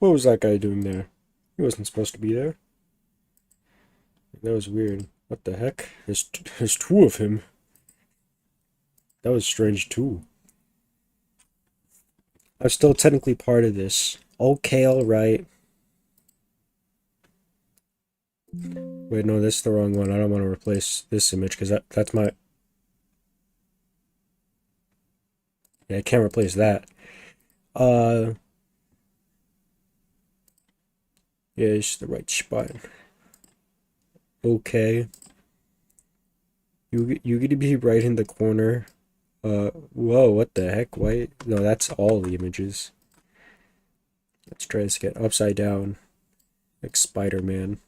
What was that guy doing there? He wasn't supposed to be there. That was weird. What the heck? There's two of him. That was strange too. I'm still technically part of this. Okay, alright. Wait, no, this is the wrong one. I don't want to replace this image because that's my... Yeah, I can't replace that. Yeah, it's the right spot. Okay. You get to be right in the corner. Whoa, what the heck? Why? No, that's all the images. Let's try this again. Upside down. Like Spider-Man.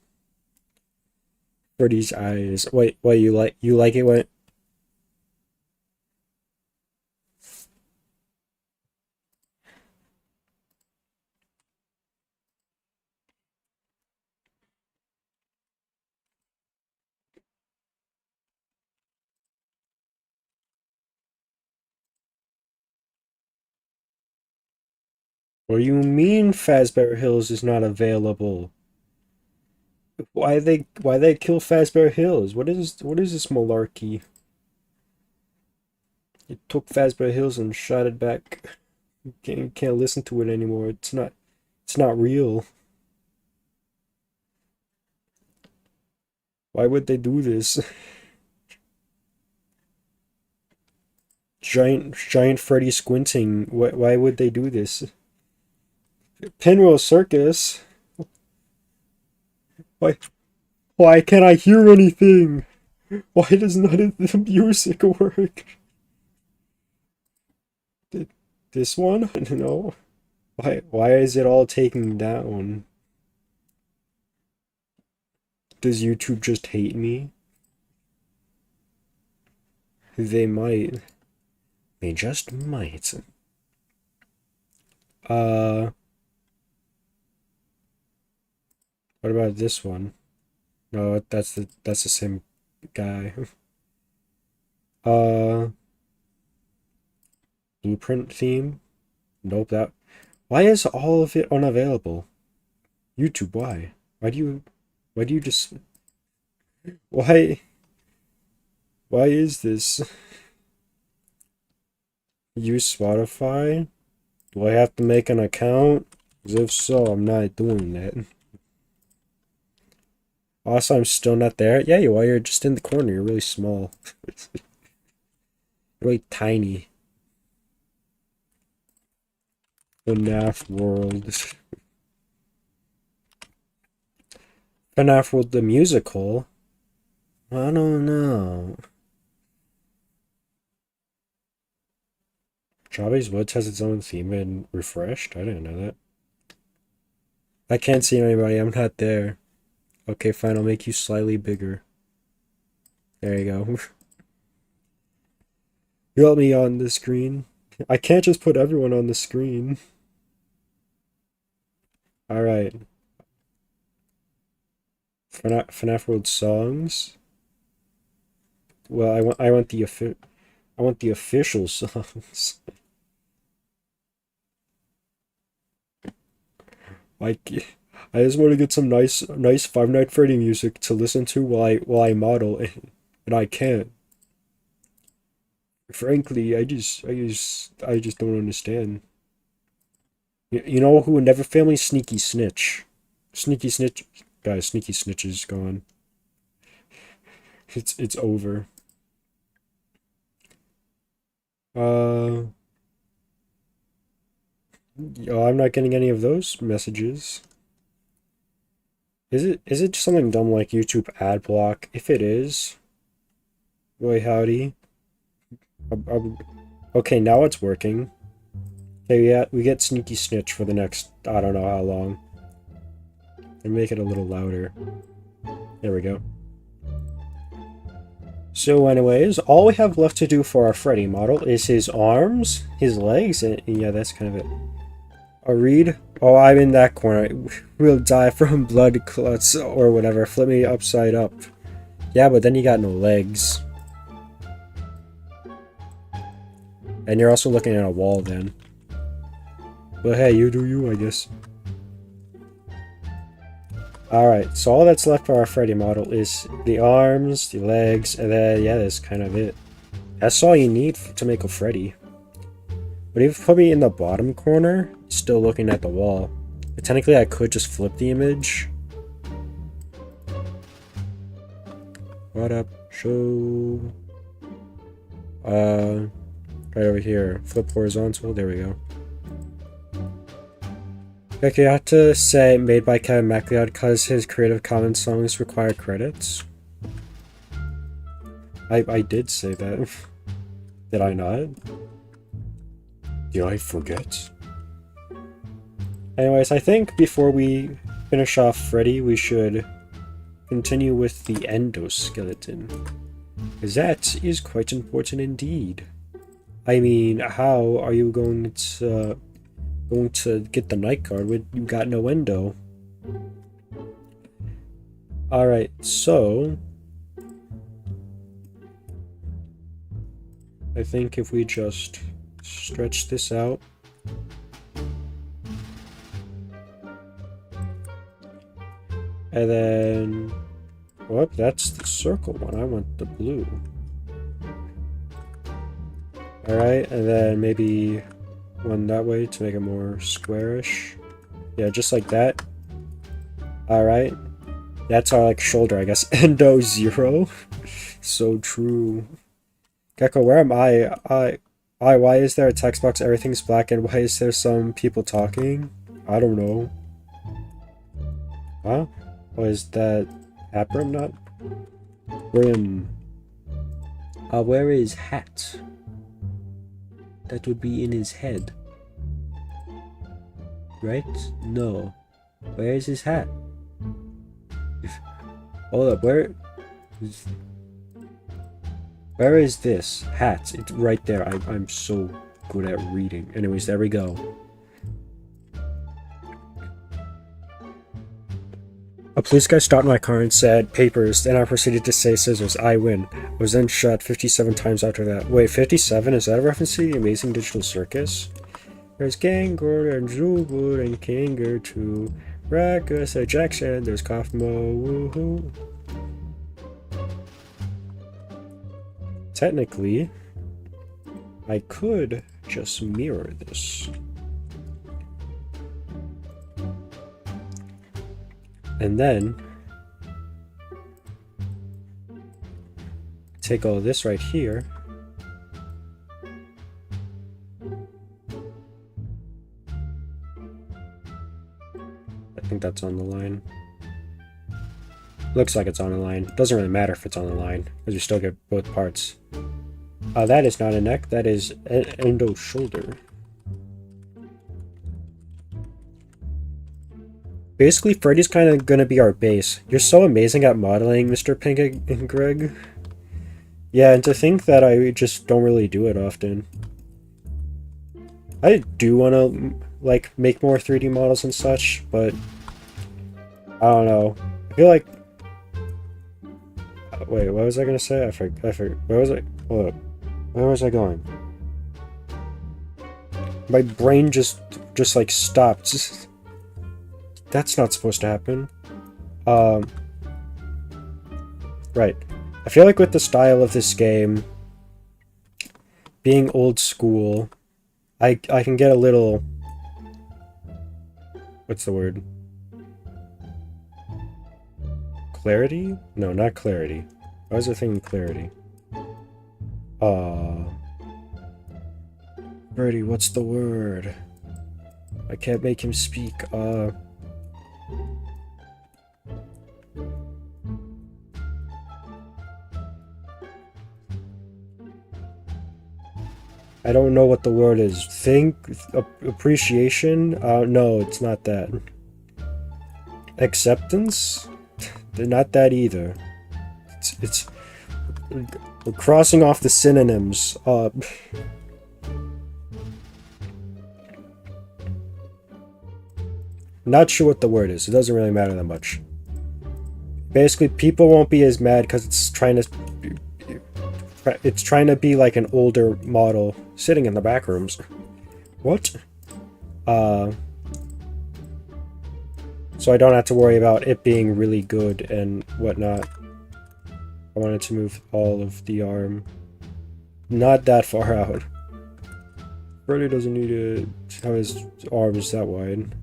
Freddy's eyes. Wait, you like it when... What do you mean Fazbear Hills is not available? Why they kill Fazbear Hills? What is this malarkey? You took Fazbear Hills and shot it back. You can't listen to it anymore. It's not real. Why would they do this? Giant Freddy squinting. Why would they do this? Pinwheel Circus? Why why can't I hear anything? Why does none of the music work? This one? No. Why is it all taking down? Does YouTube just hate me? They might. They just might. Uh, what about this one? No, that's the same guy. Uh, Blueprint theme? Nope, that. Why is all of it unavailable? YouTube, why? Why do you just why why is this? Use Spotify? Do I have to make an account? 'Cause if so, I'm not doing that. Also, I'm still not there. Yeah, you are. You're just in the corner. You're really small. Really tiny. FNAF World. FNAF World the musical? I don't know. Strawberry's Woods has its own theme and refreshed? I didn't know that. I can't see anybody. I'm not there. Okay, fine. I'll make you slightly bigger. There you go. You help me on the screen. I can't just put everyone on the screen. Alright. FNAF World songs. Well, I want the official songs. Like, I just want to get some nice Five Nights at Freddy music to listen to while I model, and I can't. Frankly, I just don't understand. You know who would never fail me? Sneaky Snitch. Sneaky Snitch, guys. Sneaky Snitch is gone. It's over. Uh, oh, I'm not getting any of those messages. Is it something dumb like YouTube ad block? If it is, boy howdy. Okay, now it's working. Okay, yeah, we get Sneaky Snitch for the next, I don't know how long. And make it a little louder. There we go. So anyways, all we have left to do for our Freddy model is his arms, his legs, and yeah, that's kind of it. A read? Oh, I'm in that corner. We'll die from blood clots or whatever. Flip me upside up. Yeah, but then you got no legs. And you're also looking at a wall then. But hey, you do you, I guess. Alright, so all that's left for our Freddy model is the arms, the legs, and then, yeah, that's kind of it. That's all you need to make a Freddy. But if you put me in the bottom corner, still looking at the wall, but technically I could just flip the image. What up? Show. Right over here. Flip horizontal. There we go. Okay, I have to say made by Kevin MacLeod because his Creative Commons songs require credits. I did say that. Did I not? Did I forget? Anyways, I think before we finish off Freddy, we should continue with the endoskeleton. Because that is quite important indeed. I mean, how are you going to get the night guard when you got no endo? Alright, so I think if we just stretch this out. And then, whoop, that's the circle one. I want the blue. Alright, and then maybe one that way to make it more squarish. Yeah, just like that. Alright. That's our, like, shoulder, I guess. Endo 0. So true. Gecko, where am I? Why is there a text box? Everything's black, and why is there some people talking? I don't know. Huh? Oh, is that Abram not? Brim. Where is hat? That would be in his head. Right? No. Where is his hat? Hold up, where is this hat? It's right there. I'm so good at reading. Anyways, there we go. A police guy stopped my car and said, "Papers," then I proceeded to say, "Scissors, I win." I was then shot 57 times after that. Wait, 57? Is that a reference to the Amazing Digital Circus? There's Gangor and Zubur and Kanger to Rakus Jackson. There's Kaufmo. Woohoo. Technically, I could just mirror this. And then take all this right here. I think that's on the line. Looks like it's on the line. Doesn't really matter if it's on the line, because you still get both parts. That is not a neck, that is endo shoulder. Basically, Freddy's kind of gonna be our base. You're so amazing at modeling, Mr. Pink and Greg. Yeah, and to think that I just don't really do it often. I do want to, like, make more 3D models and such, but I don't know. I feel like... Wait, what was I gonna say? I forgot. Where was I? Hold up. Where was I going? My brain just like stopped. That's not supposed to happen. Right. I feel like with the style of this game, being old school, I can get a little... What's the word? Clarity? No, not clarity. Why was I thinking clarity? Birdie, what's the word? I can't make him speak. I don't know what the word is. Appreciation? No, it's not that. Acceptance? They're not that either. It's we're crossing off the synonyms. Not sure what the word is. It doesn't really matter that much. Basically, people won't be as mad because it's trying to be like an older model sitting in the back rooms. What? so I don't have to worry about it being really good and whatnot. I wanted to move all of the arm. Not that far out. Freddy doesn't need to have his arms that wide.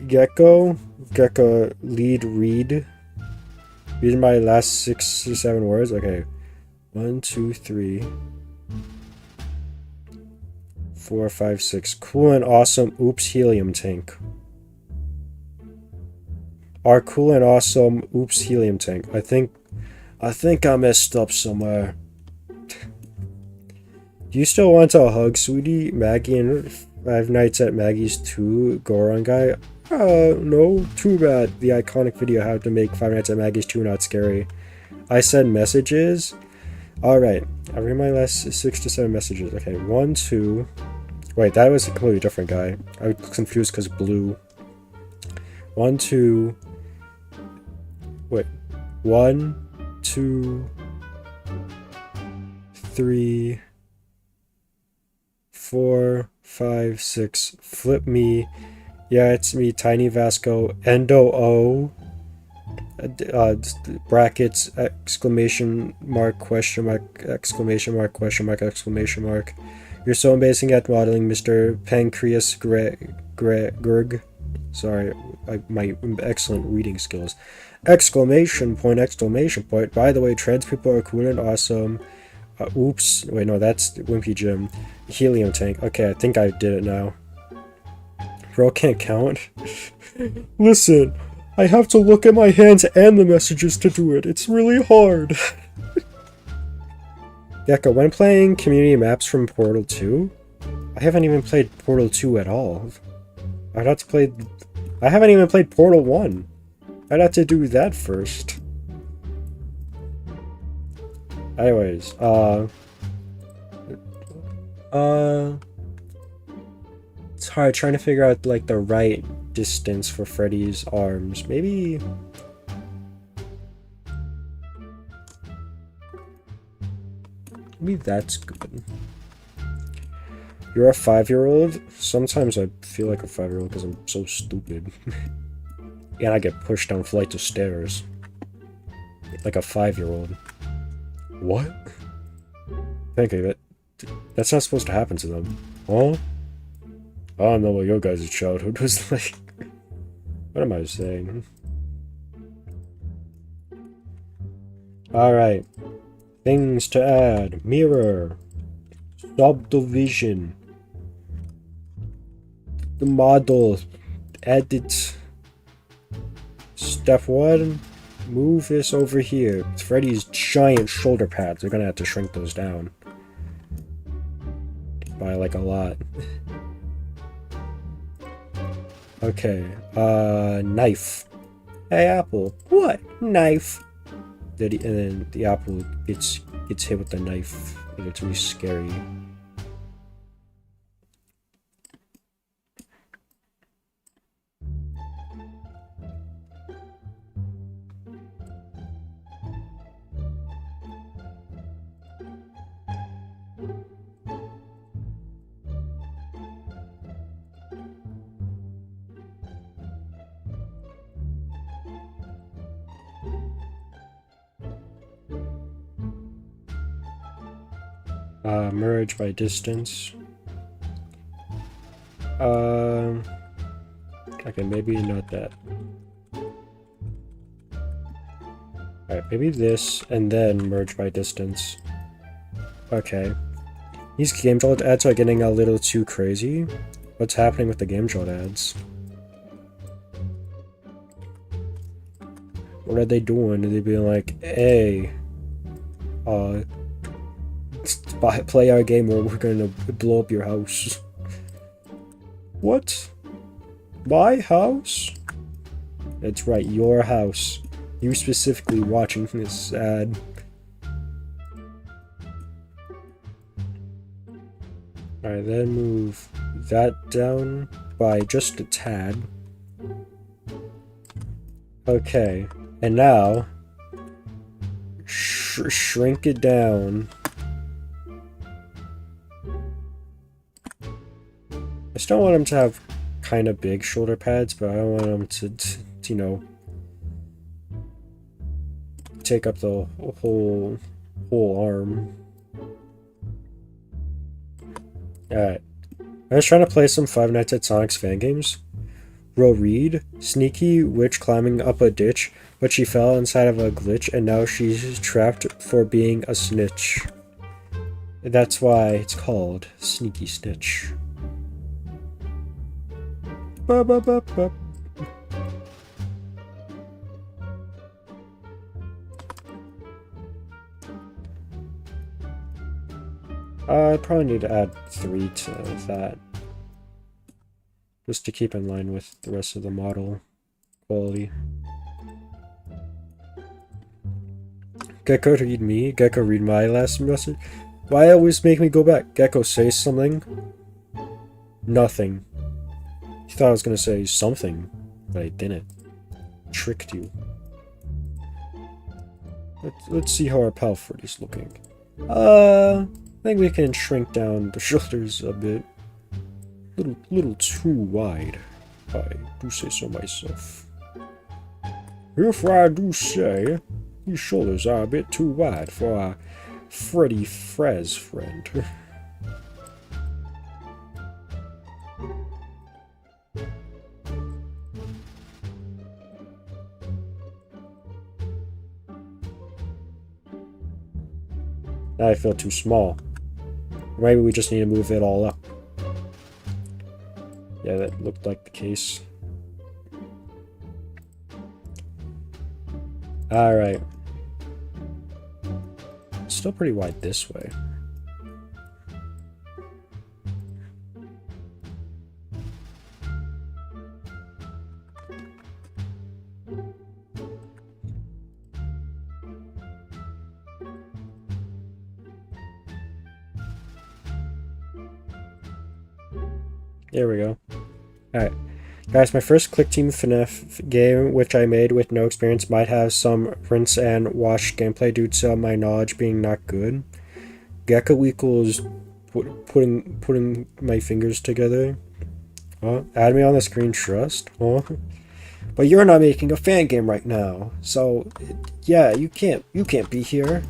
Gecko lead read. Read my last 6 to 7 words. Okay. 1, 2, 3, 4, 5, 6. Cool and awesome. Oops, helium tank. Our cool and awesome. Oops, helium tank. I think I messed up somewhere. Do you still want a hug, sweetie? Maggie and Five Nights at Maggie's 2 Goron guy? No. Too bad. The iconic video how to make Five Nights at Maggie's 2 not scary. I send messages. Alright. I read my last 6 to 7 messages. Okay, 1, 2. Wait, that was a completely different guy. I was confused because blue. 1, 2. Wait. 1, 2, 3, 4, 5, 6. Flip me. Yeah, it's me, Tiny Vasco. Endo O. Brackets, exclamation mark, question mark, exclamation mark, question mark, exclamation mark. You're so amazing at modeling, Mr. Pancreas Greg. Sorry, my excellent reading skills. Exclamation point, exclamation point. By the way, trans people are cool and awesome. Oops. Wait, no, that's Wimpy Jim. Helium tank. Okay, I think I did it now. Bro can't count. Listen, I have to look at my hands and the messages to do it. It's really hard. Gecko, when playing community maps from Portal 2, I haven't even played Portal 2 at all. I'd have to play... I haven't even played Portal 1. I'd have to do that first. Anyways, it's hard trying to figure out, like, the right distance for Freddy's arms. Maybe that's good. You're a 5-year-old? Sometimes I feel like a 5-year-old because I'm so stupid. And I get pushed down flights of stairs. Like a 5-year-old. What? Think of it. That's not supposed to happen to them. Huh? I don't know what your guys' childhood was like. What am I saying? Alright. Things to add. Mirror. Subdivision. The model. Edit. Step 1. Move this over here. It's Freddy's giant shoulder pads. We're gonna have to shrink those down. By like a lot. Okay, knife. Hey, Apple. What? Knife. And then the apple gets hit with the knife. And it's really scary. Merge by distance. Okay, maybe not that. Alright, maybe this, and then merge by distance. Okay. These game jolt ads are getting a little too crazy. What's happening with the game jolt ads? What are they doing? Are they being like, hey, play our game or we're gonna blow up your house? What? My house? That's right, your house. You specifically watching this ad. Alright, then move that down by just a tad. Okay, and now shrink it down. I still want him to have kind of big shoulder pads, but I don't want them you know, take up the whole arm. Alright. I was trying to play some Five Nights at Sonic's fan games. Ro Reed, sneaky witch climbing up a ditch, but she fell inside of a glitch and now she's trapped for being a snitch. That's why it's called Sneaky Snitch. Ba ba ba ba. I probably need to add 3 to that, just to keep in line with the rest of the model quality. Gecko, read me. Gecko, read my last message. Why always make me go back? Gecko, say something. Nothing. You thought I was gonna say something, but I didn't. Tricked you. Let's see how our pal Freddy's looking. I think we can shrink down the shoulders a bit. Little too wide. I do say so myself. If I do say, these shoulders are a bit too wide for our Freddy Faz friend. Now I feel too small. Maybe we just need to move it all up. Yeah, that looked like the case. Alright. Still pretty wide this way. There we go. Alright. Guys, my first Click Team FNAF game, which I made with no experience, might have some rinse and wash gameplay due to my knowledge being not good. Gecko equals putting my fingers together. Add me on the screen, trust. But you're not making a fan game right now, so yeah, you can't be here.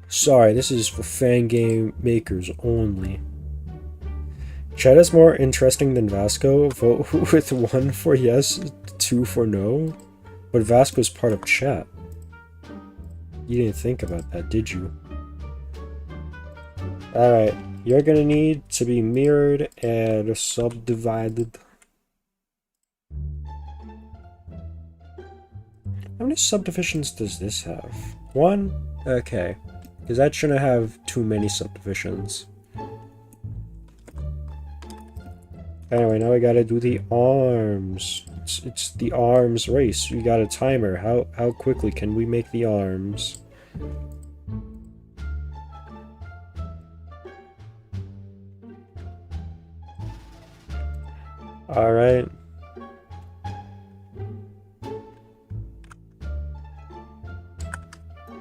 Sorry, this is for fan game makers only. Chat is more interesting than Vasco. Vote with 1 for yes, 2 for no. But Vasco's part of chat. You didn't think about that, did you? Alright, you're gonna need to be mirrored and subdivided. How many subdivisions does this have? 1? Okay. Because that shouldn't have too many subdivisions. Anyway, now we gotta do the arms. It's the arms race. We got a timer. How quickly can we make the arms? Alright.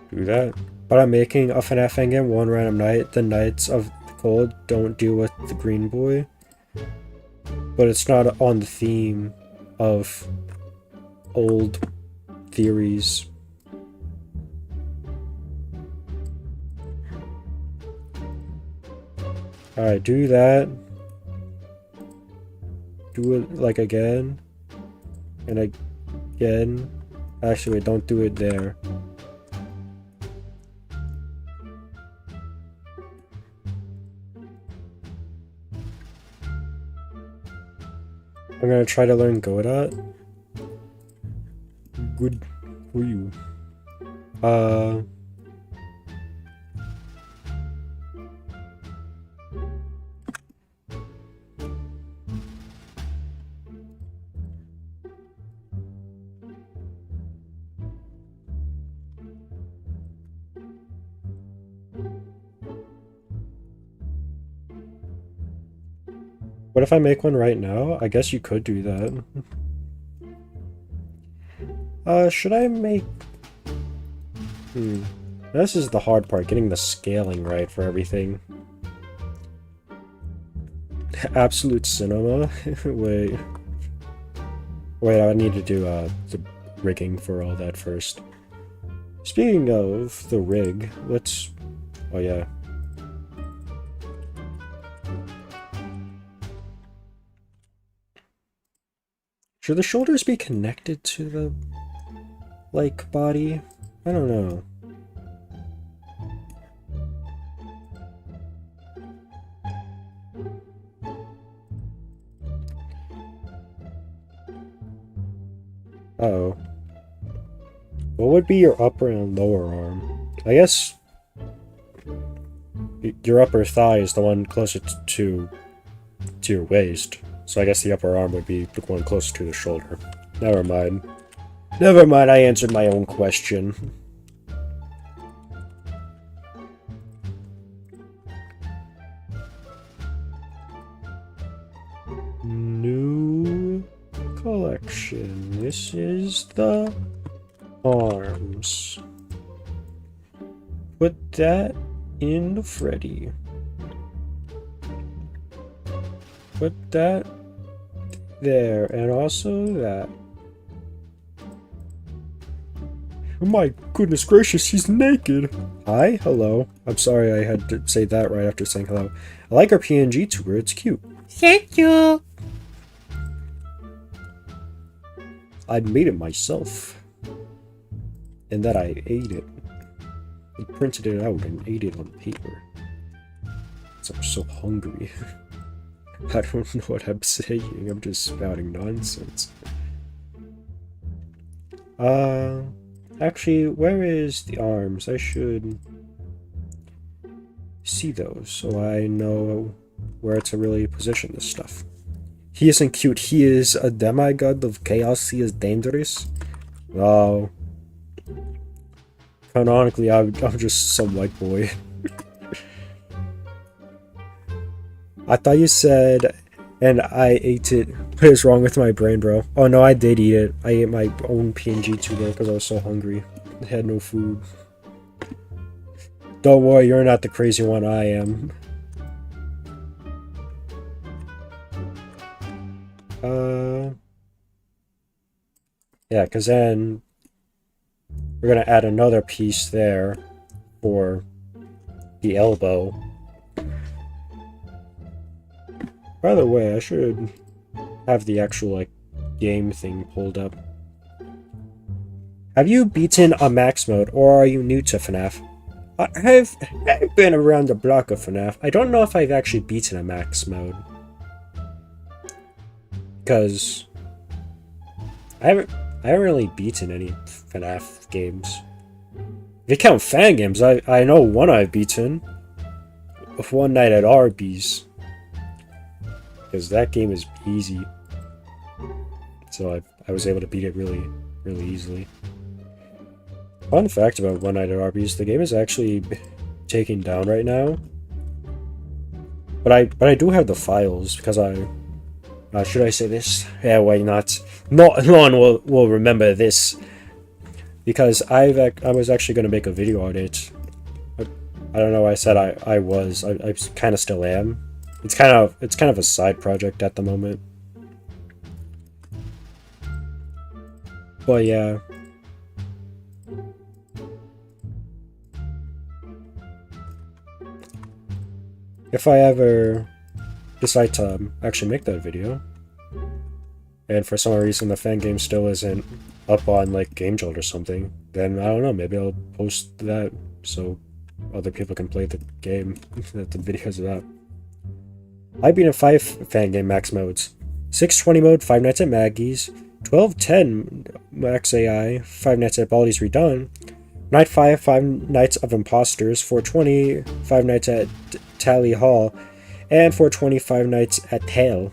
Do that. But I'm making a FNAF fangame one random night. The Knights of the Cold don't deal with the green boy. But it's not on the theme of old theories. Alright, do that. Do it like again. And again. Actually, wait, don't do it there. I'm gonna try to learn Godot. Good for you. What if I make one right now? I guess you could do that. Should I make... This is the hard part, getting the scaling right for everything. Absolute cinema. Wait. Wait, I need to do the rigging for all that first. Speaking of the rig, let's... Oh yeah. Should the shoulders be connected to the, like, body? I don't know. Uh-oh. What would be your upper and lower arm? I guess your upper thigh is the one closer to your waist. So I guess the upper arm would be the one closer to the shoulder. Never mind. Never mind, I answered my own question. New collection. This is the arms. Put that in the Freddy. Put that there, and also that. Oh my goodness gracious, he's naked! Hi, hello. I'm sorry I had to say that right after saying hello. I like our PNG tour, it's cute. Thank you. I made it myself. And that I ate it. I printed it out and ate it on paper. So I'm so hungry. I don't know what I'm saying, I'm just spouting nonsense. Actually, where is the arms? I should see those so I know where to really position this stuff. He isn't cute, he is a demigod of chaos, he is dangerous. Oh. Canonically, I'm just some white boy. I thought you said, and I ate it. What is wrong with my brain, bro? Oh no, I did eat it. I ate my own PNG tuber because I was so hungry. I had no food. Don't worry, you're not the crazy one, I am. Yeah, because then we're gonna add another piece there for the elbow. By the way, I should have the actual, like, game thing pulled up. Have you beaten a max mode, or are you new to FNAF? I've been around the block of FNAF. I don't know if I've actually beaten a max mode. Because I haven't really beaten any FNAF games. If you count fan games, I know one I've beaten. One Night at Arby's. Because that game is easy. So I was able to beat it really easily. Fun fact about One Night at Arby's, the game is actually taken down right now. But I do have the files because should I say this? Yeah, why not? No one will remember this. Because I was actually going to make a video on it. I don't know why I said I was. I kind of still am. It's kind of a side project at the moment. But yeah. If I ever decide to actually make that video, and for some reason the fan game still isn't up on like Game Jolt or something, then I don't know, maybe I'll post that so other people can play the game that the video's about. I've been in 5 fan game max modes. 620 mode, 5 Nights at Maggie's. 1210 max AI, 5 Nights at Baldi's Redone. Night 5, 5 Nights of Imposters. 420, 5 Nights at Tally Hall. And 420, 5 Nights at Tail.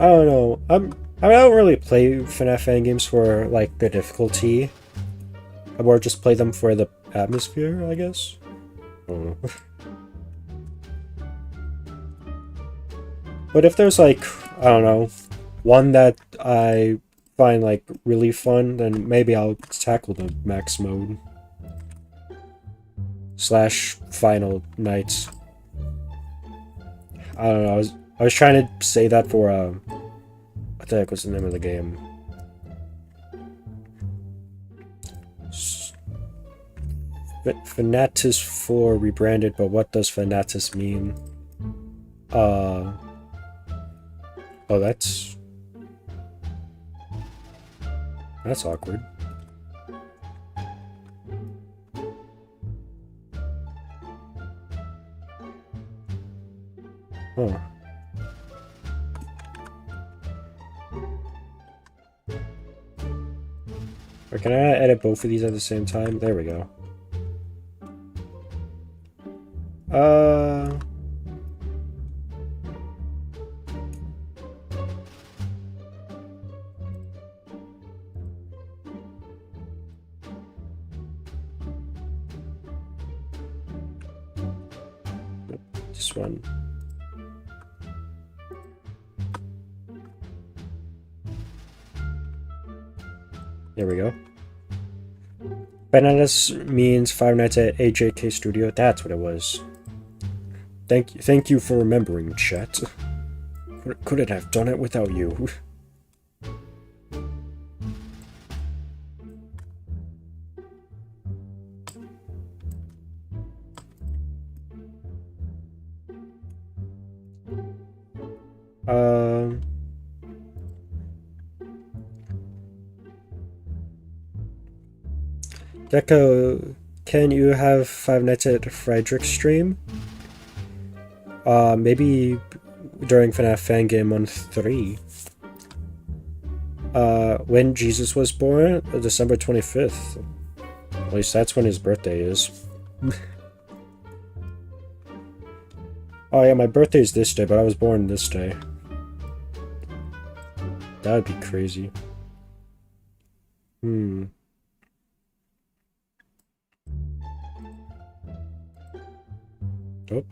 I don't know. I don't really play FNAF fan games for like the difficulty. I more just play them for the atmosphere, I guess. I don't know. But if there's like, I don't know, one that I find like really fun, then maybe I'll tackle the max mode. / final nights. I don't know. I was trying to say that for what the heck was the name of the game? Fanatis 4 rebranded, but what does Fanatis mean? Oh, that's awkward. Huh. Or can I edit both of these at the same time? There we go. This one. There we go. Bananas means Five Nights at AJK Studio. That's what it was. Thank you for remembering, chat. Couldn't have done it without you. Deco, can you have Five Nights at Frederick stream? Maybe during FNAF Fangame on 3. When Jesus was born? December 25th. At least that's when his birthday is. Oh yeah, my birthday is this day, but I was born this day. That would be crazy. Oh.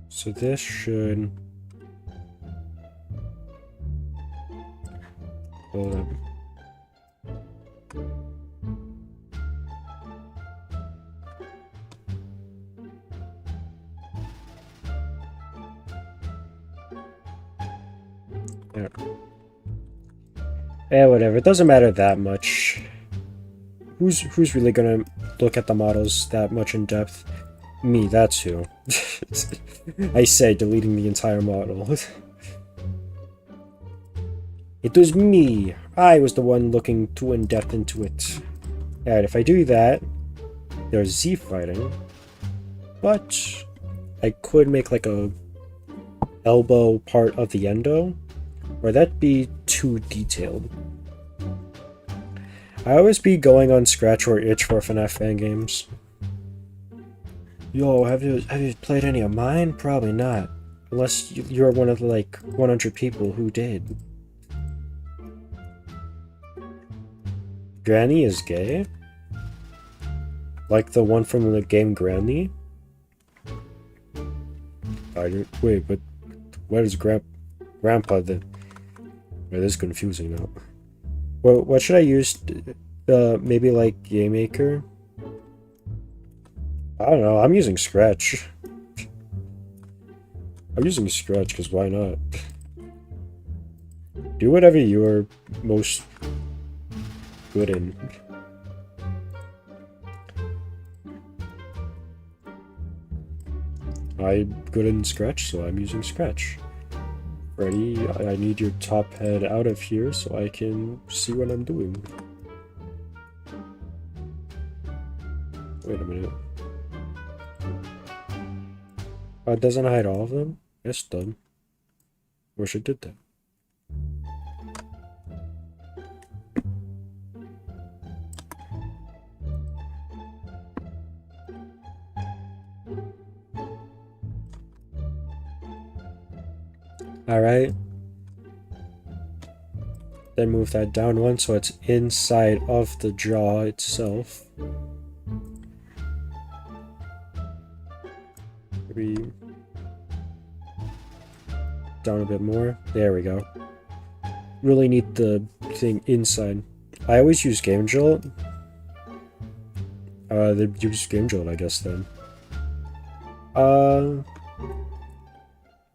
So this should... Hold up. Yeah. Eh, whatever. It doesn't matter that much. Who's really gonna look at the models that much in depth? Me, that's who. I say, deleting the entire model. It was me. I was the one looking too in depth into it. And if I do that, there's Z fighting. But I could make like a elbow part of the endo, or that'd be too detailed. I always be going on Scratch or Itch for FNAF fan games. Yo, have you played any of mine? Probably not. Unless you're one of the, like, 100 people who did. Granny is gay? Like the one from the game Granny? Wait, but what is Grandpa then? Wait, this is confusing now. Well, what should I use? Maybe like Game Maker? I don't know, I'm using Scratch. I'm using Scratch because why not? Do whatever you are most good in. I'm good in Scratch, so I'm using Scratch. Freddy, I need your top head out of here so I can see what I'm doing. Wait a minute. It doesn't hide all of them? It's done. Wish it did that. Alright. Then move that down one so it's inside of the jaw itself. Maybe down a bit more. There we go. Really need the thing inside. I always use Game Jolt. They use Game Jolt, I guess, then.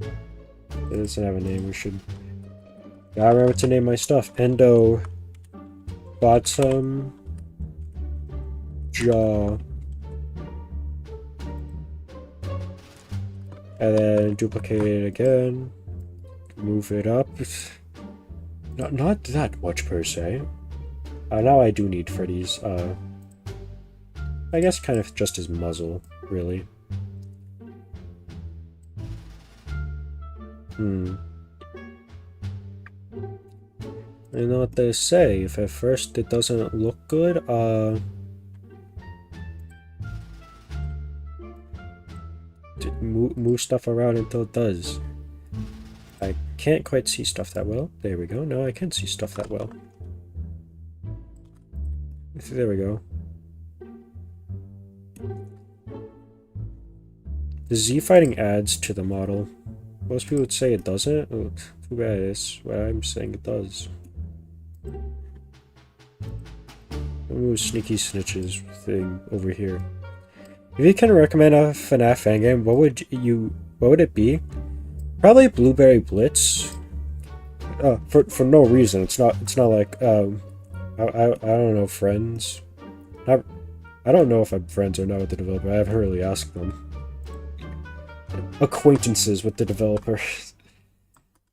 It doesn't have a name, we should... Yeah, I remember to name my stuff. Endo... Bottom... Jaw... And then duplicate it again. Move it up. Not that much per se. Now I do need Freddy's, I guess kind of just his muzzle, really. You know what they say, if at first it doesn't look good, move stuff around until it does. I can't quite see stuff that well. There we go. No, I can see stuff that well. There we go. The Z fighting adds to the model. Most people would say it doesn't. Oh, too bad it's what I'm saying it does. Ooh, sneaky snitches thing over here. If you can recommend a FNAF fan game, what would it be? Probably Blueberry Blitz. For no reason. It's not like I don't know, friends. I don't know if I'm friends or not with the developer. I haven't really asked them. Acquaintances with the developer.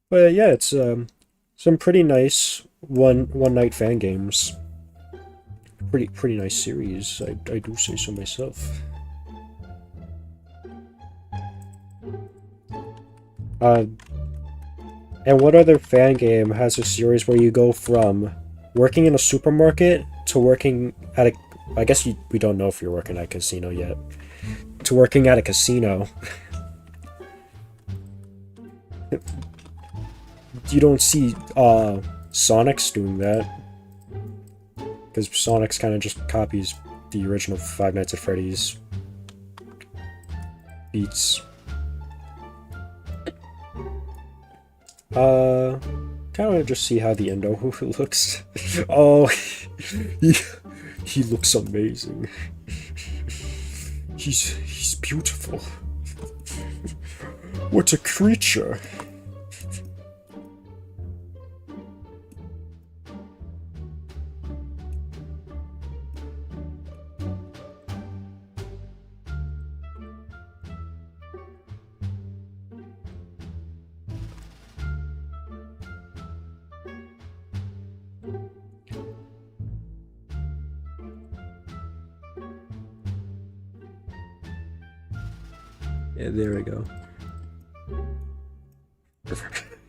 But yeah, it's some pretty nice one night fan games. Pretty nice series. I do say so myself. And what other fan game has a series where you go from working in a supermarket to working at a... I guess we don't know if you're working at a casino yet. To working at a casino. You don't see Sonic's doing that. Because Sonic's kind of just copies the original Five Nights at Freddy's beats. Kind of want to just see how the Endo looks. Oh, he looks amazing. He's beautiful. What a creature. Yeah, there we go.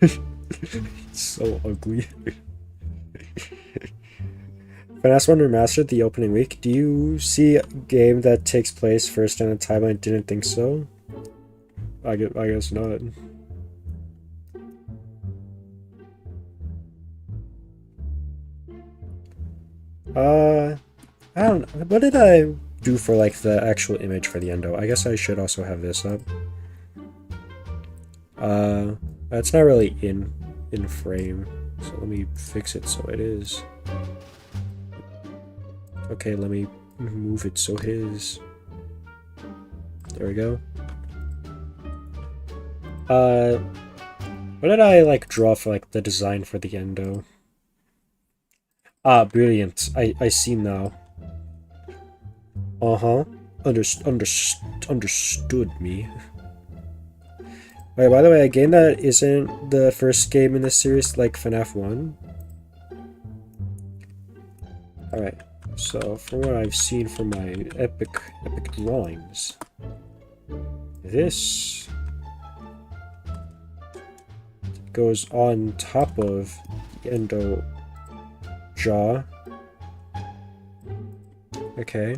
It's so ugly. FNAF 1 Remastered the opening week. Do you see a game that takes place first in a timeline? Didn't think so. I guess not. I don't know. What did I do for like the actual image for the Endo? I guess I should also have this up. It's not really in frame, so let me fix it so it is. Okay, let me move it so it is. There we go. What did I like draw for like the design for the Endo? Ah, brilliant. I see now. Uh-huh. Understood me. Wait, by the way, a game that isn't the first game in this series, like FNAF 1. Alright, so from what I've seen from my epic drawings, this goes on top of the Endo jaw. Okay.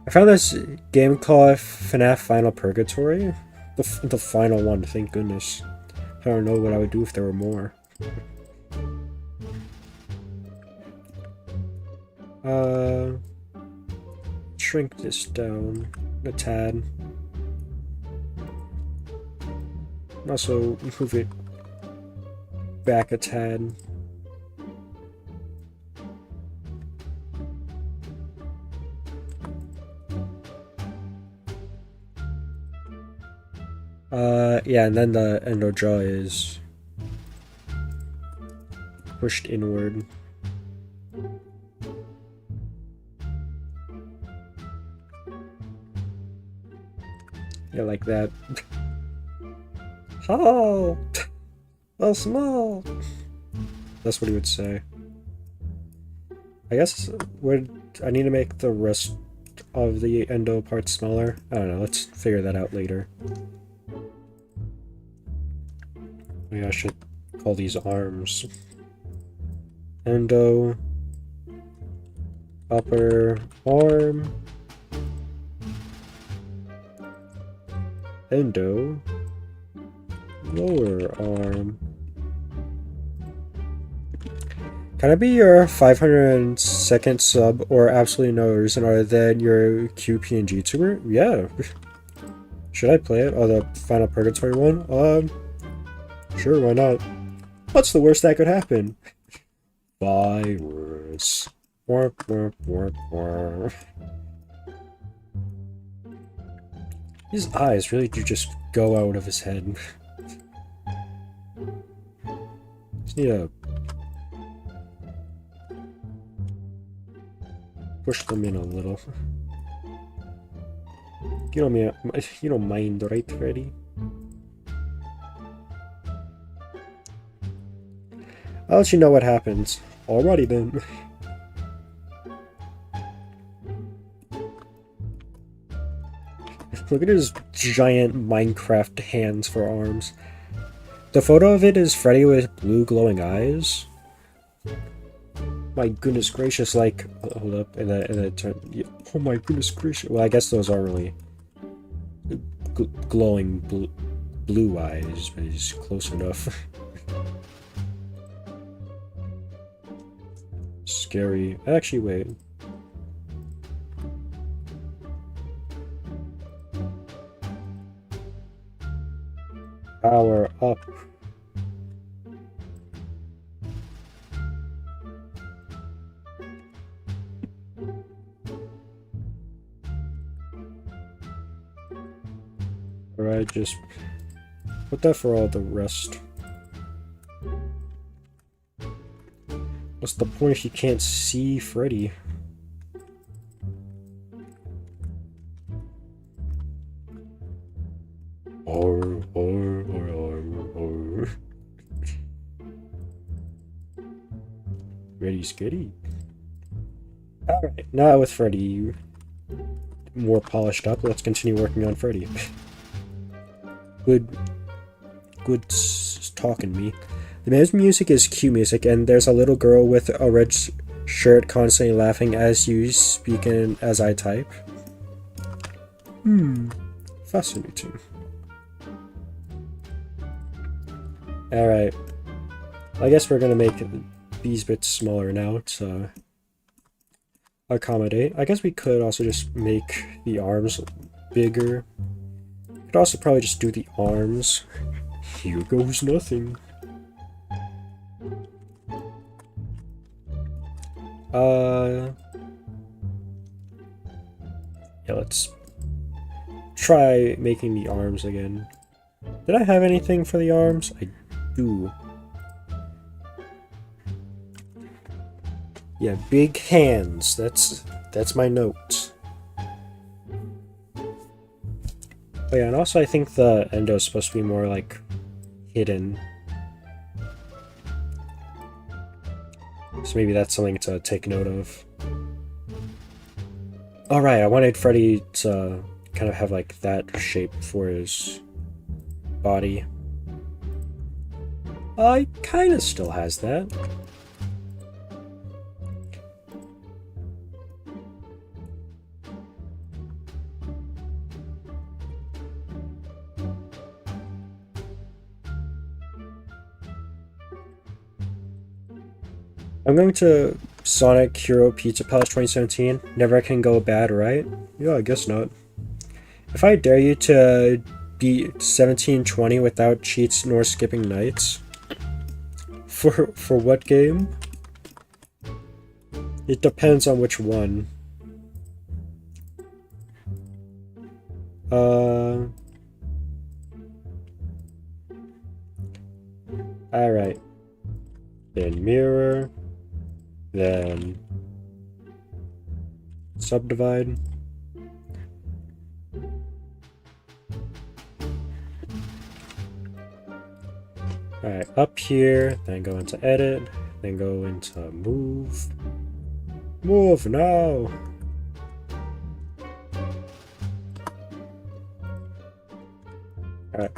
I found this game called FNAF Final Purgatory. The final one, thank goodness. I don't know what I would do if there were more. Shrink this down a tad. Also move it back a tad. Yeah, and then the endo jaw is pushed inward. Yeah, like that. Oh, so small. That's what he would say. I guess I need to make the rest of the endo part smaller? I don't know, let's figure that out later. Maybe I should call these arms. Endo, upper arm, endo, lower arm. Can I be your 502nd sub or absolutely no reason other than your QPNG tuber? Yeah. Should I play it? Oh, the Final Purgatory one? Sure, why not? What's the worst that could happen? Virus. Warp, warp, warp, warp. His eyes really do just go out of his head. Just need to push them in a little. You don't mind, right, Freddy? I'll let you know what happens. Alrighty then. Look at his giant Minecraft hands for arms. The photo of it is Freddy with blue glowing eyes. My goodness gracious, like, hold up, and then turn. Oh my goodness gracious. Well, I guess those are really glowing blue eyes, but he's close enough. Scary. Actually, wait. Power up. Alright, just put that for all the rest. What's the point if you can't see Freddy? Or. Ready, skitty. Alright, now with Freddy more polished up, let's continue working on Freddy. Good talking me. The man's music is cue music, and there's a little girl with a red shirt constantly laughing as you speak and as I type. Fascinating. Alright. I guess we're gonna make these bits smaller now to accommodate. I guess we could also just make the arms bigger. Could also probably just do the arms. Here goes nothing. Yeah, let's try making the arms again. Did I have anything for the arms? I do. Yeah, big hands. That's my note. Oh yeah, and also I think the endo is supposed to be more like hidden. So maybe that's something to take note of. Alright, I wanted Freddy to kind of have like that shape for his body. He kind of still has that. I'm going to Sonic Hero Pizza Palace 2017. Never can go bad, right? Yeah, I guess not. If I dare you to beat 1720 without cheats nor skipping nights. For what game? It depends on which one. mirror, then subdivide. Alright, up here, then go into edit, then go into move. Move now! Alright.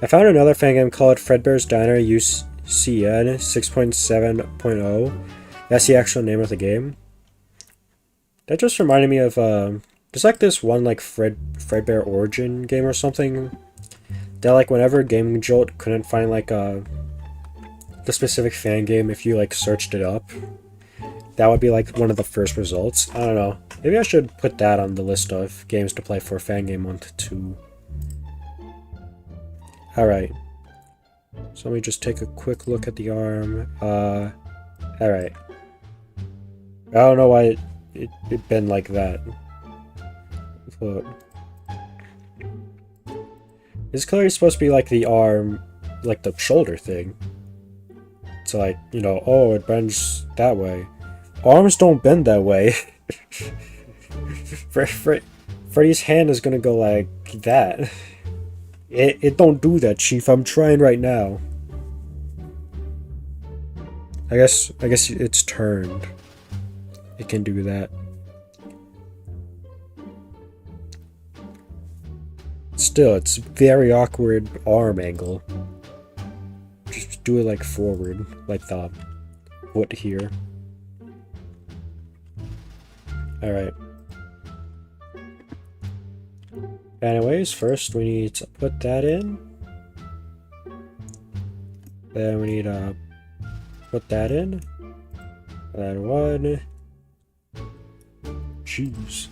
I found another fangame called Fredbear's Diner UCN 6.7.0. That's the actual name of the game. That just reminded me of there's like this one like Fredbear Origin game or something. That like whenever Gaming Jolt couldn't find like the specific fan game, if you like searched it up, that would be like one of the first results. I don't know. Maybe I should put that on the list of games to play for Fangame Month 2. Alright. So let me just take a quick look at the arm. Alright. I don't know why it been like that. But it's clearly supposed to be like the arm, like the shoulder thing. So like, you know, oh, it bends that way. Arms don't bend that way. Freddy's hand is gonna go like that. It don't do that, Chief. I'm trying right now. I guess it's turned. It can do that. Still, it's very awkward arm angle. Just do it like forward, like the foot here. Alright. Anyways, first we need to put that in. Then we need to put that in. Then one. Jeez.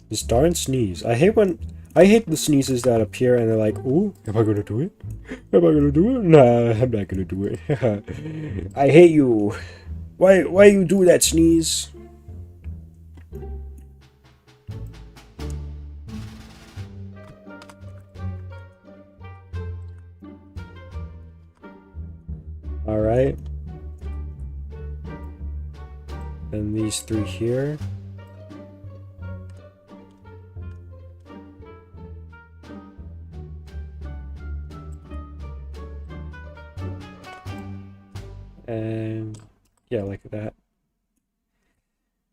This darn sneeze. I hate the sneezes that appear and they're like, ooh, am I gonna do it? Am I gonna do it? Nah, I'm not gonna do it. I hate you. Why you do that, sneeze? Alright. And these three here. And yeah, like that.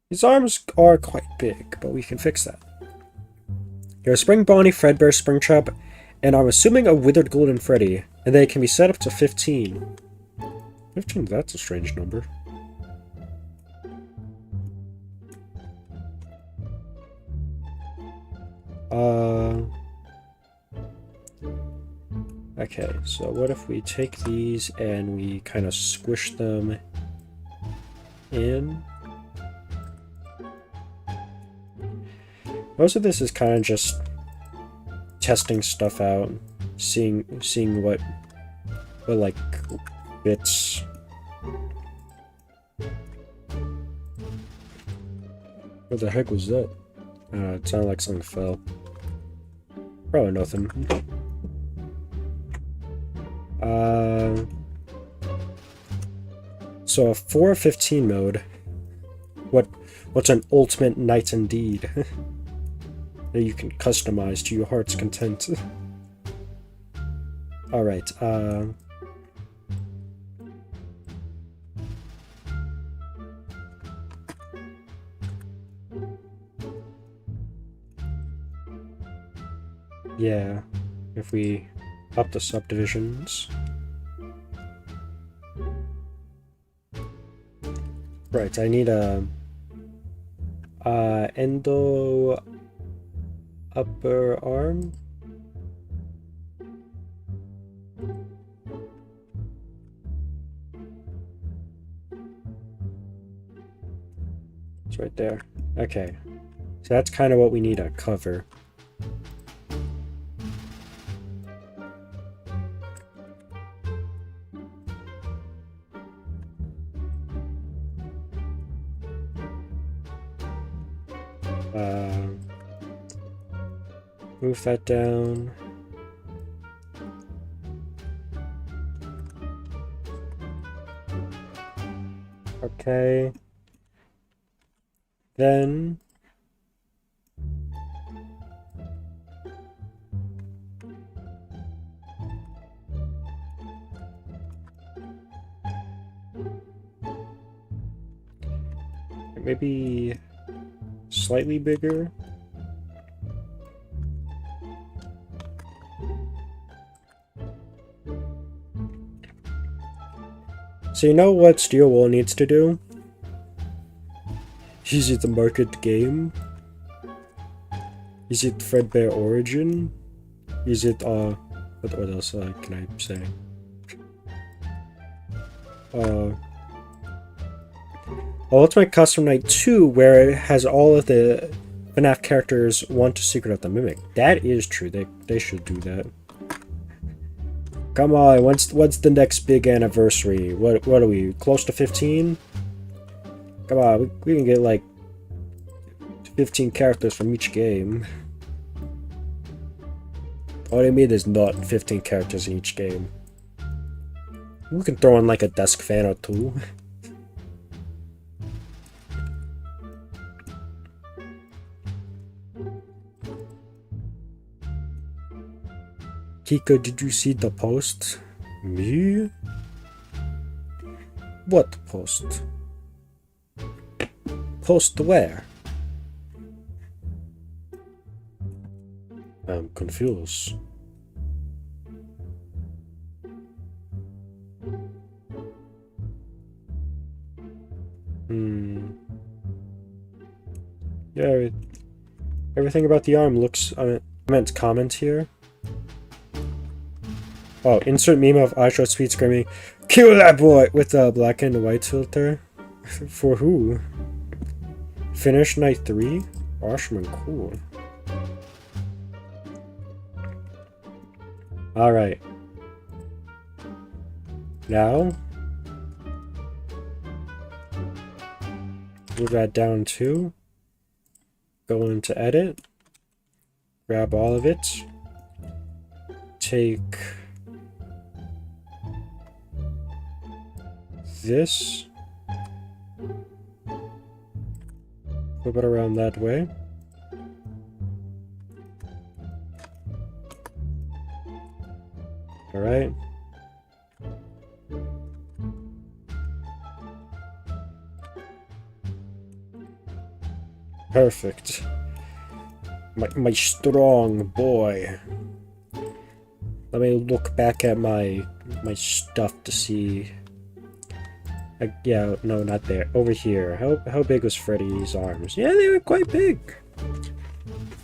His arms are quite big, but we can fix that. You're a Spring Bonnie, Fredbear, Springtrap, and I'm assuming a Withered Golden Freddy, and they can be set up to 15. 15, that's a strange number. Okay, so what if we take these and we kind of squish them in? Most of this is kind of just testing stuff out, seeing what like bits. What the heck was that? It sounded like something fell. Probably nothing. So a 4:15 mode. What's an ultimate night indeed? That you can customize to your heart's content. Alright, yeah, if we up the subdivisions. Right, I need a endo upper arm. It's right there. Okay, so that's kind of what we need to cover. Move that down. Okay. Then... maybe... slightly bigger? So you know what Steel Wool needs to do? Is it the market game? Is it Fredbear Origin? Is it, what else can I say? Ultimate Custom Night 2, where it has all of the FNAF characters want to Secret of the Mimic. That is true, they should do that. Come on, what's the next big anniversary? What are we, close to 15? Come on, we can get like 15 characters from each game. What do you mean there's not 15 characters in each game? We can throw in like a desk fan or two. Kika, did you see the post? Me? What post? Post where? I'm confused. Yeah, everything about the arm looks... I meant comment here. Oh, insert meme of iShort Speed screaming, "Kill that boy!" with a black and white filter. For who? Finish night 3? Oshman, cool. Alright. Now, move that down too. Go into edit. Grab all of it. Take this. Flip it around that way. Alright. Perfect. My strong boy. Let me look back at my stuff to see. Yeah, no, not there. Over here. How big was Freddy's arms? Yeah, they were quite big.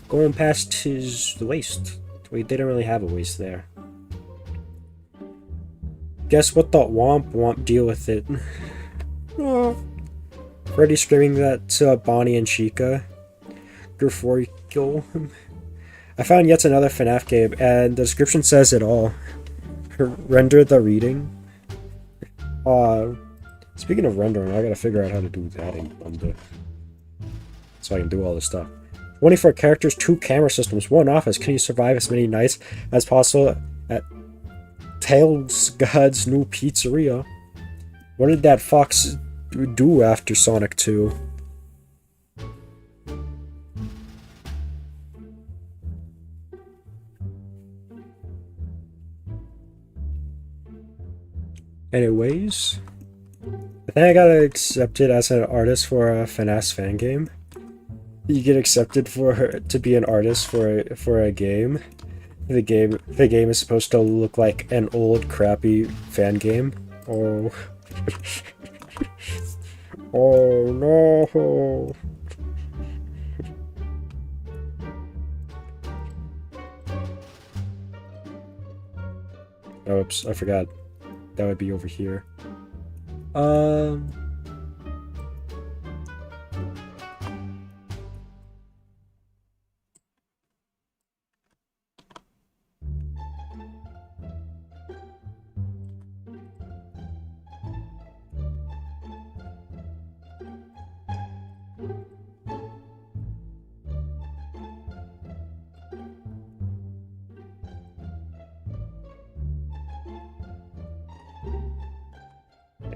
Going past his waist. We didn't really have a waist there. Guess what the womp deal with it. Oh. Freddy screaming that to Bonnie and Chica before you kill him. I found yet another FNAF game, and the description says it all. Render the reading. Speaking of rendering, I gotta figure out how to do that in Blender. So I can do all this stuff. 24 characters, 2 camera systems, 1 office. Can you survive as many nights as possible at Tails God's new pizzeria? What did that fox do after Sonic 2? Anyways, I think I got accepted as an artist for a FNAF fan game. You get accepted to be an artist for a game. The game is supposed to look like an old crappy fan game. Oh. Oh no. Oops, I forgot. That would be over here.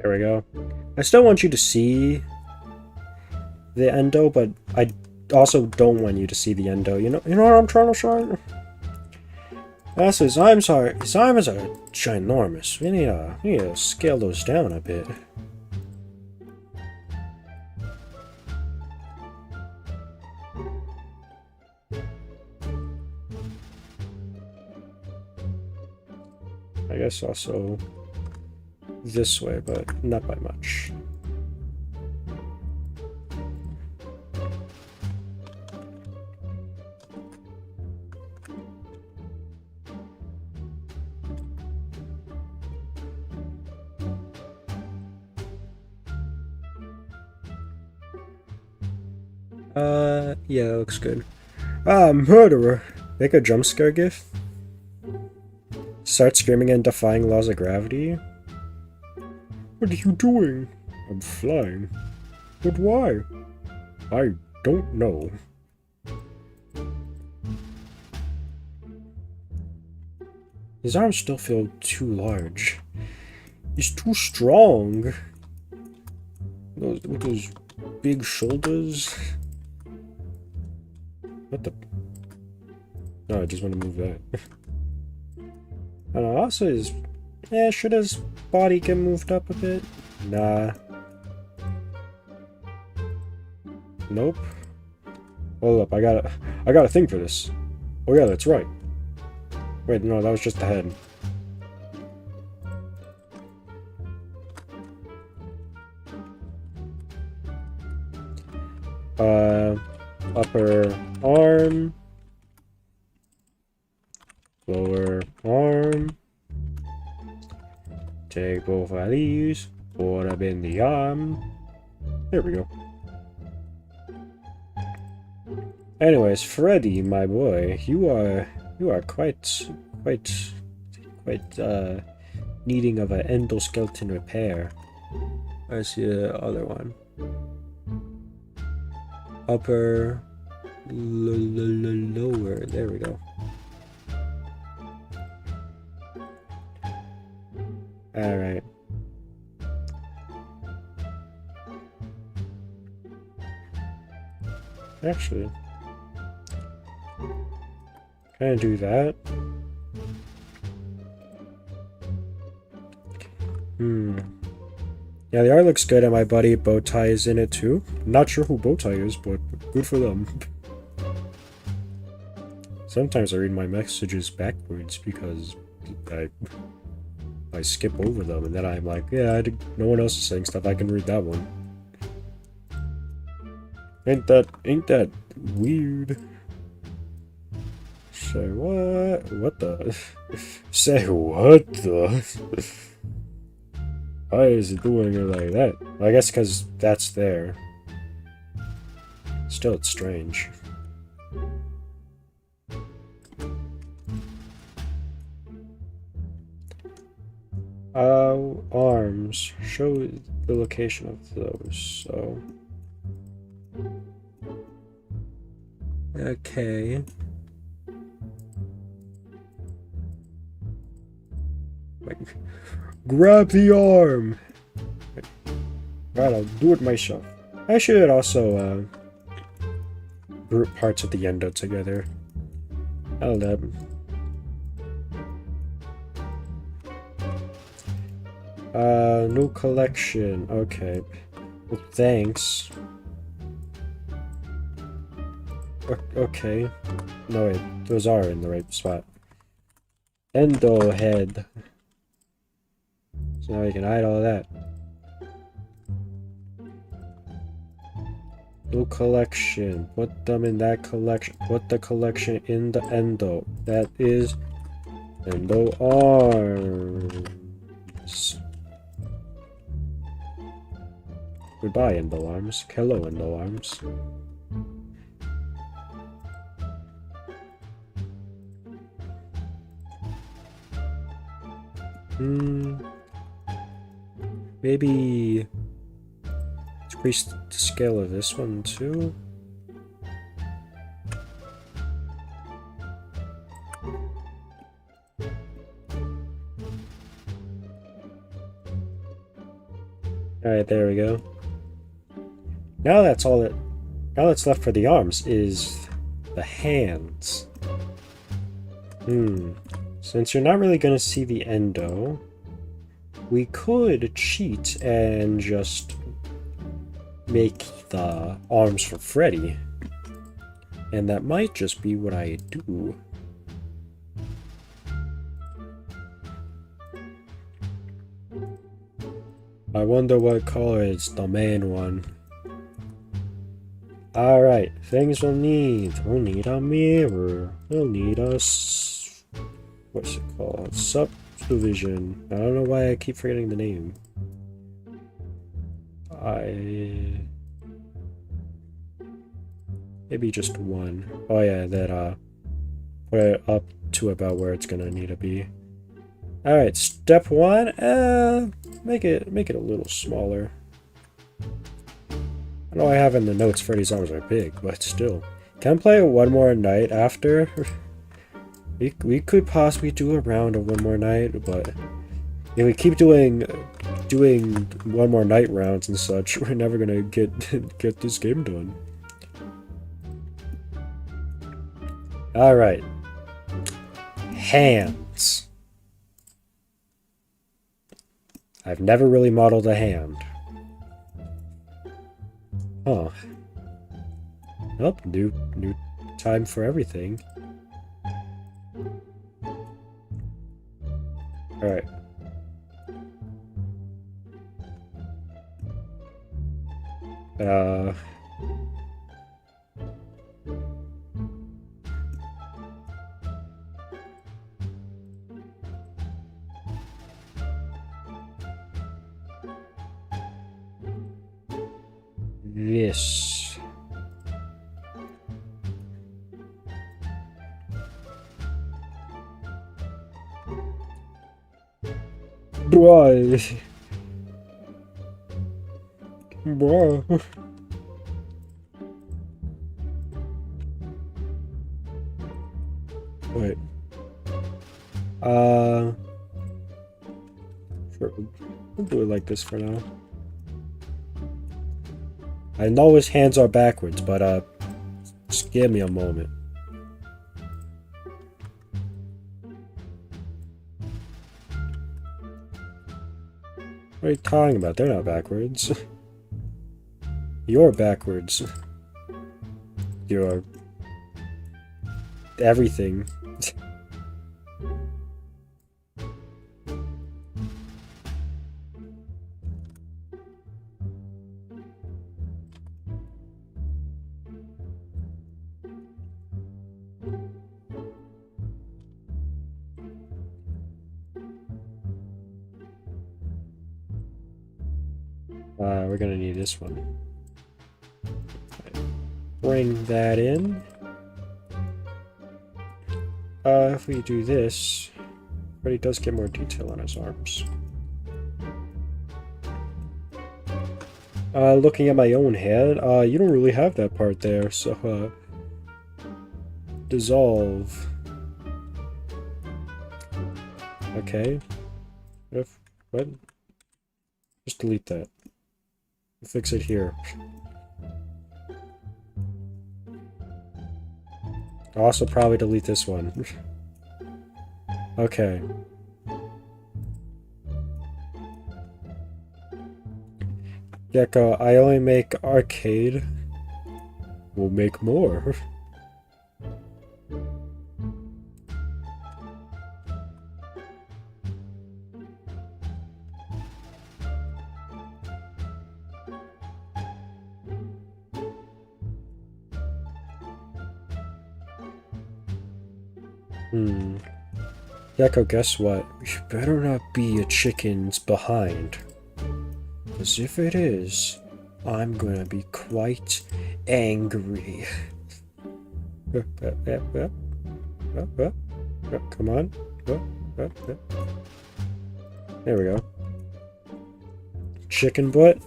There we go. I still want you to see the endo, but I also don't want you to see the endo. You know what I'm trying to say? That's his arms are ginormous. We need to scale those down a bit. I guess also this way, but not by much. Yeah, that looks good. Murderer! Make a jump scare gif. Start screaming and defying laws of gravity. What are you doing? I'm flying. But why? I don't know. His arms still feel too large. He's too strong. With those big shoulders. What the? No, I just want to move that. I don't know, also his... Yeah, should his body get moved up a bit? Nah. Nope. Hold up, I got a thing for this. Oh yeah, that's right. Wait, no, that was just the head. Upper arm. Lower arm. Take both of these. Put up in the arm. There we go. Anyways, Freddy, my boy, you are quite needing of an endoskeleton repair. Where's the other one? Upper, lower. There we go. All right. Actually, can I do that? Yeah, the art looks good, and my buddy Bowtie is in it too. Not sure who Bowtie is, but good for them. Sometimes I read my messages backwards because I skip over them, and then I'm like, yeah, no one else is saying stuff. I can read that one. Ain't that weird? Say what? What the? Say what the? Why is it doing it like that? I guess because that's there. Still, it's strange. Arms. Show the location of those, so... Okay. Wait. Grab the arm! Right, I'll do it myself. I should also, group parts of the endo together. Hold up. New collection. Okay. Well, thanks. Okay. No, wait. Those are in the right spot. Endo head. So now we can hide all that. New collection. Put them in that collection. Put the collection in the endo. That is endo arms. Goodbye, endo arms. Hello, endo arms. Maybe increase the scale of this one too. Alright, there we go. Now that's all that... Now that's left for the arms is the hands. Since you're not really gonna see the endo, we could cheat and just make the arms for Freddy. And that might just be what I do. I wonder what color is the main one. Alright, things we'll need. We'll need a mirror. We'll need a... what's it called? Subdivision. I don't know why I keep forgetting the name. Maybe just one. Oh yeah, that, put it up to about where it's gonna need to be. Alright, step one, make it a little smaller. I know I have in the notes Freddy's arms are big, but still. Can I play one more night after? we could possibly do a round of one more night, but if we keep doing one more night rounds and such, we're never gonna get this game done. Alright. Hands. I've never really modeled a hand. Huh. Nope, new time for everything. Alright. This. Boy. Boy. Wait. Sure. We'll do it like this for now. I know his hands are backwards, but just give me a moment. What are you talking about? They're not backwards. You're backwards. You're everything. We're gonna need this one. Bring that in. If we do this, Freddy does get more detail on his arms. Looking at my own head, you don't really have that part there, so, dissolve. Okay. What? Just delete that. Fix it here. Also probably delete this one. Okay. Gecko, I only make arcade. We'll make more. Gecko, guess what? You better not be a chicken's behind. Because if it is, I'm gonna be quite angry. Come on. There we go. Chicken butt.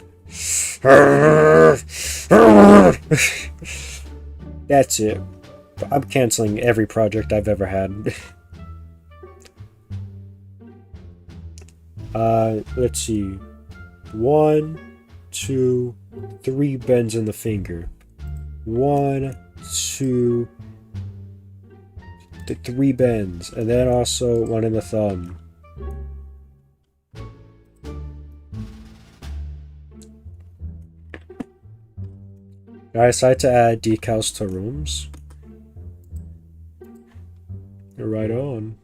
That's it. I'm canceling every project I've ever had. Let's see. 1, 2, 3 bends in the finger. 1, 2, 3 bends, and then also one in the thumb. I decided to add decals to rooms. Right on.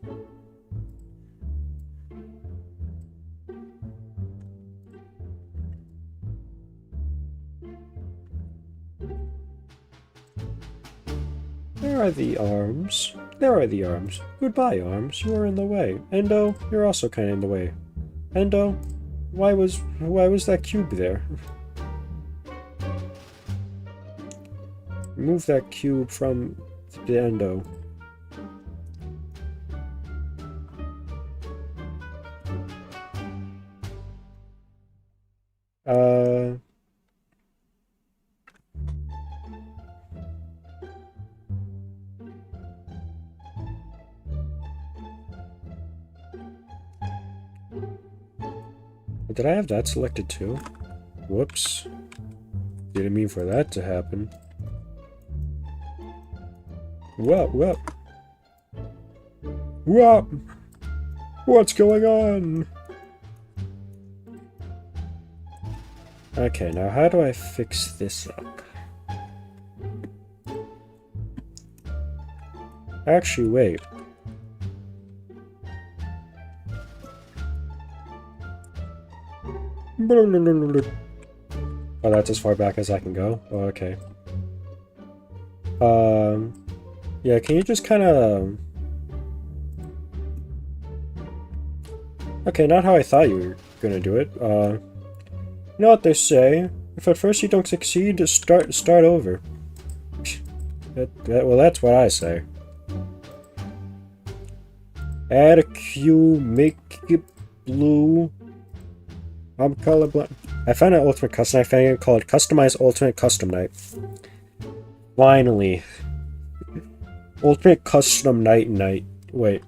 There are the arms. There are the arms. Goodbye, arms. You are in the way. Endo, you're also kind of in the way. Endo, why was that cube there? Remove that cube from the Endo. Did I have that selected too? Whoops. Didn't mean for that to happen. What? What? What's going on? Okay, now how do I fix this up? Actually, wait. Oh, that's as far back as I can go? Oh, okay. Yeah, can you just kind of... Okay, not how I thought you were gonna do it. You know what they say? If at first you don't succeed, just start over. Well, that's what I say. Add a Q, make it blue. I'm colorblind. I found an ultimate custom night fangame called Customize Ultimate Custom Night. Finally. Ultimate Custom Night. Wait.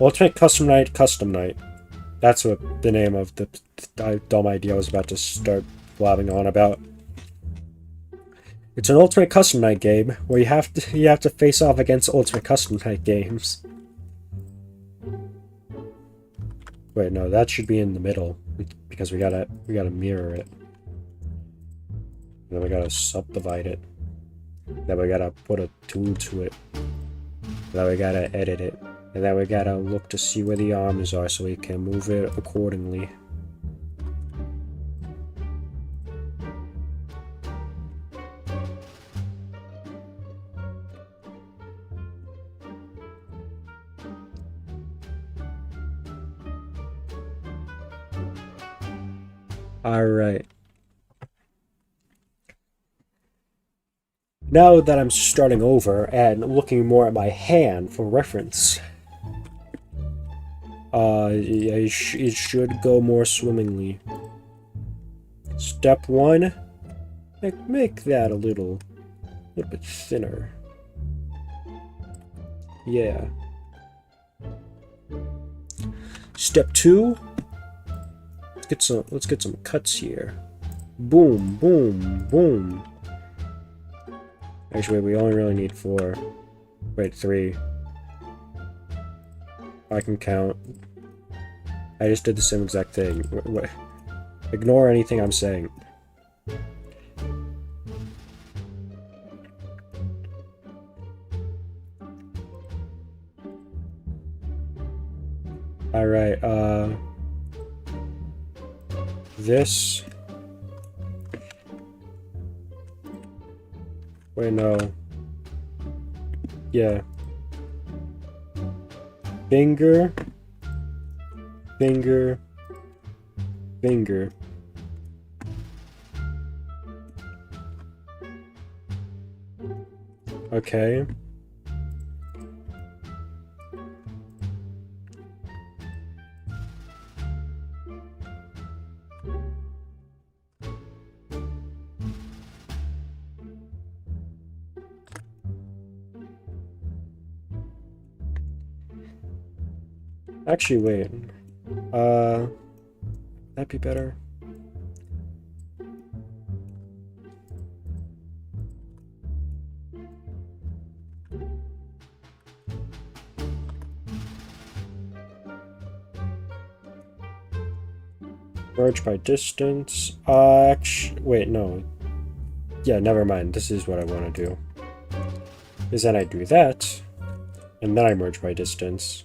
Ultimate Custom Night. That's what the name of the dumb idea I was about to start blabbing on about. It's an Ultimate Custom Night game where you have to face off against Ultimate Custom Night games. Wait, no, that should be in the middle because we gotta mirror it. Then we gotta subdivide it. Then we gotta put a tool to it. Then we gotta edit it. And then we gotta look to see where the arms are so we can move it accordingly. Alright. Now that I'm starting over and looking more at my hand for reference, it should go more swimmingly. Step 1, make that a little bit thinner. Yeah. Step 2, let's get some cuts here. Boom, boom, boom. Actually, we only really need 4. Wait, 3. I can count. I just did the same exact thing. What? Ignore anything I'm saying. Alright, this... Wait, no. Yeah. Finger. Finger. Finger. Okay. Actually, wait. That'd be better. Merge by distance. Wait, no. Yeah, never mind. This is what I want to do. Is then I do that, and then I merge by distance.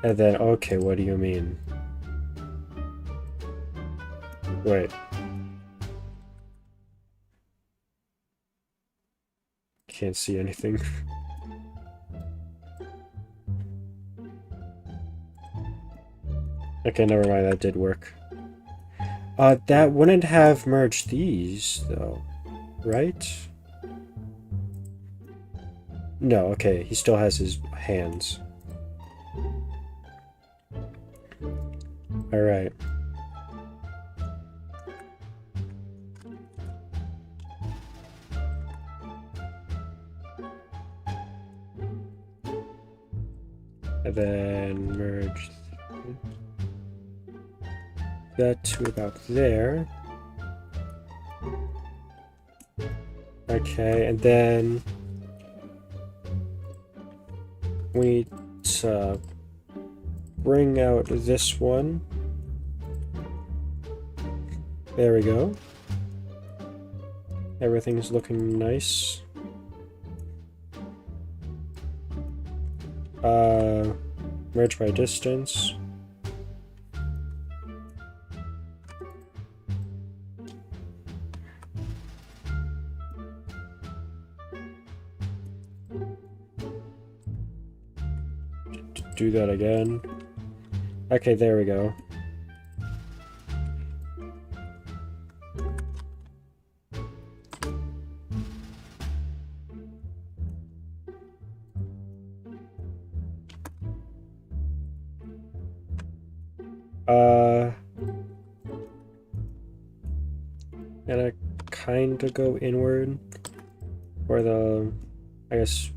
And then, okay, what do you mean? Wait. Can't see anything. Okay, never mind, that did work. That wouldn't have merged these, though, right? No, okay, he still has his hands. Alright. And then merge that to about there. Okay, and then we need to bring out this one. There we go. Everything's looking nice. Merge by distance. Do that again. Okay, there we go. And I kind of go inward for the, I guess,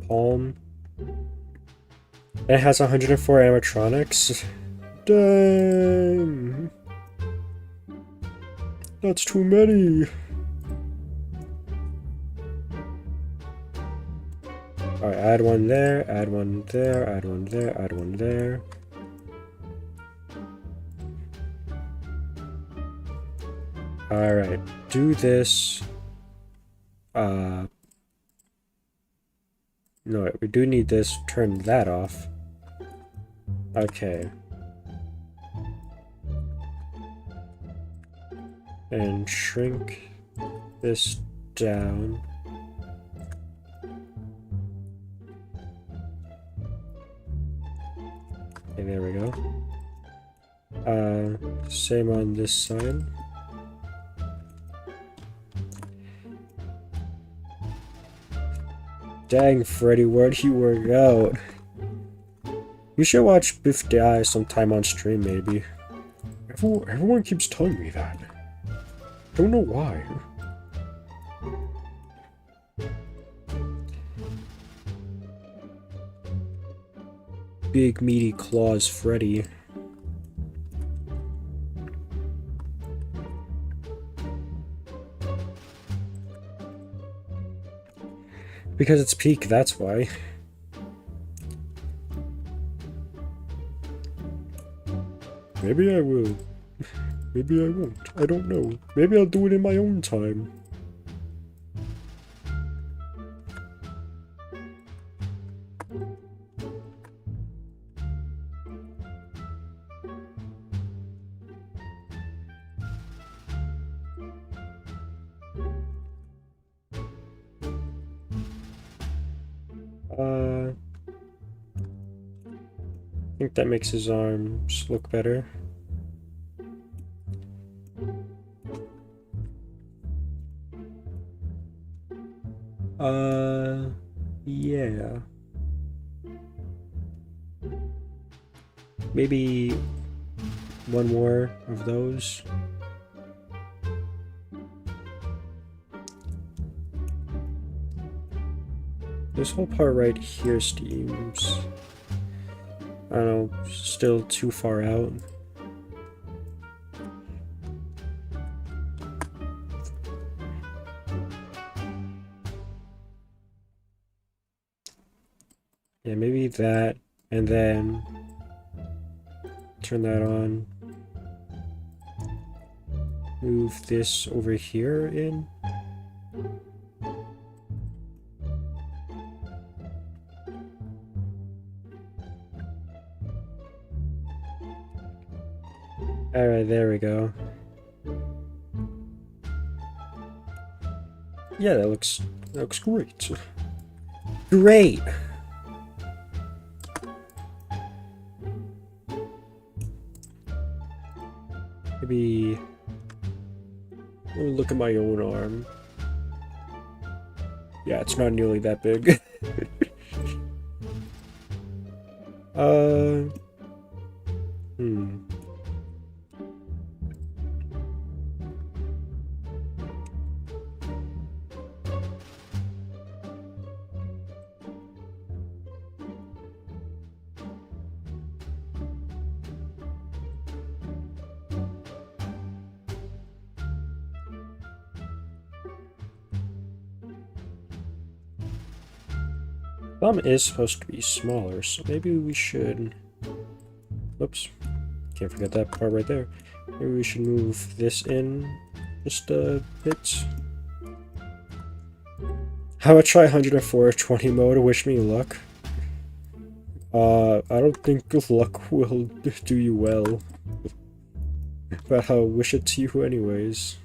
palm. And it has 104 animatronics. Dang! That's too many! Alright, add one there, add one there, add one there, add one there. Alright, do this. No, we do need this. Turn that off. Okay. And shrink this down. Okay, there we go. Same on this side. Dang, Freddy, where'd you work out? You should watch Biff Die sometime on stream, maybe. Everyone keeps telling me that. Don't know why. Big meaty claws, Freddy. Because it's peak, that's why. Maybe I will. Maybe I won't. I don't know. Maybe I'll do it in my own time. I think that makes his arms look better. Yeah. Maybe one more of those. This whole part right here seems, I don't know, still too far out. Yeah, maybe that, and then turn that on. move this over here in. Alright, there we go. Yeah, that looks great. Great! Maybe... Let me look at my own arm. Yeah, it's not nearly that big. Thumb is supposed to be smaller, so maybe we should... Oops. Can't forget that part right there. Maybe we should move this in just a bit. How about try 104 mode? Wish me luck. I don't think luck will do you well. But I'll wish it to you anyways.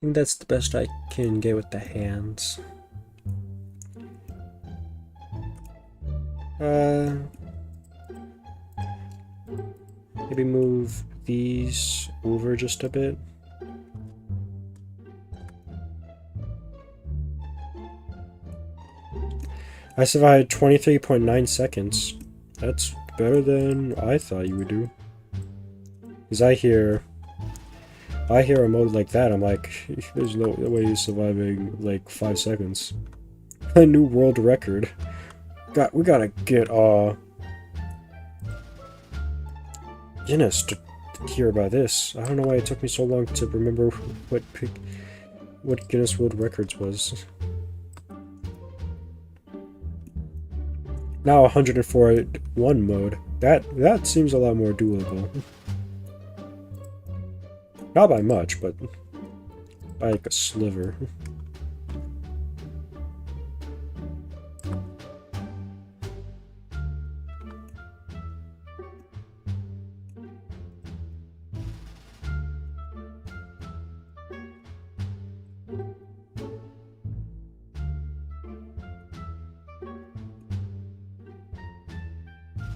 I think that's the best I can get with the hands. Maybe move these over just a bit. I survived 23.9 seconds. That's better than I thought you would do. Because I hear a mode like that, I'm like, there's no way you're surviving like 5 seconds. A new world record. We gotta get Guinness to hear about this. I don't know why it took me so long to remember what Guinness World Records was. Now 104.1 mode. That seems a lot more doable. Not by much, but by like a sliver.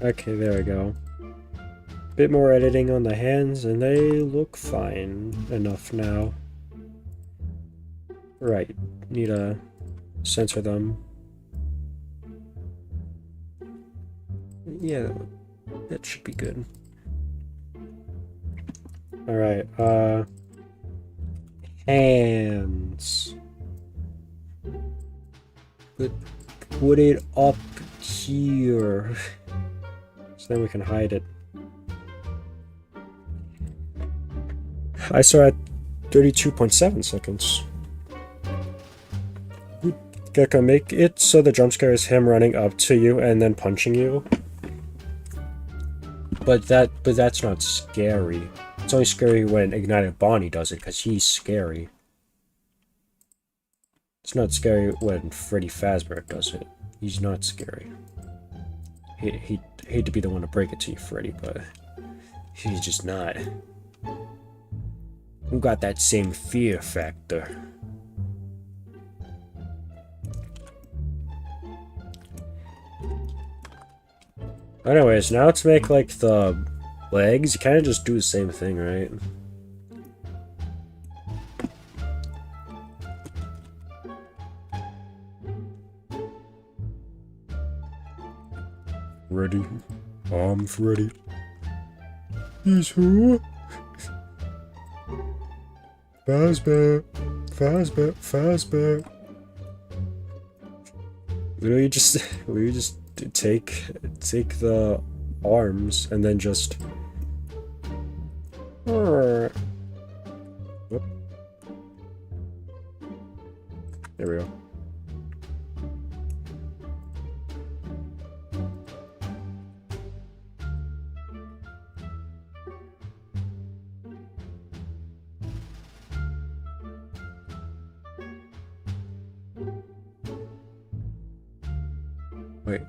Okay, there we go. Bit more editing on the hands, and they look fine enough now. Right, need to censor them. Yeah, that should be good. Alright, hands. Put it up here. So then we can hide it. I saw at 32.7 seconds. Gecko, make it so the jump scare is him running up to you and then punching you. But that's not scary. It's only scary when Ignited Bonnie does it, because he's scary. It's not scary when Freddy Fazber does it. He's not scary. Hate to be the one to break it to you, Freddy, but he's just not. Who got that same fear factor? Anyways, now to make like the legs, you kind of just do the same thing, right? Freddy. I'm Freddy. He's who? Fazber. Fazber. Literally just take the arms and then just Whoop. There we go. Wait.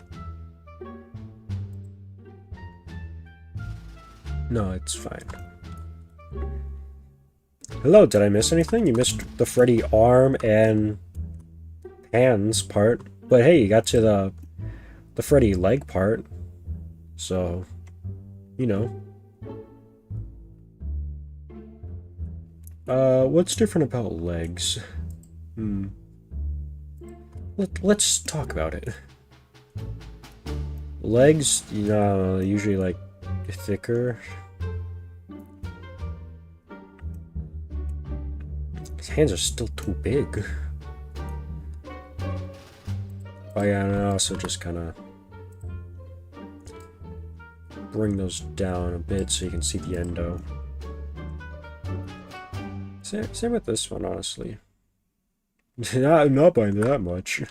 No, it's fine. Hello, did I miss anything? You missed the Freddy arm and hands part. But hey, you got to the Freddy leg part. So, you know. What's different about legs? Let's talk about it. Legs, you know, usually like thicker. His hands are still too big. Oh yeah, and I also just kind of bring those down a bit so you can see the endo. Same with this one, honestly. not by that much.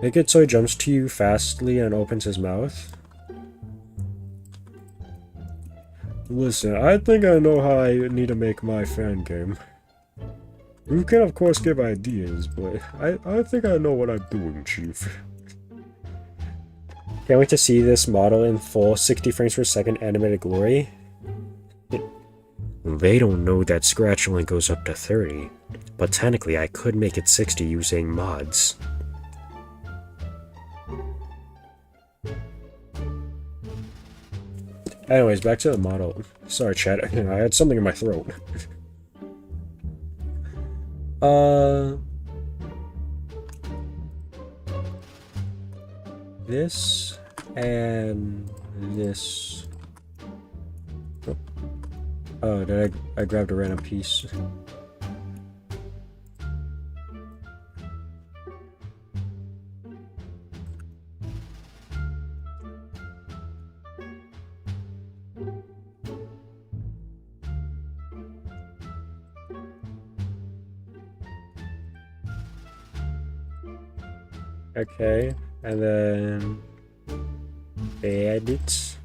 Make it so he jumps to you fastly and opens his mouth. Listen, I think I know how I need to make my fan game. You can of course give ideas, but I think I know what I'm doing, Chief. Can't wait to see this model in full 60 frames per second animated glory. They don't know that Scratch only goes up to 30, but technically I could make it 60 using mods. Anyways, back to the model. Sorry, chat. I had something in my throat. This and this. Oh, did I grabbed a random piece. Okay, and then add it.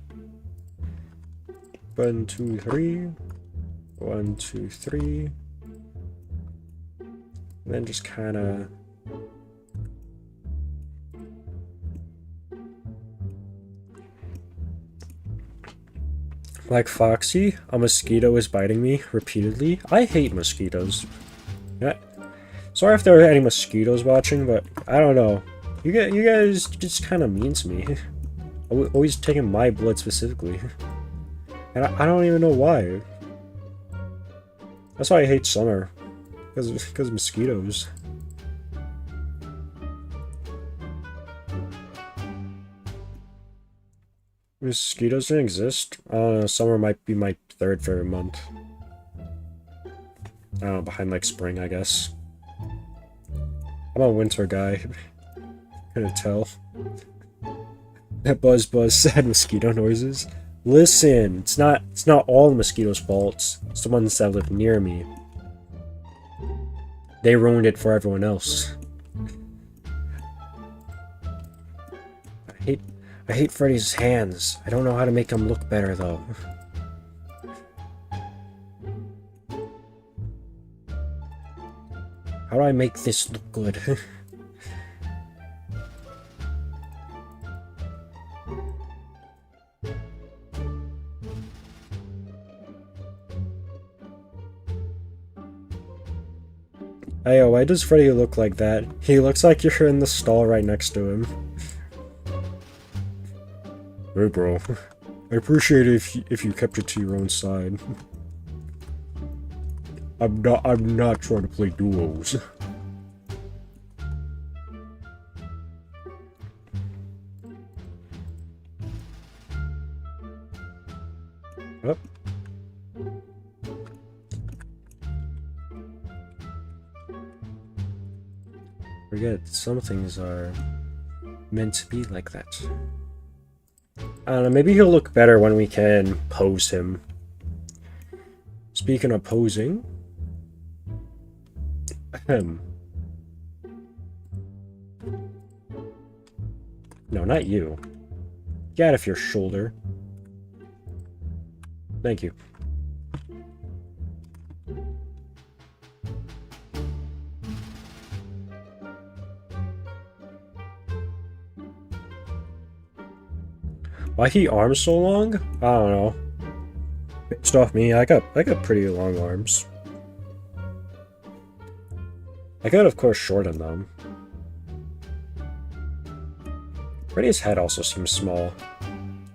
1, 2, 3. 1, 2, 3. And then just kind of like Foxy, a mosquito is biting me repeatedly. I hate mosquitoes. Yeah. Sorry if there are any mosquitoes watching, but I don't know. You guys just kind of mean to me. Always taking my blood specifically. And I don't even know why. That's why I hate summer. Because of mosquitoes. Mosquitoes didn't exist? I don't know, summer might be my third favorite month. I don't know, behind like spring, I guess. I'm a winter guy. Couldn't tell. That buzz sad mosquito noises. Listen, it's not all the mosquitoes' faults. It's the ones that live near me. They ruined it for everyone else. I hate Freddy's hands. I don't know how to make them look better though. How do I make this look good? Hey, why does Freddy look like that? He looks like you're in the stall right next to him. Hey bro, I appreciate it if you kept it to your own side. I'm not trying to play duos. Oh. Forget, some things are meant to be like that. I don't know, maybe he'll look better when we can pose him. Speaking of posing... Ahem. No, not you. Get out of your shoulder. Thank you. Why he arms so long? I don't know. Based off me, I got pretty long arms. I could of course shorten them. Freddy's head also seems small.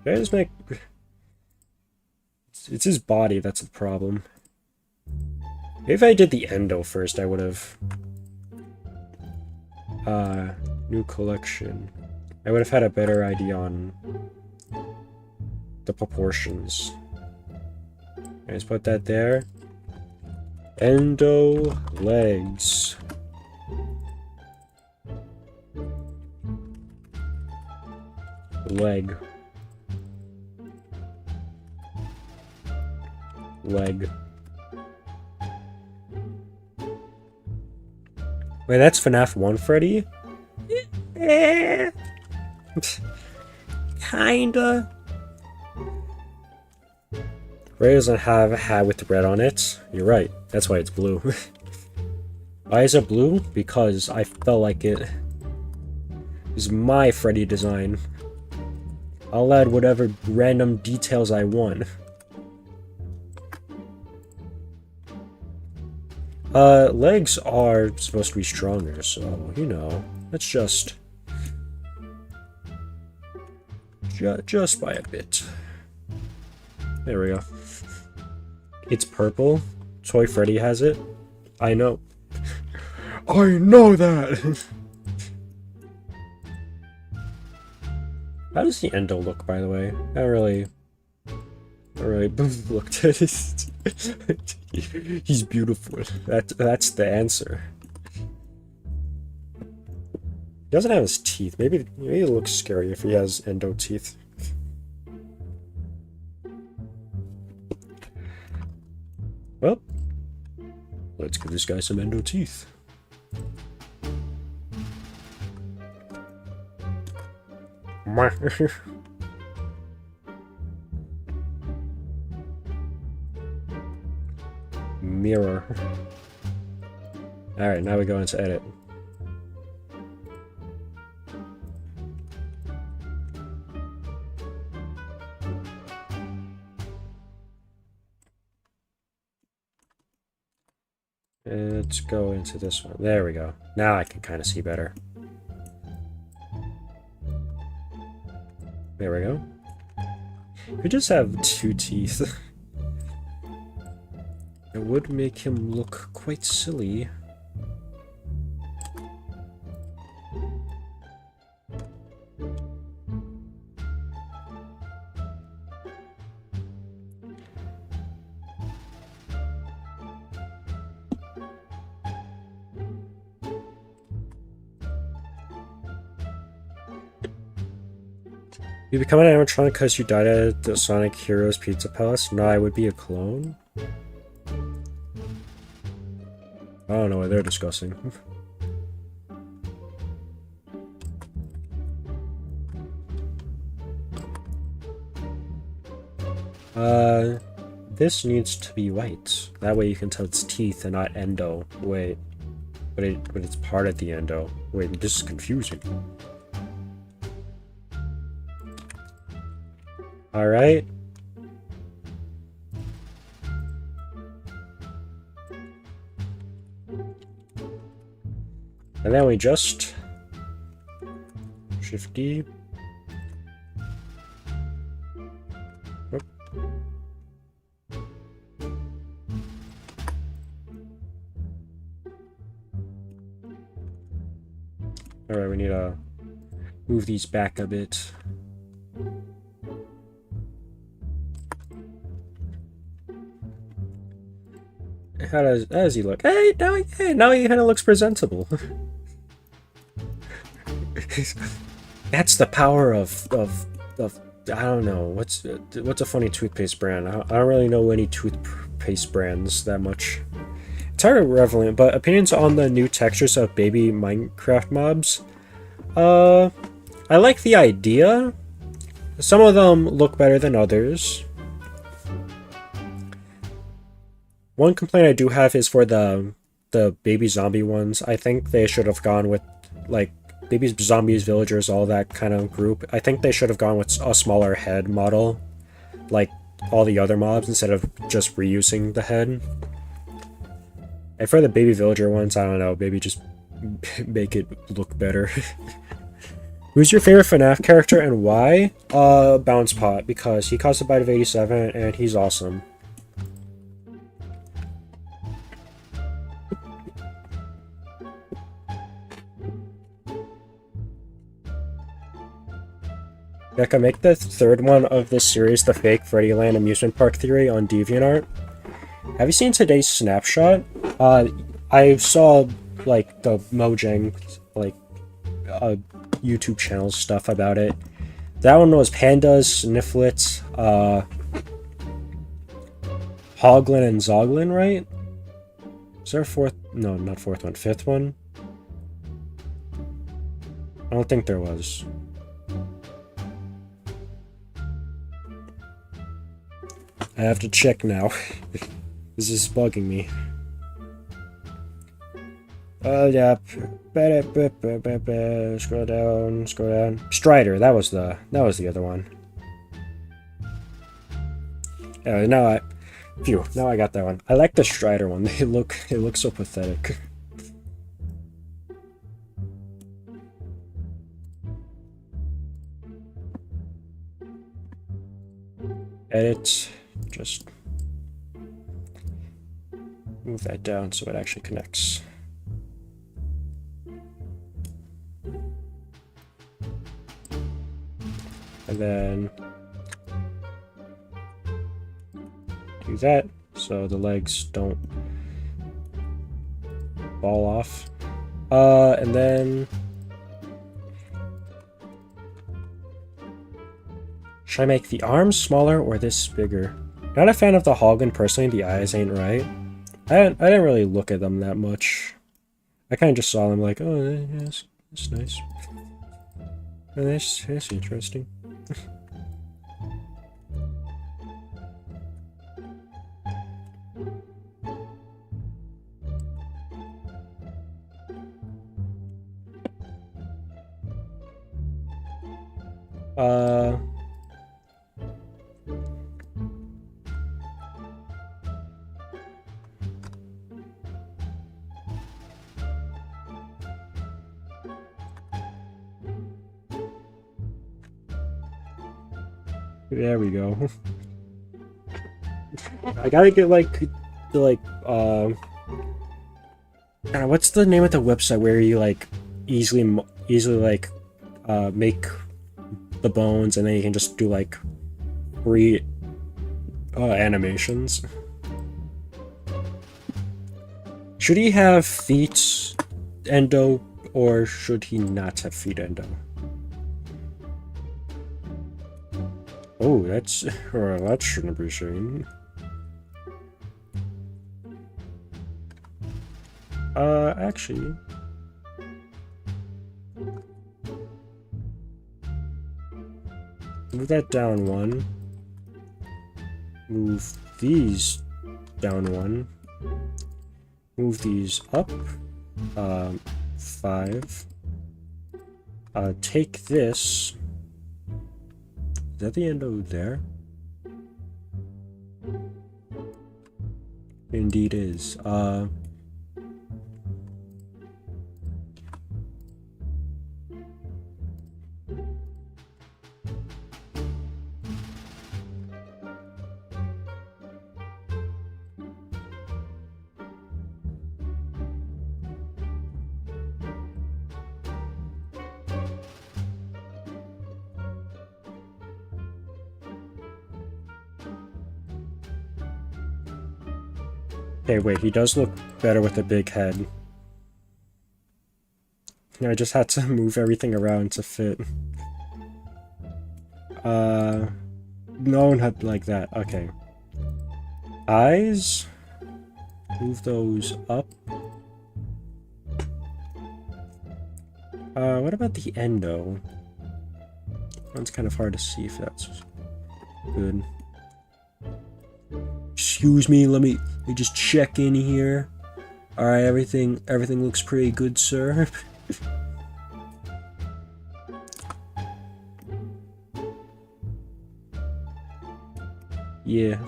Did I just make... It's his body that's the problem. Maybe if I did the endo first, I would have... New collection. I would have had a better idea on the proportions. Let's put that there. Endo legs. Leg. Leg. Wait, that's FNAF 1 Freddy? Kinda. Freddy doesn't have a hat with red on it. You're right. That's why it's blue. Why is it blue? Because I felt like it is my Freddy design. I'll add whatever random details I want. Legs are supposed to be stronger, so, you know, let's just by a bit. There we go. It's purple. Toy Freddy has it. I know. I know that! How does the endo look, by the way? I don't really looked at it. He's beautiful. That's the answer. He doesn't have his teeth. Maybe it looks scary if he has endo teeth. Well, let's give this guy some endo teeth. Mirror. Alright, now we go into edit. Let's go into this one. There we go. Now I can kind of see better. There we go. We just have 2 teeth. It would make him look quite silly. You become an animatronic because you died at the Sonic Heroes Pizza Palace? No, I would be a clone. I don't know what they're discussing. This needs to be white. That way you can tell it's teeth and not endo. Wait, but it's part of the endo. Wait, this is confusing. Alright. And then we just Shift D. Alright, we need to move these back a bit. How does he look? Hey, now he kind of looks presentable. That's the power of I don't know what's a funny toothpaste brand. I don't really know any toothpaste brands that much. It's irrelevant, but opinions on the new textures of baby Minecraft mobs. I like the idea. Some of them look better than others. One complaint I do have is for the baby zombie ones. I think they should have gone with like baby zombies, villagers, all that kind of group. I think they should have gone with a smaller head model, like all the other mobs, instead of just reusing the head. And for the baby villager ones, I don't know, maybe just make it look better. Who's your favorite FNAF character and why? Bounce Pot, because he costs a bite of 87 and he's awesome. Becca, make the third one of this series the fake Freddy Land amusement park theory on DeviantArt. Have you seen today's snapshot? I saw like the Mojang YouTube channel stuff about it. That one was Pandas, Snifflet, Hoglin and Zoglin, right? Is there a fourth? No, not fourth one. Fifth one? I don't think there was. I have to check now. This is bugging me. Yeah. Scroll down, scroll down. Strider, that was the other one. Now I got that one. I like the Strider one. They look so pathetic. Edit. Just move that down so it actually connects. And then do that so the legs don't fall off. And then should I make the arms smaller or this bigger? Not a fan of the Hoglin personally, the eyes ain't right. I didn't really look at them that much. I kind of just saw them like, oh, yeah, that's nice. Oh, that's interesting. There we go. I gotta get what's the name of the website where you like easily like make the bones and then you can just do like free animations. Should he have feet endo or should he not have feet endo? Oh, that shouldn't be seen. Actually, move that down one. Move these down one. Move these up 5. Take this. Is that the endo there? Indeed is. Okay, wait, he does look better with a big head. I just had to move everything around to fit. No, not like that. Okay. Eyes. Move those up. What about the endo? One's kind of hard to see if that's good. Excuse me, let me just check in here. Alright, everything looks pretty good, sir. Yeah.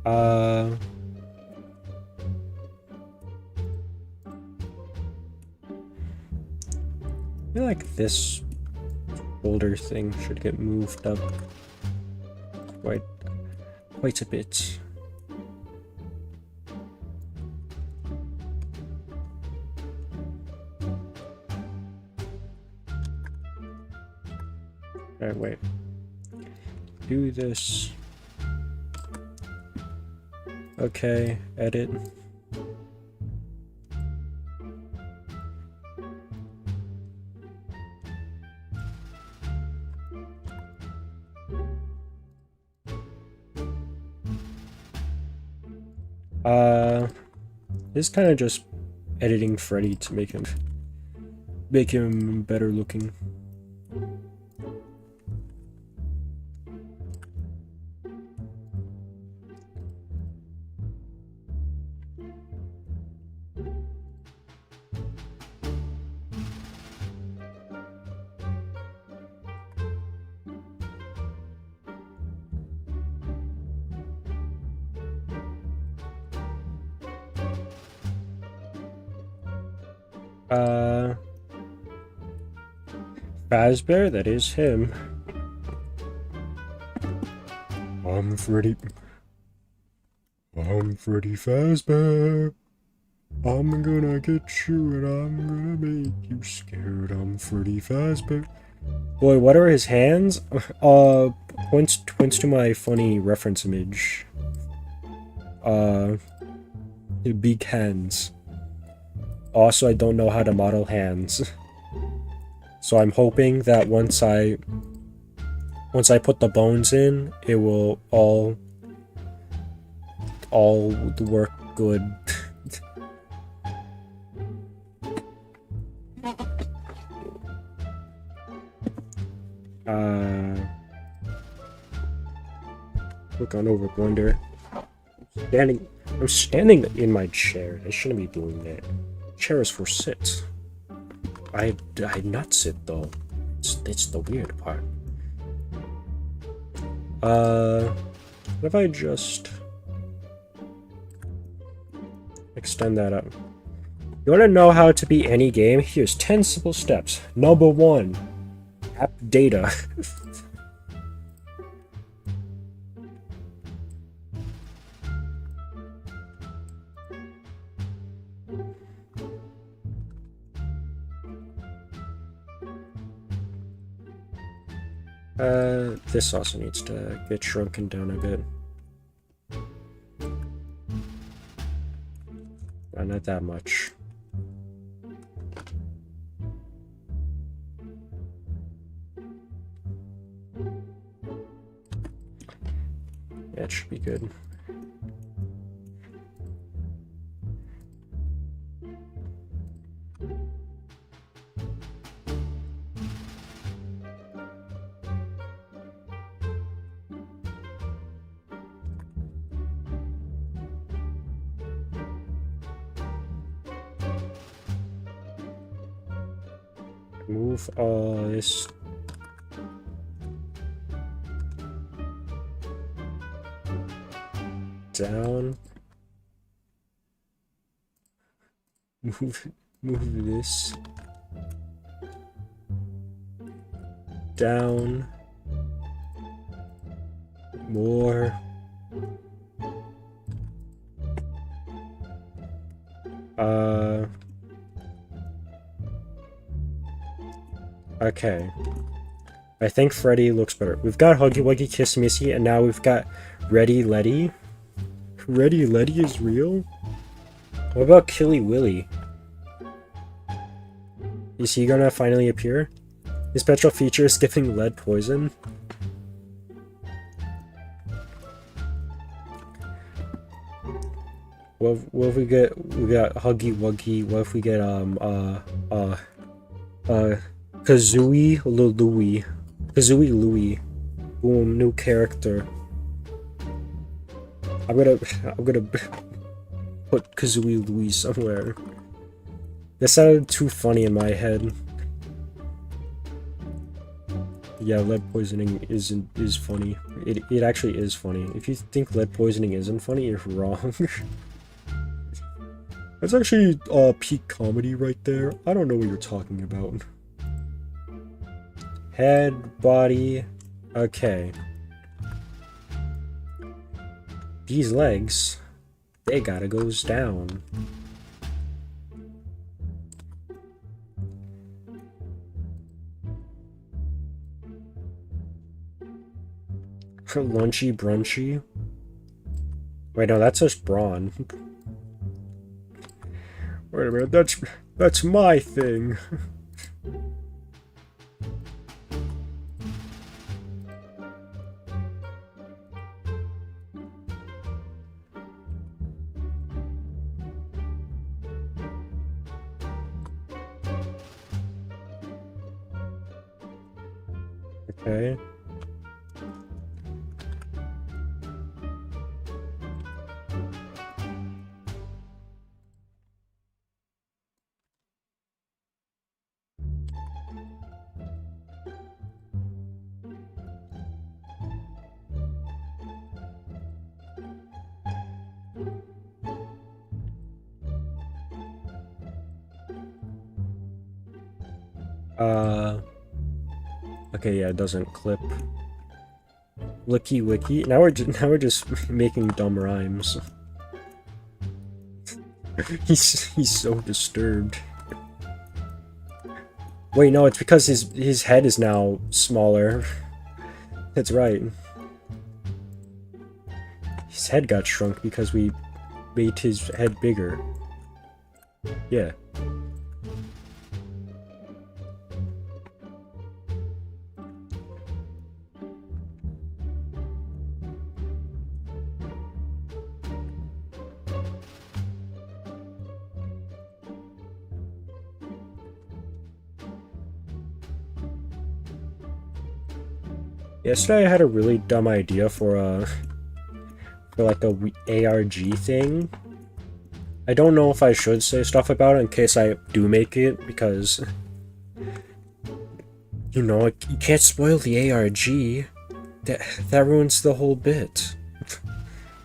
I feel like this shoulder thing should get moved up quite a bit. Alright, wait. Do this. Okay, edit. This is kind of just editing Freddy to make him better looking. Fazbear, that is him. I'm Freddy Fazbear. I'm gonna get you and I'm gonna make you scared. I'm Freddy Fazbear. Boy, what are his hands? Points to my funny reference image. Big hands. Also, I don't know how to model hands. So I'm hoping that once I put the bones in, it will all work good. Look on over, Blunder. I'm standing in my chair. I shouldn't be doing that. Chair is for sit. I not sit though. It's the weird part. What if I just extend that up? You want to know how to beat any game? Here's 10 simple steps. Number 1, app data. This also needs to get shrunken down a bit. Not that much. Yeah, it should be good. Move all this down. Move this down more. Okay. I think Freddy looks better. We've got Huggy Wuggy Kiss Missy, and now we've got Ready Letty. Ready Letty is real? What about Killy Willy? Is he gonna finally appear? His special feature is giving lead poison. What if we get, we got Huggy Wuggy, what if we get, Kazooie Louie. Kazooie Louie. Boom, new character. I'm gonna put Kazooie Louie somewhere. That sounded too funny in my head. Yeah, lead poisoning is funny. It actually is funny. If you think lead poisoning isn't funny, you're wrong. That's actually peak comedy right there. I don't know what you're talking about. Head, body, okay. These legs, they gotta goes down. Lunchy brunchy. Wait, no, that's just brawn. Wait a minute, that's my thing. Okay. Okay, yeah, it doesn't clip. Licky Wicky. Now we're just making dumb rhymes. he's so disturbed. Wait, no, it's because his head is now smaller. That's right. His head got shrunk because we made his head bigger. Yeah. Yesterday I had a really dumb idea for like a ARG thing. I don't know if I should say stuff about it in case I do make it, because you know, you can't spoil the ARG. That ruins the whole bit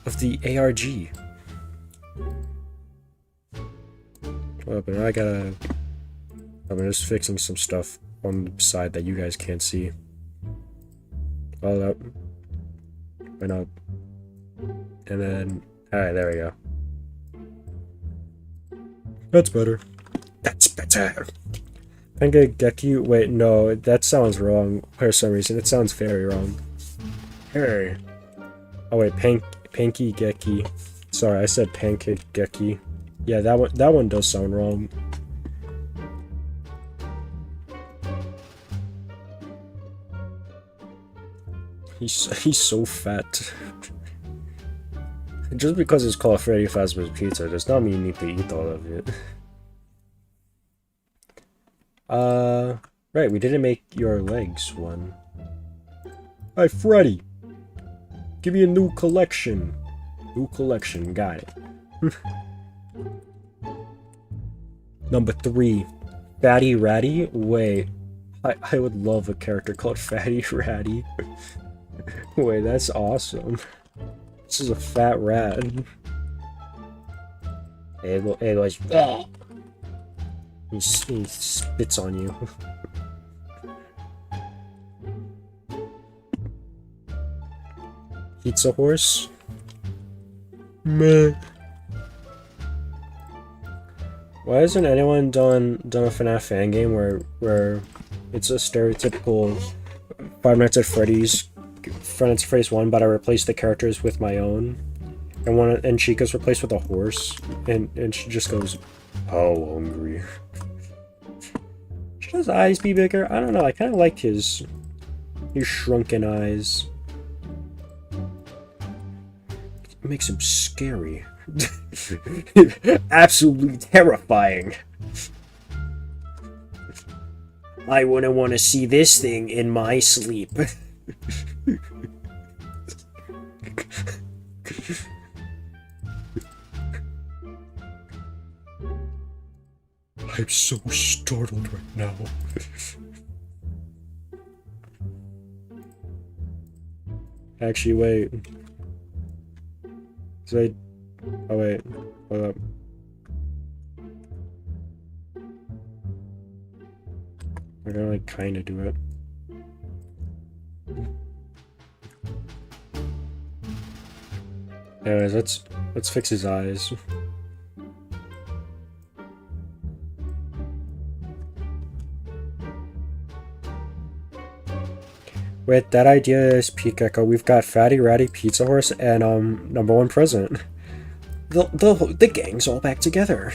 of the ARG. Well, but I'm just fixing some stuff on the side that you guys can't see. Oh, that. Why not? And then, alright, there we go. That's better. That's better. Fangame, wait, no, that sounds wrong for some reason. It sounds very wrong. Hey. Oh wait, Panky Geki. Sorry, I said Pancake Geki. Yeah, that one does sound wrong. He's so fat. Just because it's called Freddy Fazber's Pizza does not mean you need to eat all of it. Right, we didn't make your legs one. Hi, Freddy! Give me a new collection. New collection, got it. Number 3. Fatty Ratty? Wait. I would love a character called Fatty Ratty. Wait, that's awesome. This is a fat rat. Hey, guys. He spits on you. Pizza horse? Meh. Why hasn't anyone done a FNAF fan game where it's a stereotypical Five Nights at Freddy's, Five Nights at Freddy's 1, but I replaced the characters with my own. And Chica's replaced with a horse, and she just goes, "How hungry." Should his eyes be bigger? I don't know. I kind of liked his shrunken eyes. It makes him scary. Absolutely terrifying. I wouldn't want to see this thing in my sleep. I'm so startled right now. Actually, wait. Oh wait, hold up. I'm gonna like kinda do it. Anyways, let's fix his eyes. Wait, that idea is Pete Echo. We've got Fatty Ratty Pizza Horse and number one president. The gang's all back together.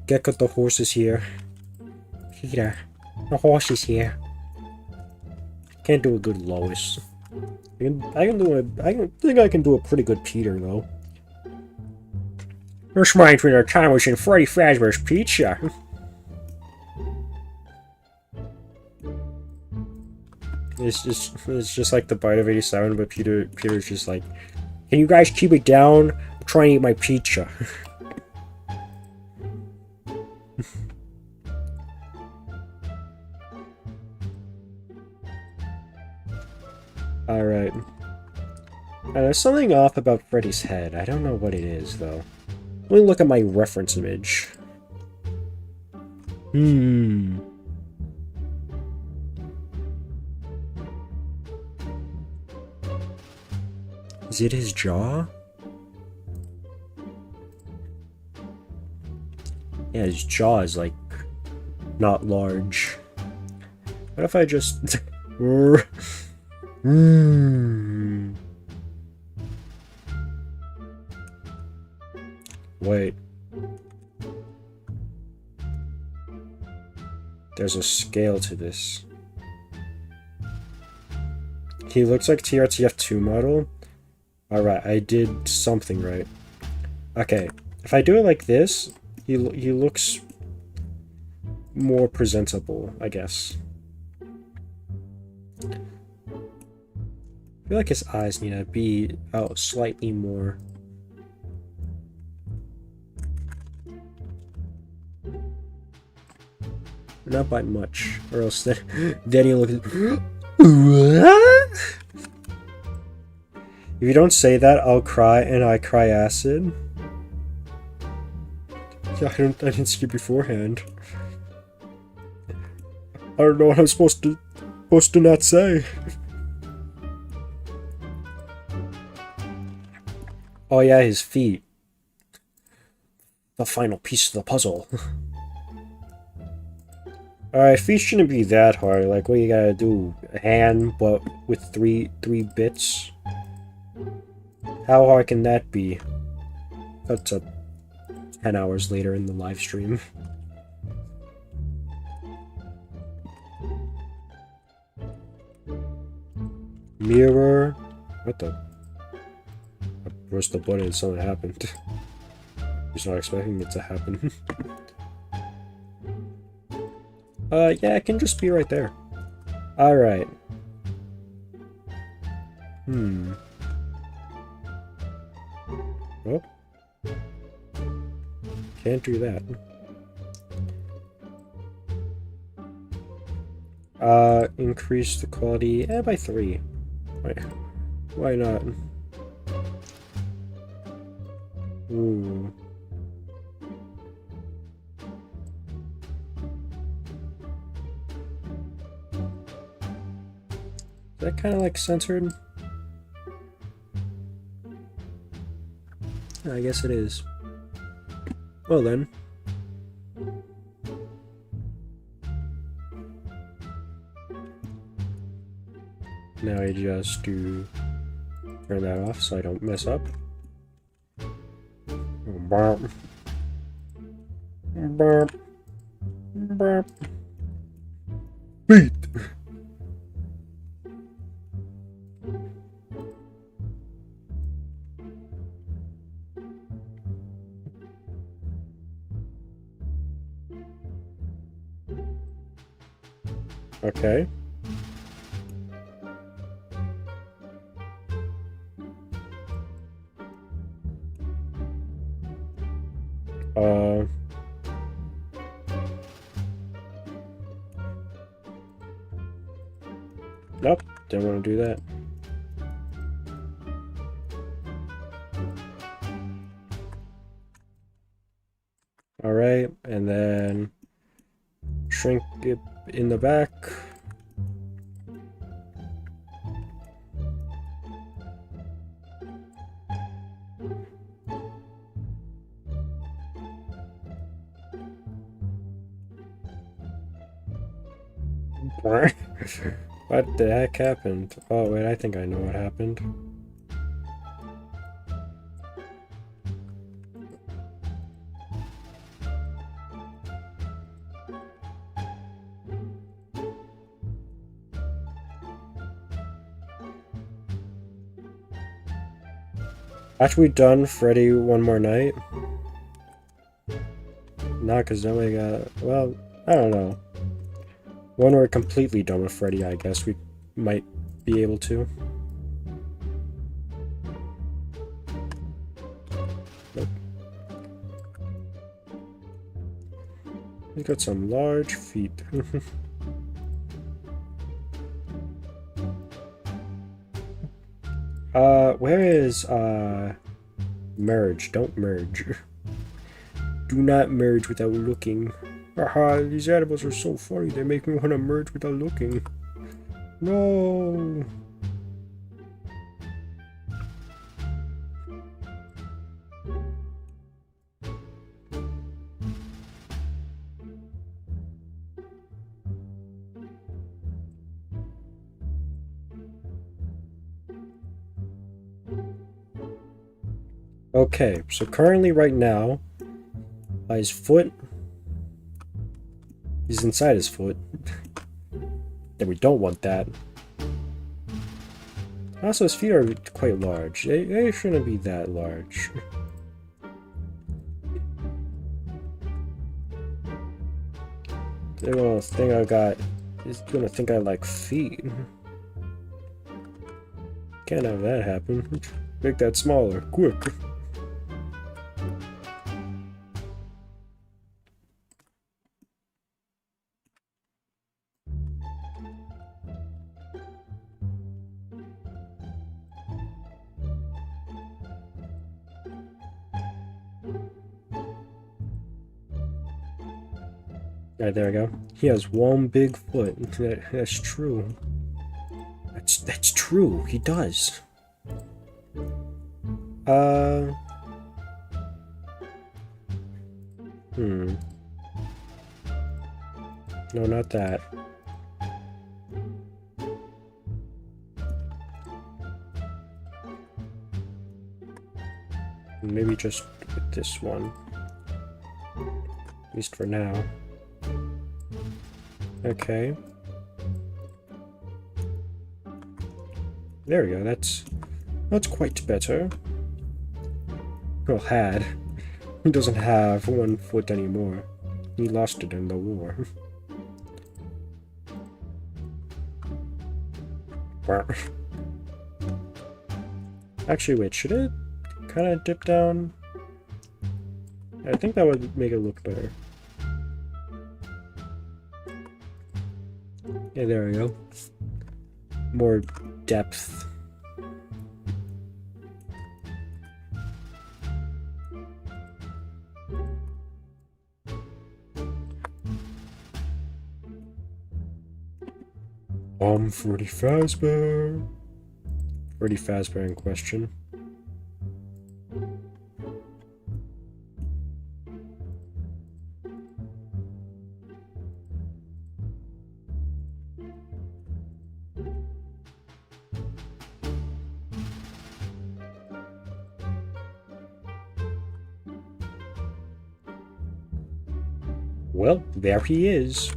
Gecko the horse is here. Peter, the horse is here. Can't do a good Lois. I think I can do a pretty good Peter though. This reminds me of the time I was in Freddy Fazber's Pizza. It's just like the bite of 87, but Peter's just like, can you guys keep it down? I'm trying to eat my pizza. Alright. There's something off about Freddy's head. I don't know what it is, though. Let me look at my reference image. Is it his jaw? Yeah, his jaw is, like, not large. What if I just... Wait. There's a scale to this. He looks like TRTF2 model. Alright, I did something right. Okay, if I do it like this, he looks more presentable, I guess. I feel like his eyes need to be out slightly more. Not by much, or else then he looks. If you don't say that, I'll cry, and I cry acid. Yeah, I didn't see it beforehand. I don't know what I'm supposed to not say. Oh yeah, his feet. The final piece of the puzzle. Alright, feet shouldn't be that hard. Like, what you gotta do? A hand, but with three bits? How hard can that be? That's 10 hours later in the live stream. Mirror. What the? I pressed the button and something happened. He's not expecting it to happen. Yeah, it can just be right there. Alright. Oh. Can't do that. Increase the quality by 3. Wait, why not? Ooh. Is that kind of like censored? I guess it is. Well then. Now I just do turn that off so I don't mess up. Burp. Burp. Burp. Beat. Okay. Nope, didn't want to do that. Alright, and then shrink it in the back. What the heck happened? Oh wait, I think I know what happened. After we done Freddy one more night? Not because nobody got... Well, I don't know. When we're completely done with Freddy, I guess we might be able to. Nope. He's got some large feet. Where is, merge? Don't merge. Do not merge without looking. Haha, these animals are so funny, they make me want to merge without looking. No! Okay, so currently right now, his foot... He's inside his foot. And we don't want that. Also, his feet are quite large. They shouldn't be that large. They're gonna think I got... He's gonna think I like feet. Can't have that happen. Make that smaller, quick. Alright, there we go. He has one big foot. That's true. That's true. He does. No, not that. Maybe just with this one. At least for now. Okay. There we go, that's quite better. Well, had. He doesn't have 1 foot anymore. He lost it in the war. Actually, wait, should it kind of dip down? I think that would make it look better. Yeah, there we go. More depth. Freddy Fazber. Freddy Fazber in question. Well, there he is.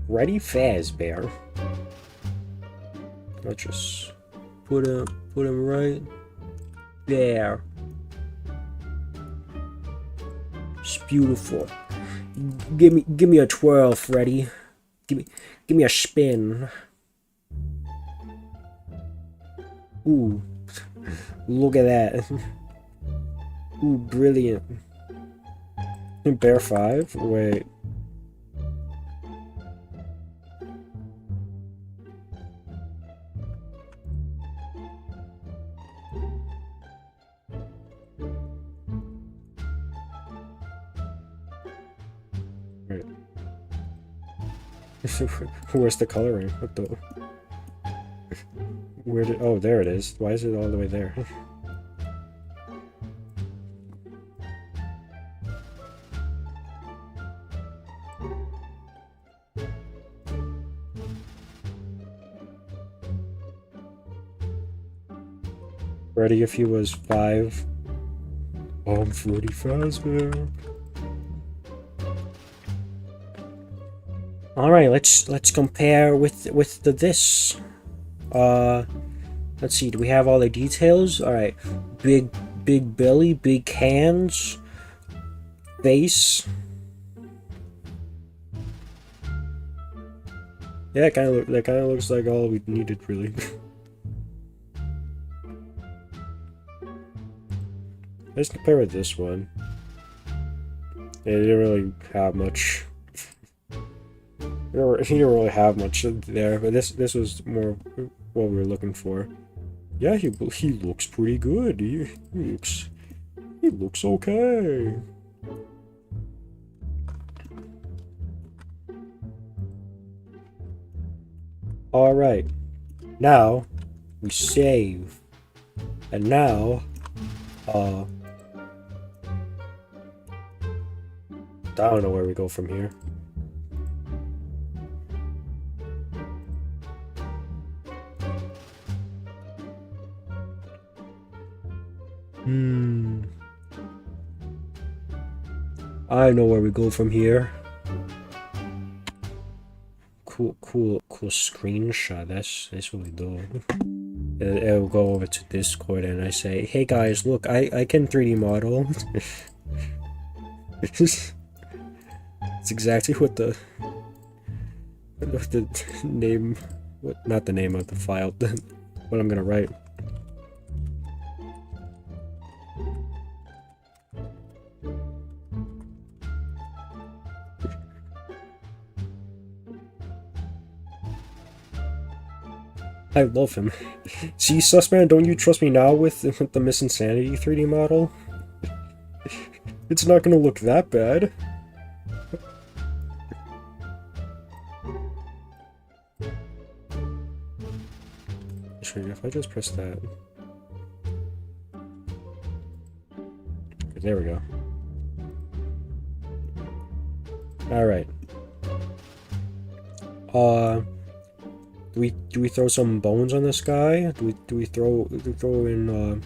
Freddy Fazber. Let's just put him right there. It's beautiful. Give me a twirl, Freddy. Give me a spin. Ooh, look at that. Ooh, brilliant. Bear 5? Wait. Right. Where's the coloring? What the? Where did? Oh, there it is. Why is it all the way there? Freddy, if he was 5. I'm Freddy Fazber. All right, let's compare with this. Let's see. Do we have all the details? All right, big belly, big hands, face. Yeah, that kind of looks like all we needed, really. Let's compare with this one. Yeah, they didn't really have much. He didn't really have much there, but this was more what we were looking for. Yeah, he looks pretty good. He looks okay. All right, now we save, and now I don't know where we go from here. I know where we go from here. Cool screenshot. That's what we do. It'll go over to Discord and I say, hey guys, look, I can 3D model. It's exactly what the name, not the name of the file, what I'm gonna write. I love him. See, Sussman, don't you trust me now with the Miss Insanity 3D model? It's not gonna look that bad. Sure, if I just press that. There we go. Alright. Do we throw some bones on this guy? Do we throw in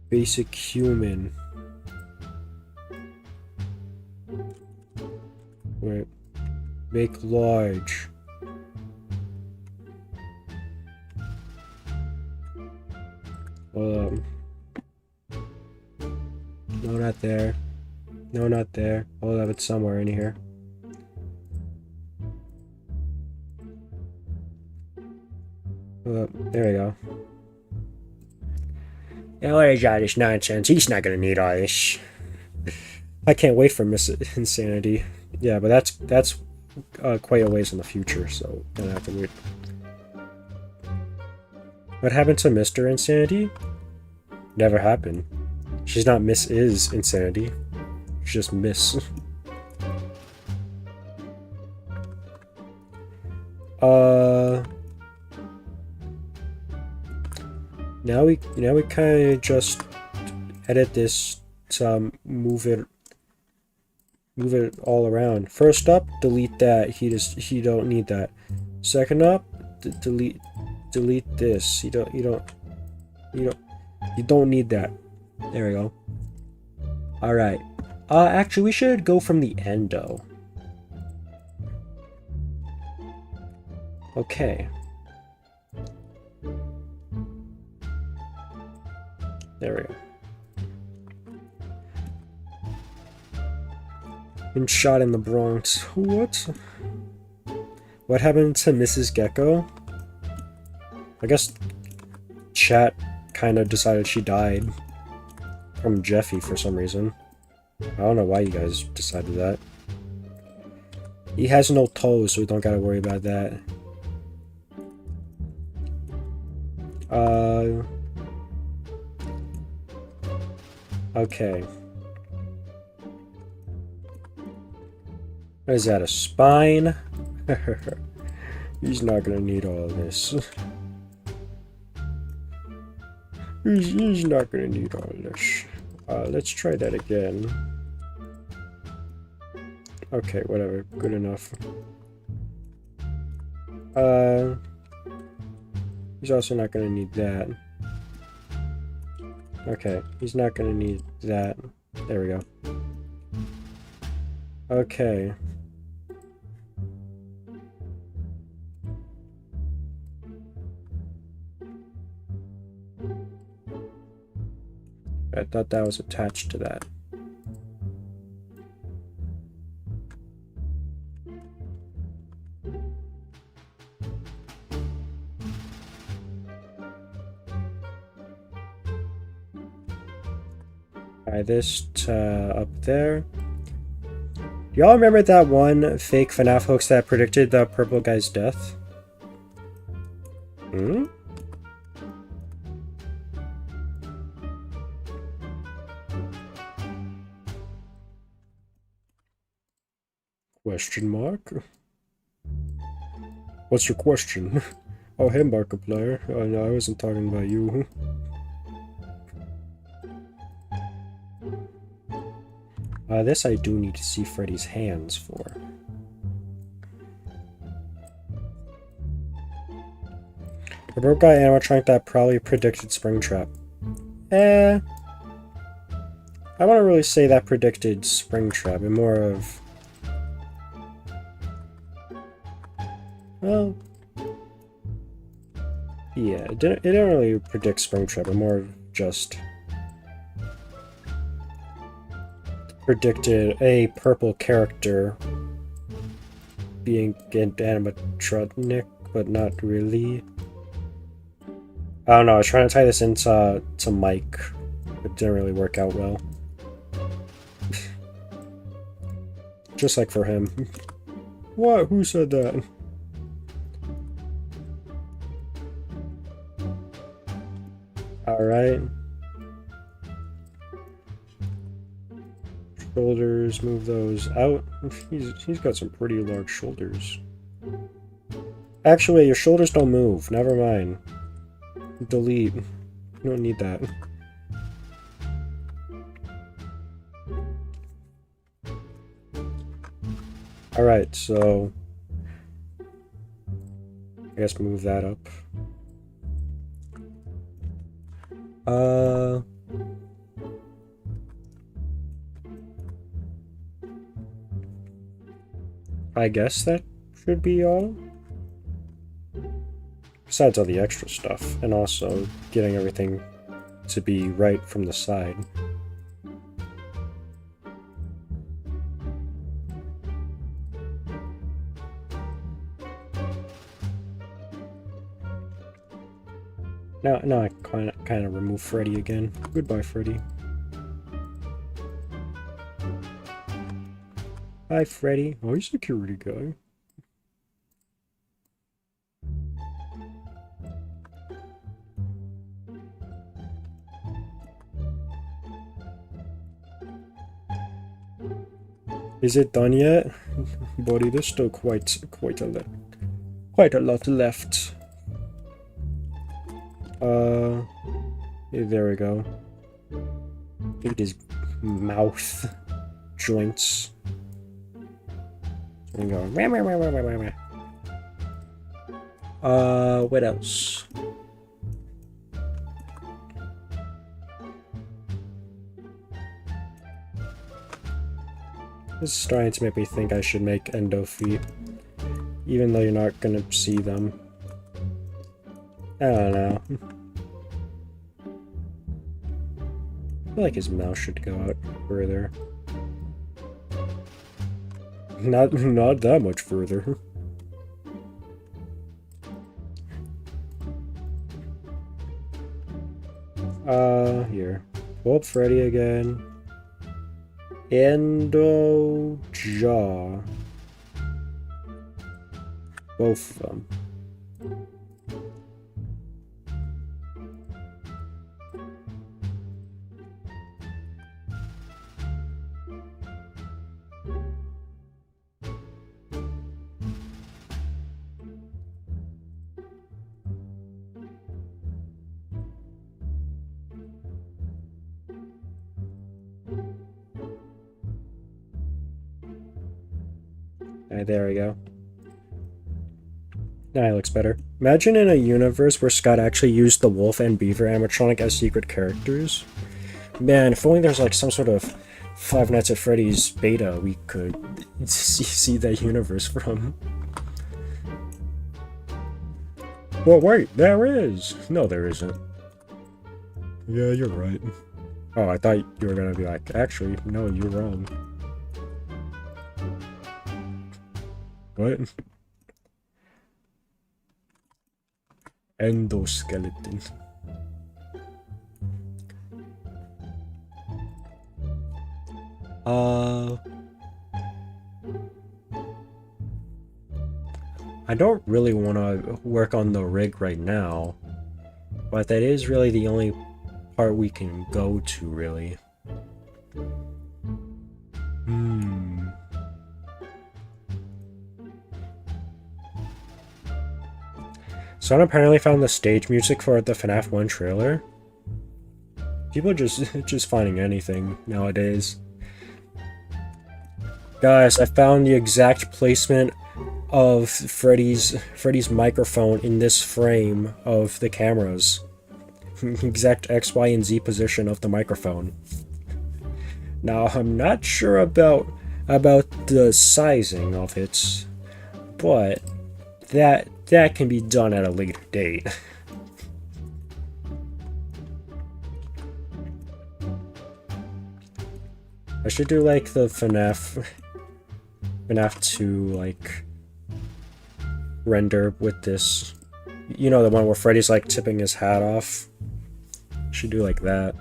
basic human? Wait. Make large. No, not there. No, not there. Hold up, it's somewhere in here. There we go. Yeah, what is all this nonsense? He's not gonna need all this. I can't wait for Miss Insanity. Yeah, but that's quite a ways in the future, so gonna have to wait. What happened to Mr. Insanity? Never happened. She's not Miss is Insanity. She's just Miss. Now we kind of just edit this to move it all around. First up, delete that. He don't need that. Second up, delete this. You don't You don't need that. There we go. Alright. Actually, we should go from the end, though. Okay. There we go. Been shot in the Bronx. What? What happened to Mrs. Gecko? I guess chat kind of decided she died from Jeffy for some reason. I don't know why you guys decided that. He has no toes, so we don't gotta worry about that. Okay. What is that, a spine? He's not gonna need all of this. He's not gonna need all of this. Let's try that again. Okay, whatever. Good enough. He's also not gonna need that. Okay, he's not gonna need that. There we go. Okay. I thought that was attached to that. Alright, this up there. Do y'all remember that one fake FNAF hoax that predicted the purple guy's death? Hmm? Question mark? What's your question? Oh, hey, Markiplier. Oh, no, I wasn't talking about you. This I do need to see Freddy's hands for. The broke guy animatronic that probably predicted Springtrap. I wouldn't really say that predicted Springtrap, but more of... Well... Yeah, it didn't really predict Springtrap, but more of just... predicted a purple character being an animatronic, but not really. I don't know, I was trying to tie this into Mike. It didn't really work out well. Just like for him. What? Who said that? Alright. Shoulders, move those out. He's got some pretty large shoulders. Actually, your shoulders don't move. Never mind. Delete. You don't need that. Alright, so... I guess move that up. I guess that should be all. Besides all the extra stuff, and also getting everything to be right from the side. Now I kind of remove Freddy again. Goodbye, Freddy. Hi, Freddy. Oh, he's a security guy. Is it done yet? Buddy, there's still quite a lot left. There we go. Look at his mouth joints. And go. What else? This is starting to make me think I should make endo feet. Even though you're not gonna see them. I don't know. I feel like his mouth should go out further. Not that much further. Here. Pull up Freddy again. Endo jaw. Both of them. Alright, there we go. Now it looks better. Imagine in a universe where Scott actually used the wolf and beaver animatronic as secret characters. Man, if only there's like some sort of Five Nights at Freddy's beta we could see that universe from. Well, wait, there is! No, there isn't. Yeah, you're right. Oh, I thought you were gonna be like, actually, no, you're wrong. What? Endoskeleton. I don't really want to work on the rig right now, but that is really the only part we can go to, really. Someone apparently found the stage music for the FNAF 1 trailer. People are just finding anything nowadays. Guys, I found the exact placement of Freddy's microphone in this frame of the cameras. Exact X, Y, and Z position of the microphone. Now, I'm not sure about the sizing of it, but that can be done at a later date. I should do like the FNAF 2 like render with this. You know, the one where Freddy's like tipping his hat off. Should do like that.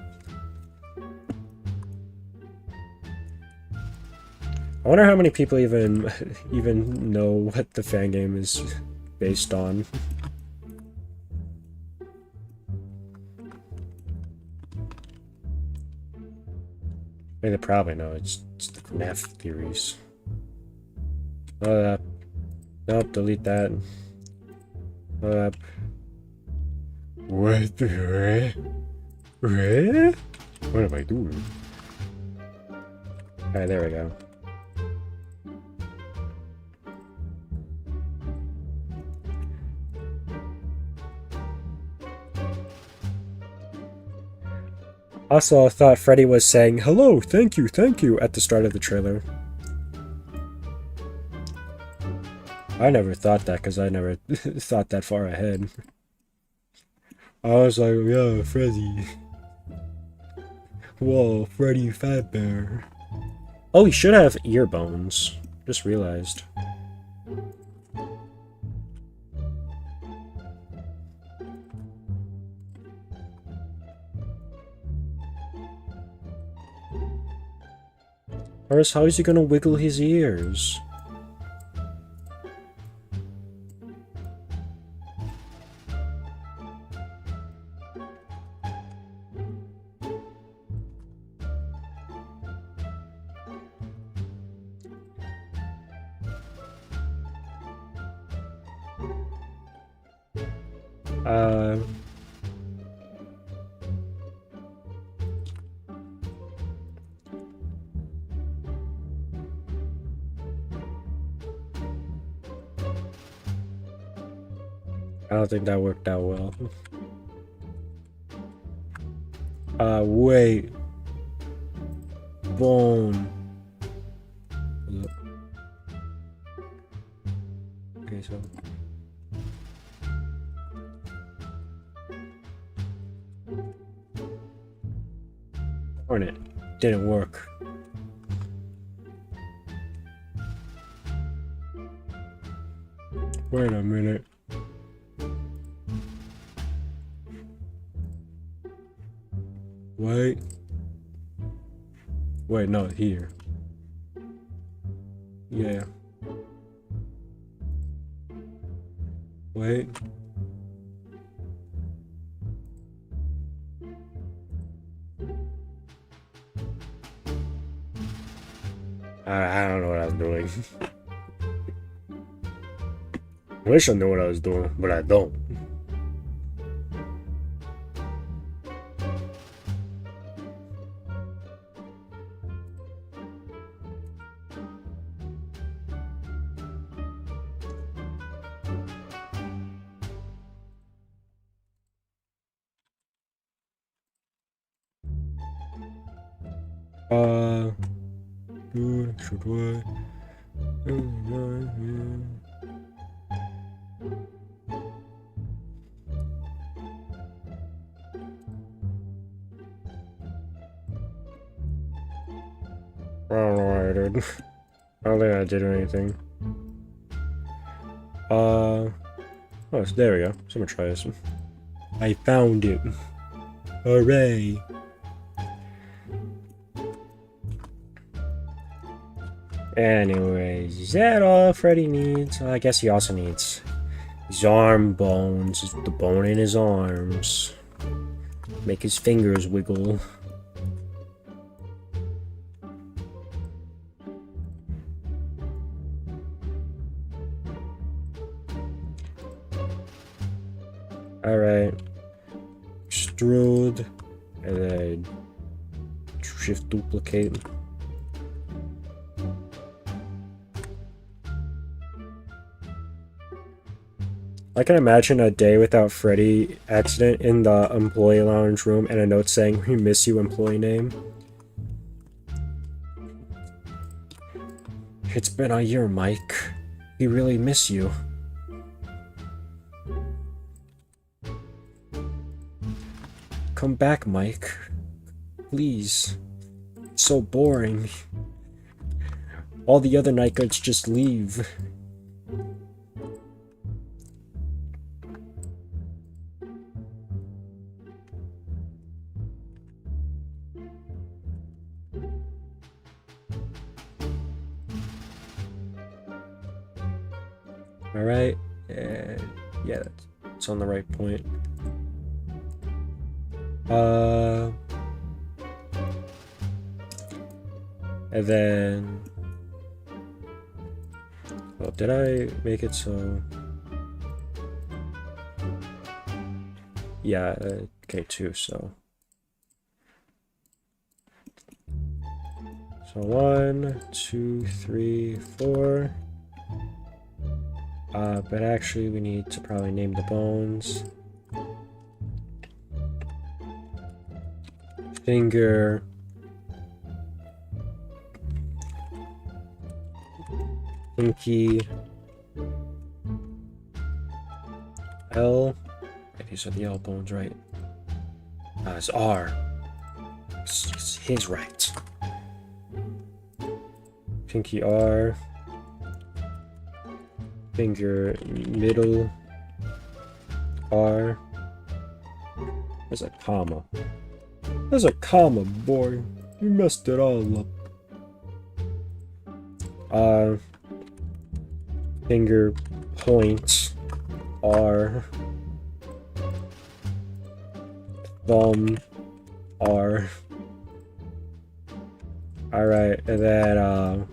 I wonder how many people even know what the fangame is based on. I mean, they probably know. It's the FNAF Theories. Nope, delete that. What the What am I doing? Alright, there we go. Also, I thought Freddy was saying, hello, thank you, at the start of the trailer. I never thought that, because I never thought that far ahead. I was like, yeah, Freddy. Whoa, Freddy Fazber. Oh, he should have ear bones. Just realized. Or else how is he gonna wiggle his ears? I don't think that worked out well. Wait. Boom. Okay, so. Darn it. Didn't work. Wait a minute. Wait. Wait, no, here. Yeah. Wait. I don't know what I was doing. I wish I knew what I was doing, but I don't. Should I? I don't know why I did. I don't think I did anything. Oh, there we go. So I'm gonna try this one. I found it. Hooray! Anyways, is that all Freddy needs? I guess he also needs his arm bones, the bone in his arms. Make his fingers wiggle. Alright. Extrude. And then shift duplicate. I can imagine a day without Freddy accident in the employee lounge room and a note saying, "We miss you, employee name." It's been a year, Mike. We really miss you. Come back, Mike. Please. It's so boring. All the other night guards just leave. Alright, and yeah, it's on the right point. And then, well, did I make it so? Yeah, okay, too, so. So 1, 2, 3, 4. But actually we need to probably name the bones. Finger. Pinky. L. These are the L bones, right? It's R. It's his right. Pinky R. Finger middle R. There's a comma. There's a comma, boy. You messed it all up. Finger point R. Thumb R. Alright, and then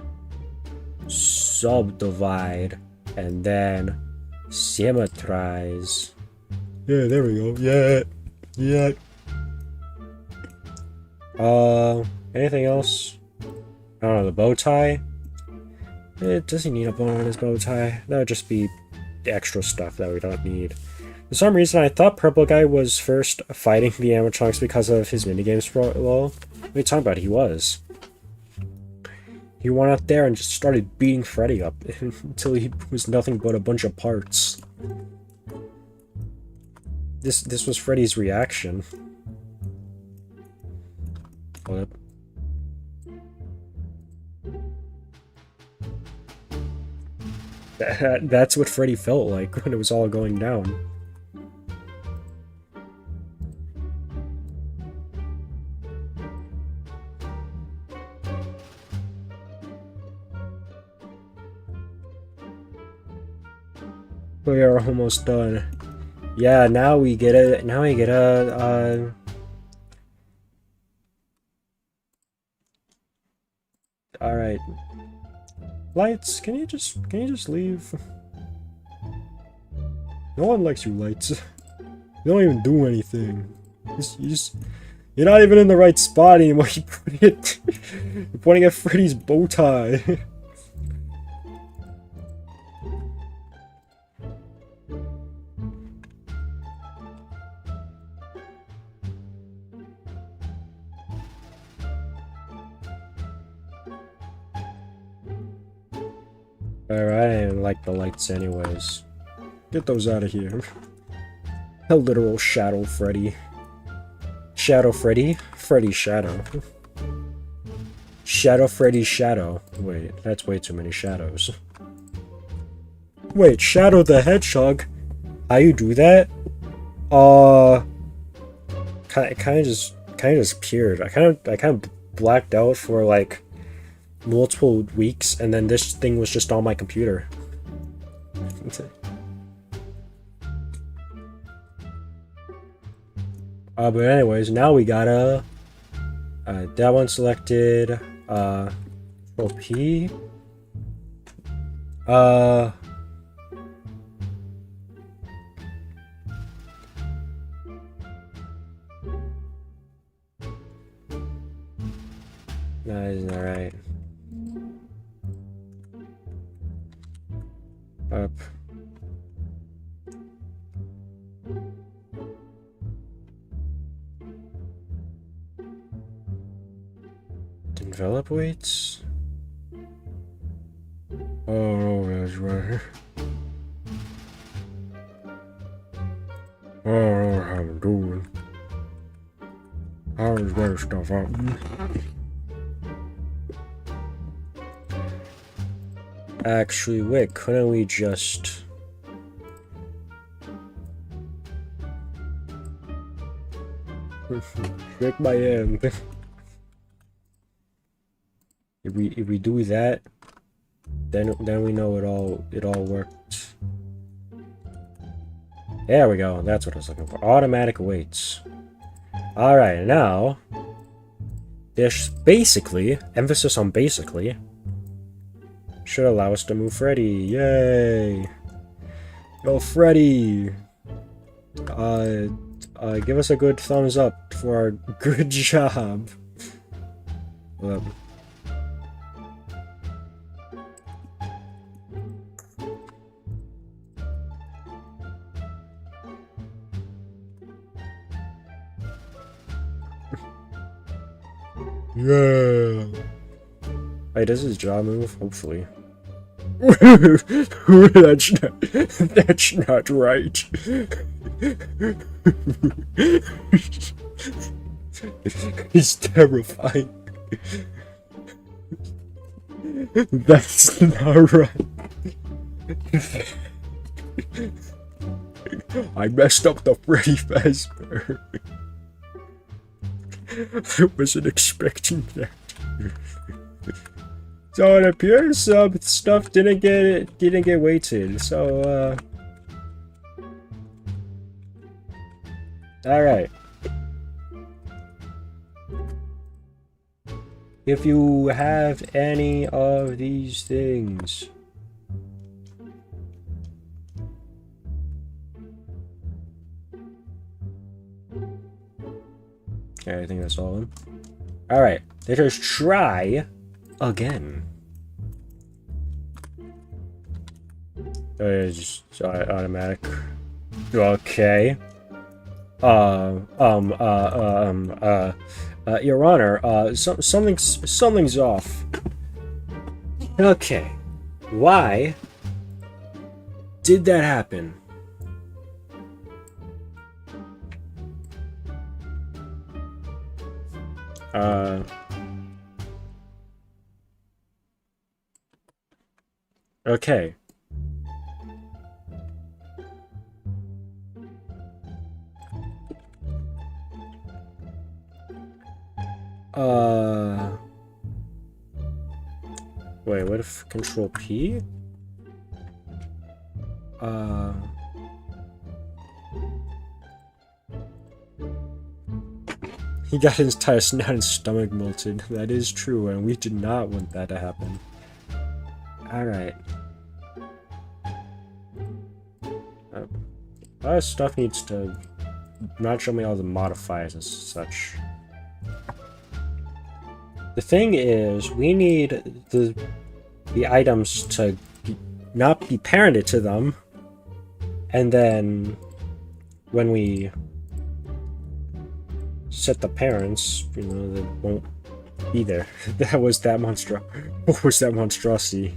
subdivide. And then symmetrize. Yeah, there we go. Yeah. Anything else? I don't know, the bow tie? Does he need a bow on his bow tie? That would just be extra stuff that we don't need. For some reason, I thought Purple Guy was first fighting the animatronics because of his minigames for LOL. What are you talking about? He was. He went out there and just started beating Freddy up until he was nothing but a bunch of parts. This was Freddy's reaction. Hold up. That's what Freddy felt like when it was all going down. We are almost done. Yeah, now we get a Alright. Lights, can you just leave? No one likes you, Lights. You don't even do anything. You're not even in the right spot anymore. You're pointing at Freddy's bow tie. Alright, I didn't like the lights anyways. Get those out of here. A literal Shadow Freddy. Shadow Freddy? Freddy's Shadow. Shadow Freddy's Shadow. Wait, that's way too many shadows. Wait, Shadow the Hedgehog? How you do that? Kind of just appeared. I kind of blacked out for like multiple weeks, and then this thing was just on my computer. But anyways, now we gotta that one selected. Control P. No, isn't that right? Up. Develop weights? Oh, that's right. Oh, I don't know how I'm doing. I was better stuff up. Actually, wait, couldn't we just... Shake my hand. If we do that, then we know it all worked. There we go. That's what I was looking for. Automatic weights. All right, now this basically, emphasis on basically, should allow us to move Freddy. Yay! Yo, Freddy! Give us a good thumbs up for our good job. Well, yeah. Wait, does his jaw move? Hopefully. That's not right. He's terrifying. That's not right. I messed up the Freddy Fazber. I wasn't expecting that. So it appears some stuff didn't get weighted. So all right. If you have any of these things, okay, I think that's all of them. All right, let us try again. Just automatic. Okay. Your Honor, something's off. Okay. Why did that happen? Okay. Wait, what if Control P? He got his entire snout and stomach melted. That is true, and we did not want that to happen. Alright. A lot of stuff needs to not show me all the modifiers and such. The thing is, we need the items to not be parented to them, and then when we set the parents, you know, they won't be there. That was that What was that monstrosity?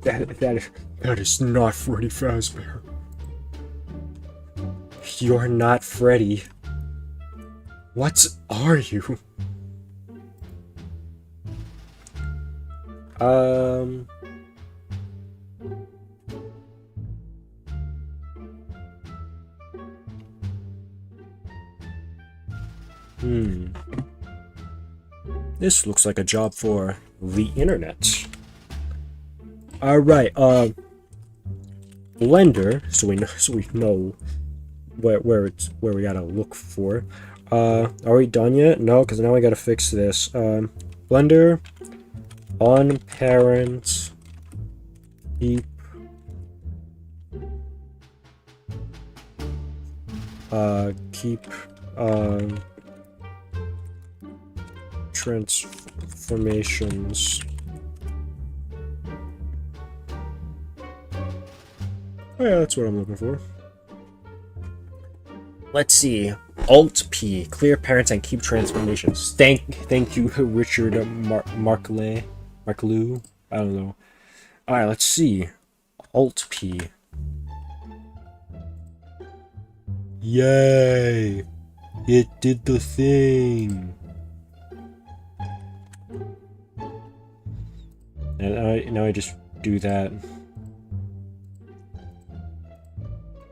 That is not Freddy Fazber. You're not Freddy. What are you? This looks like a job for the internet. Alright, Blender, so we know where we gotta look for. Are we done yet? No, because now I gotta fix this. Blender on parent keep transformations. Oh yeah, that's what I'm looking for. Let's see. Alt P, clear parents and keep transformations. Thank you, Richard Markley. I don't know. Alright, let's see. Alt P. Yay! It did the thing! And now I just do that.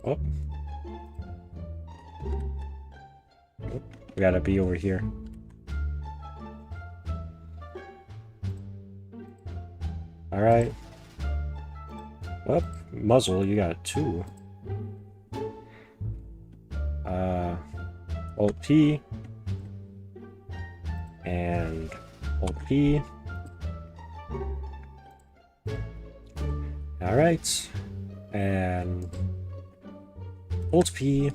Oh. We gotta be over here. Alright. Well, muzzle, you got 2. Alt P. And Alt P. Alright. And Alt P.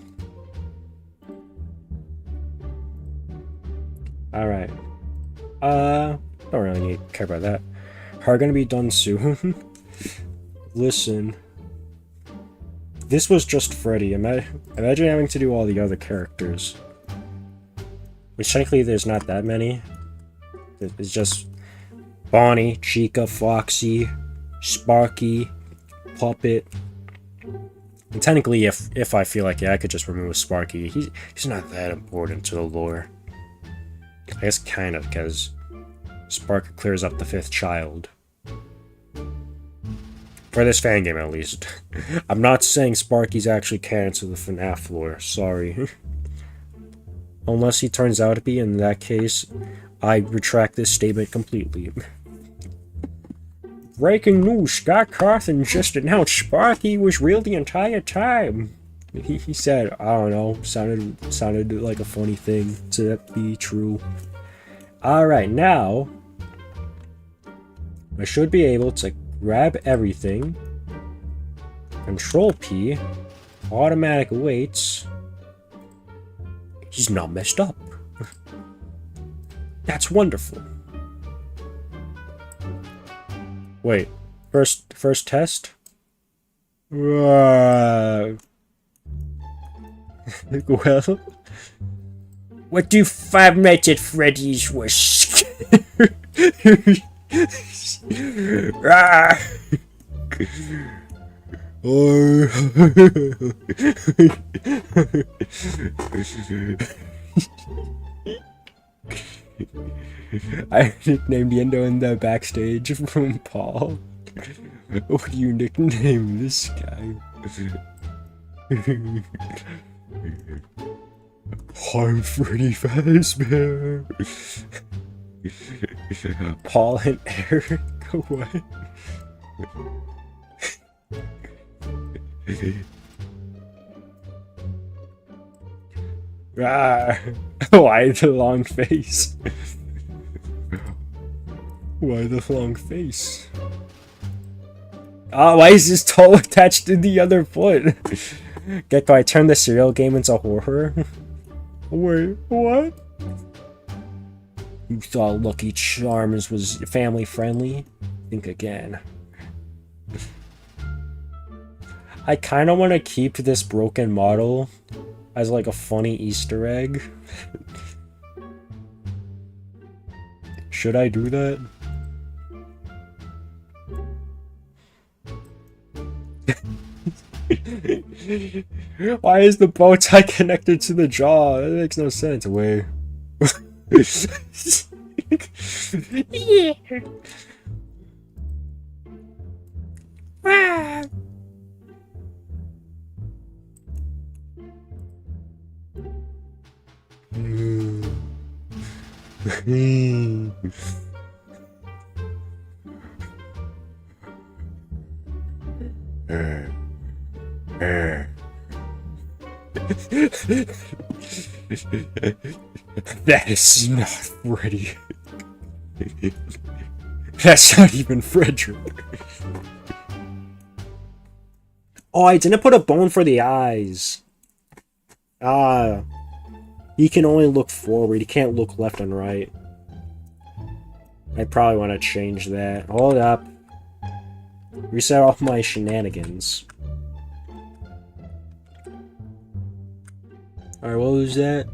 Alright. Don't really need to care about that. Are gonna be done soon. Listen. This was just Freddy. Imagine having to do all the other characters. Which technically there's not that many. It's just Bonnie, Chica, Foxy, Sparky, Puppet. And technically, if I feel like, yeah, I could just remove Sparky. He's not that important to the lore. I guess kind of, because Spark clears up the 5th child. For this fan game, at least. I'm not saying Sparky's actually canon to the FNAF lore, sorry. Unless he turns out to be, in that case, I retract this statement completely. Breaking news, Scott Cawthon just announced Sparky was real the entire time. He said, I don't know, sounded like a funny thing to be true. Alright, now I should be able to grab everything. Control P, automatic waits. He's not messed up. That's wonderful. Wait, first test? Well, what do Five Nights at Freddy's was scared? Ah! Oh. I nicknamed Yendo in the backstage from Paul. What do you nickname this guy? I'm Freddy Fazber. Paul and Eric, what? Ah, why the long face? Why the long face? Ah, why is this toe attached to the other foot? Gecko, I turned the cereal game into horror. Wait, what? You thought Lucky Charms was family friendly? Think again. I kind of want to keep this broken model as like a funny Easter egg. Should I do that? Why is the bow tie connected to the jaw? That makes no sense. Wait. Yeah. Ah. That is not Freddy. That's not even Frederick. Oh, I didn't put a bone for the eyes. Ah. He can only look forward. He can't look left and right. I probably want to change that. Hold up. Reset all my shenanigans. Alright, what was that?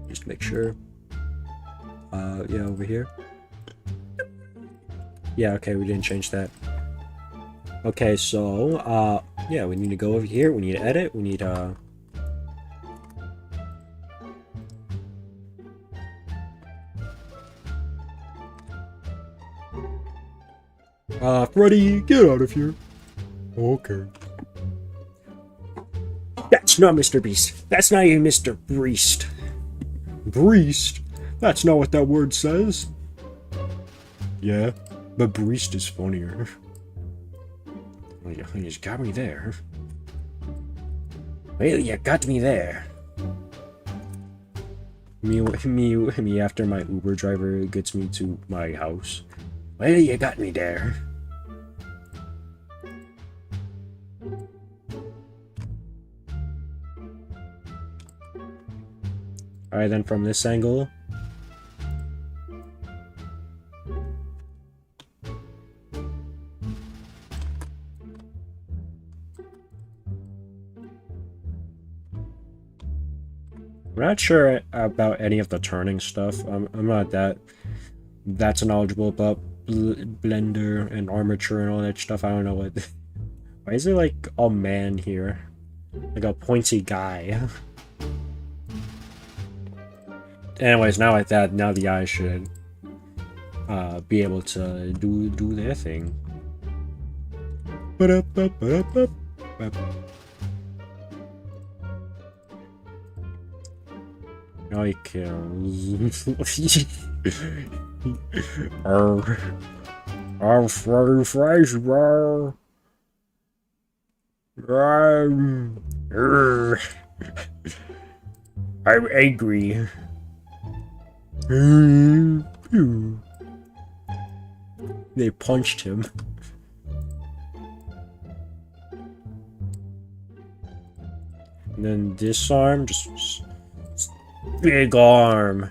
Just make sure. Yeah, over here. Yeah, okay, we didn't change that. Okay, so, yeah, we need to go over here. We need to edit. We need, Freddy, get out of here. Okay. That's not Mr. Beast. That's not even Mr. Breast. Breast? That's not what that word says. Yeah, but Breast is funnier. Well, you just got me there. Well, you got me there. Me after my Uber driver gets me to my house. Well, you got me there. Alright, then from this angle. I'm not sure about any of the turning stuff. I'm not that's knowledgeable about Blender and armature and all that stuff. I don't know what. Why is there like a man here? Like a pointy guy. Anyways, now like that, now the eyes should be able to do their thing. Now he kills. I'm Freddy Fazber. I'm angry. They punched him. And then this arm, just big arm.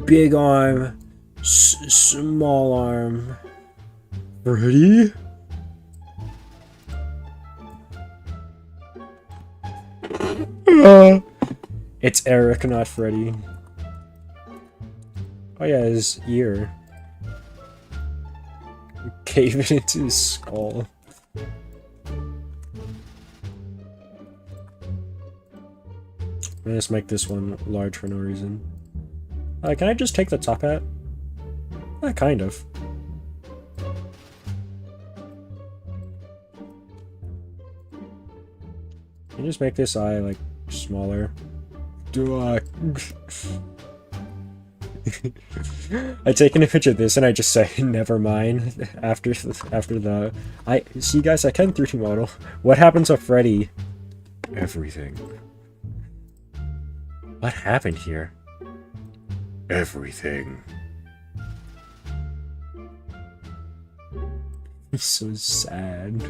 Big arm. Small arm. Ready? It's Eric, not Freddy. Oh yeah, his ear. Caving into his skull. I'll just make this one large for no reason. Can I just take the top hat? Kind of. Can you just make this eye, like, smaller? Do I take an image of this and I just say, never mind, after the... See, guys, I can 3D model. What happens to Freddy? Everything. What happened here? Everything. He's so sad.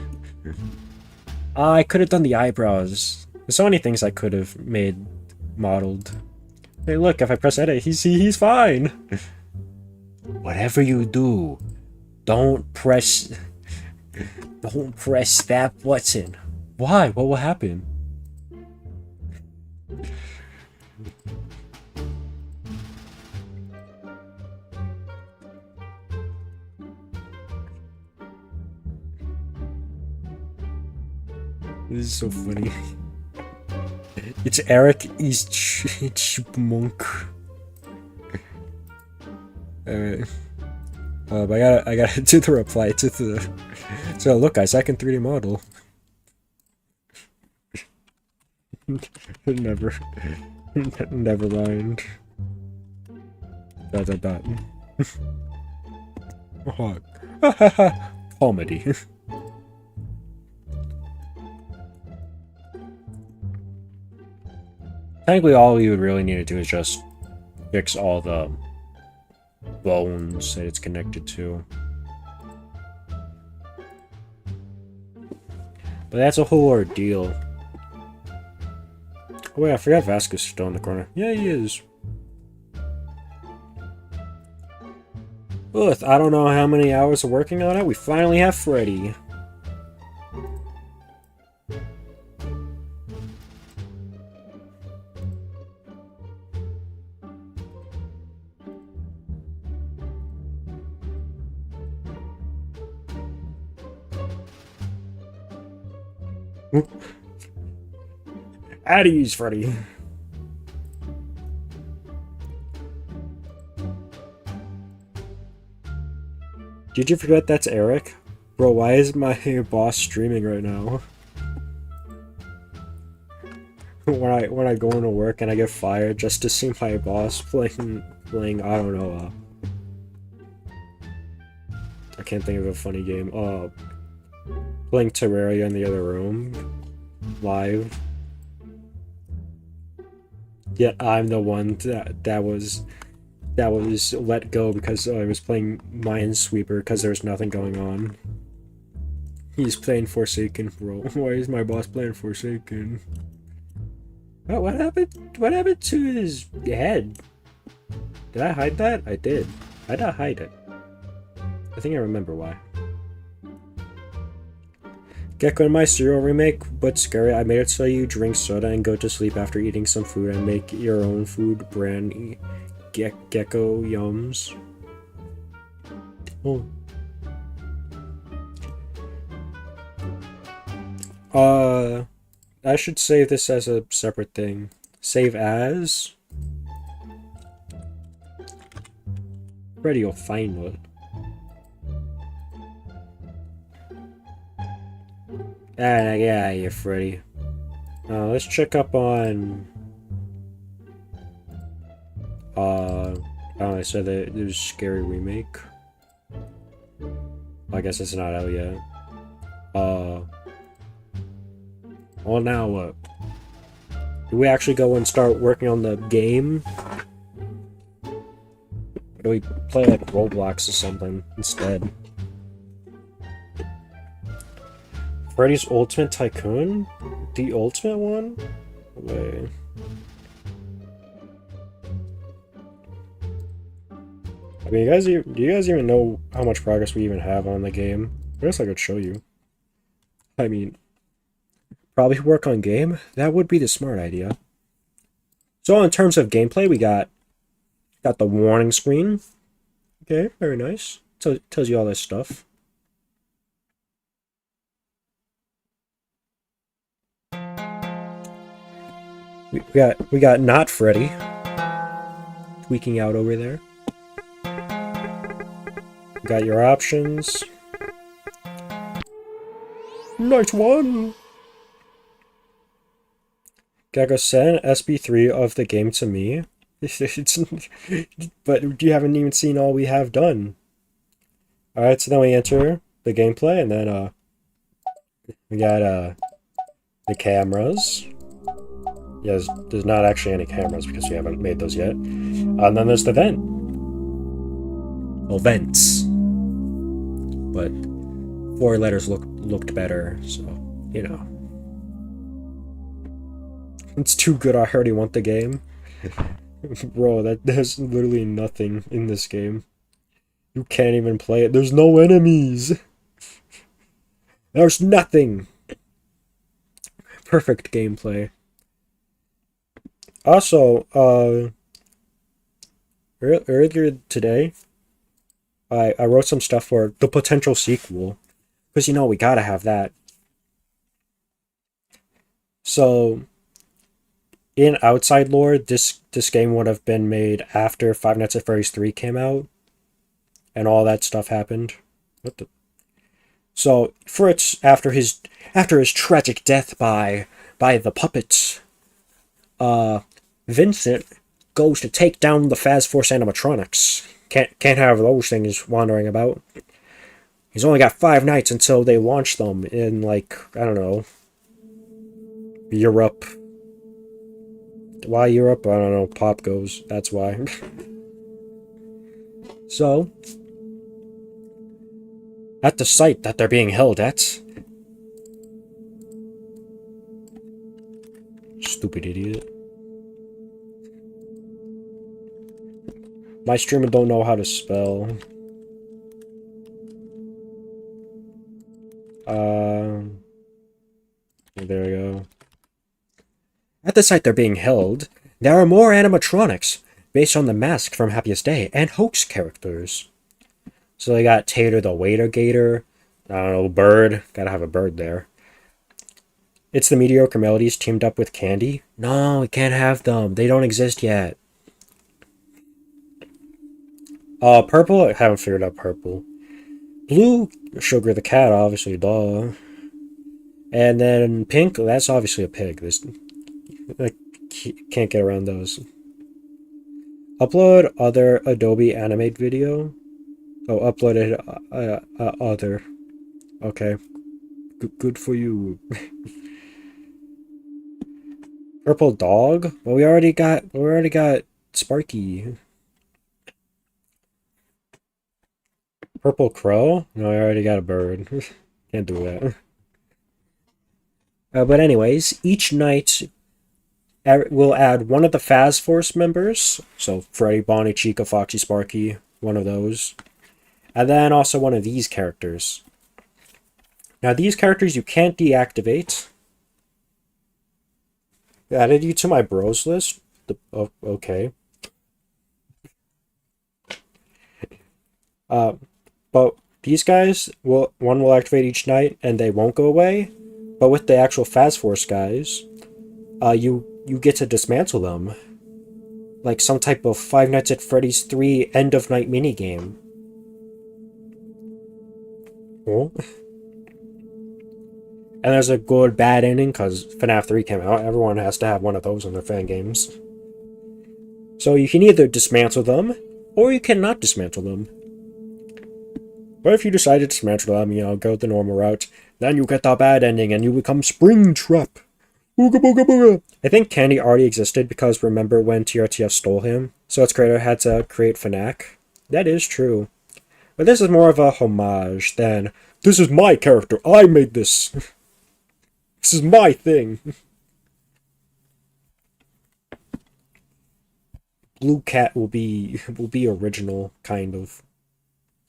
I could have done the eyebrows. There's so many things I could have modeled. Hey, look, if I press edit, he's fine. Whatever you do, don't press that button. Why? What will happen? This is so funny. It's Eric East Chipmunk. I gotta do the reply to the. So look, guys, I can 3D model. Never mind. Dot. Comedy. Technically, all we would really need to do is just fix all the bones that it's connected to. But that's a whole ordeal. Oh wait, I forgot Vasquez is still in the corner. Yeah, he is. With I don't know how many hours of working on it, we finally have Freddy. At ease, Freddy. Did you forget that's Eric? Bro, why is my boss streaming right now? when I go into work and I get fired just to see my boss playing I don't know, I can't think of a funny game. Playing Terraria in the other room live. Yet I'm the one that was let go because I was playing Minesweeper because there was nothing going on. He's playing Forsaken, bro. Why is my boss playing Forsaken? What happened? What happened to his head? Did I hide that? I did. Why did I hide it? I think I remember why. Gecko in my cereal remake, but scary. I made it so you drink soda and go to sleep after eating some food and make your own food brand Gecko Yums. Oh. I should save this as a separate thing. Save as. Freddy will find it. Yeah, you Freddy. Let's check up on. I said that there's Scary Remake. I guess it's not out yet. Well, now what? Do we actually go and start working on the game? Or do we play like Roblox or something instead? Freddy's Ultimate Tycoon? The ultimate one? Wait. I mean, do you guys even know how much progress we even have on the game? I guess I could show you. I mean, probably work on game? That would be the smart idea. So in terms of gameplay, we got Got the warning screen. Okay, very nice. Tells you all this stuff. We got not Freddy tweaking out over there. We got your options. Nice one. Gaga sent SB3 of the game to me. But you haven't even seen all we have done. Alright, so then we enter the gameplay, and then we got the cameras. Yes, there's not actually any cameras because we haven't made those yet. And then there's the vent. Well, vents. But 4 letters looked better, so, you know. It's too good, I already want the game. Bro, there's literally nothing in this game. You can't even play it. There's no enemies. There's nothing. Perfect gameplay. Also, earlier today, I wrote some stuff for the potential sequel. Because, you know, we gotta have that. So, in outside lore, this game would have been made after Five Nights at Freddy's 3 came out. And all that stuff happened. What the? So, after his tragic death by the puppets, Vincent goes to take down the Fazforce animatronics. Can't have those things wandering about. He's only got 5 nights until they launch them in, like, I don't know, Europe. Why Europe? I don't know. Pop goes. That's why. So, at the site that they're being held at. Stupid idiot. My streamer don't know how to spell. There we go. At the site they're being held, there are more animatronics based on the mask from Happiest Day and hoax characters. So they got Tater the Waiter Gator. I don't know, bird. Gotta have a bird there. It's the Mediocre Melodies teamed up with Candy. No, we can't have them. They don't exist yet. Purple? I haven't figured out purple. Blue, Sugar the Cat, obviously, duh. And then pink, that's obviously a pig. I can't get around those. Upload other Adobe Animate video. Oh, uploaded other. Okay. Good for you. Purple dog? Well, we already got Sparky. Purple crow? No, I already got a bird. Can't do that. But anyways, each night we'll add one of the Fazforce members. So Freddy, Bonnie, Chica, Foxy, Sparky, one of those. And then also one of these characters. Now these characters you can't deactivate. I added you to my bros list. Okay. But these guys, one will activate each night and they won't go away. But with the actual Fazforce guys, you get to dismantle them. Like some type of Five Nights at Freddy's 3 end of night minigame. Oh. And there's a good bad ending because FNAF 3 came out. Everyone has to have one of those in their fan games. So you can either dismantle them, or you cannot dismantle them. But if you decide to dismantle them, you know, go the normal route, then you get the bad ending and you become Springtrap. Booga booga booga. I think Candy already existed because remember when TRTF stole him? So its creator had to create FNAC. That is true. But this is more of a homage than, this is my character, I made this. This is my thing. Blue Cat will be original, kind of.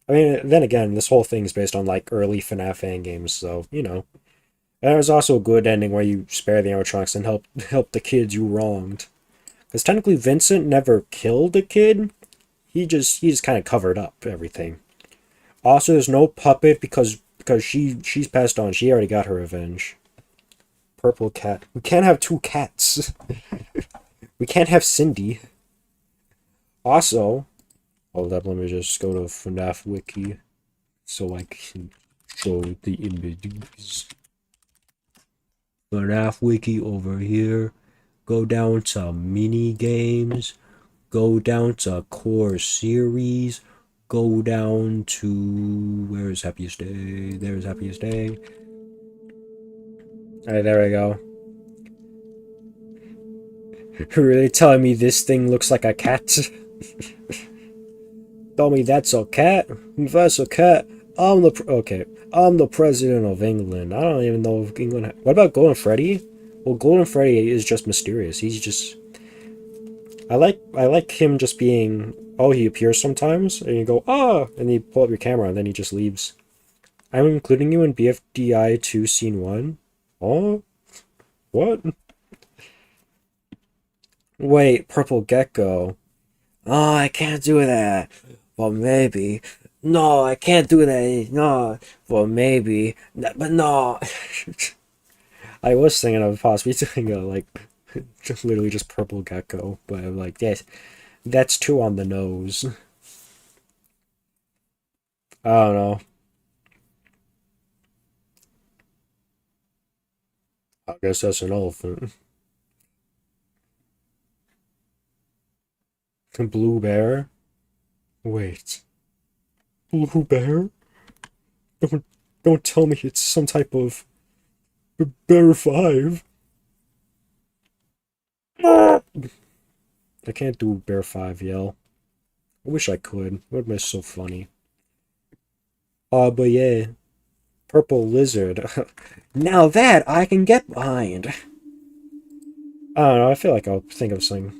I mean, then again, this whole thing is based on, like, early FNAF fan games, so, you know. And there's also a good ending where you spare the animatronics and help the kids you wronged. Because technically Vincent never killed a kid, he just kind of covered up everything. Also, there's no puppet because she's passed on. She already got her revenge. Purple cat. We can't have two cats. We can't have Cindy. Also, hold up, let me just go to FNAF Wiki so I can show the images. FNAF Wiki over here. Go down to mini games. Go down to core series. Go down to where's happiest day? There's happiest day. Alright, there we go. You're really telling me this thing looks like a cat? Tell me that's a cat? If that's a cat, I'm the president of England. I don't even know if England. What about Golden Freddy? Well, Golden Freddy is just mysterious. He's just. I like him just being. Oh, he appears sometimes, and you go and you pull up your camera, and then he just leaves. I'm including you in BFDI 2 Scene 1. Oh, what? Wait, Purple Gecko. Oh, I can't do that. Well, maybe. No, I can't do that. No. Well, maybe. But no. I was thinking of possibly doing a, like, just literally just Purple Gecko. But I'm like, yes, that's too on the nose. I don't know. I guess that's an elephant. Blue bear? Wait. Blue bear? Don't tell me it's some type of bear 5. I can't do bear 5 yell. I wish I could. It would be so funny. But yeah. Purple lizard. Now that I can get behind. I don't know, I feel like I'll think of something.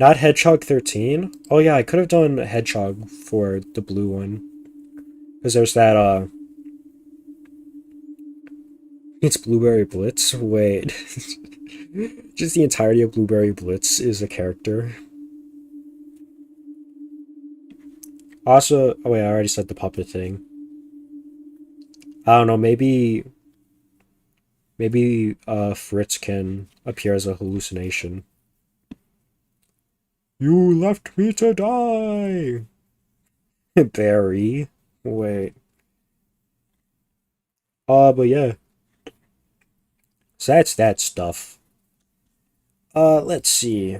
Not Hedgehog 13? Oh yeah, I could have done Hedgehog for the blue one. Because there's that, it's Blueberry Blitz? Wait. Just the entirety of Blueberry Blitz is a character. Also, oh wait, I already said the puppet thing. I don't know, maybe Fritz can appear as a hallucination. You left me to die! Barry. Wait. But yeah. So that's that stuff. Let's see.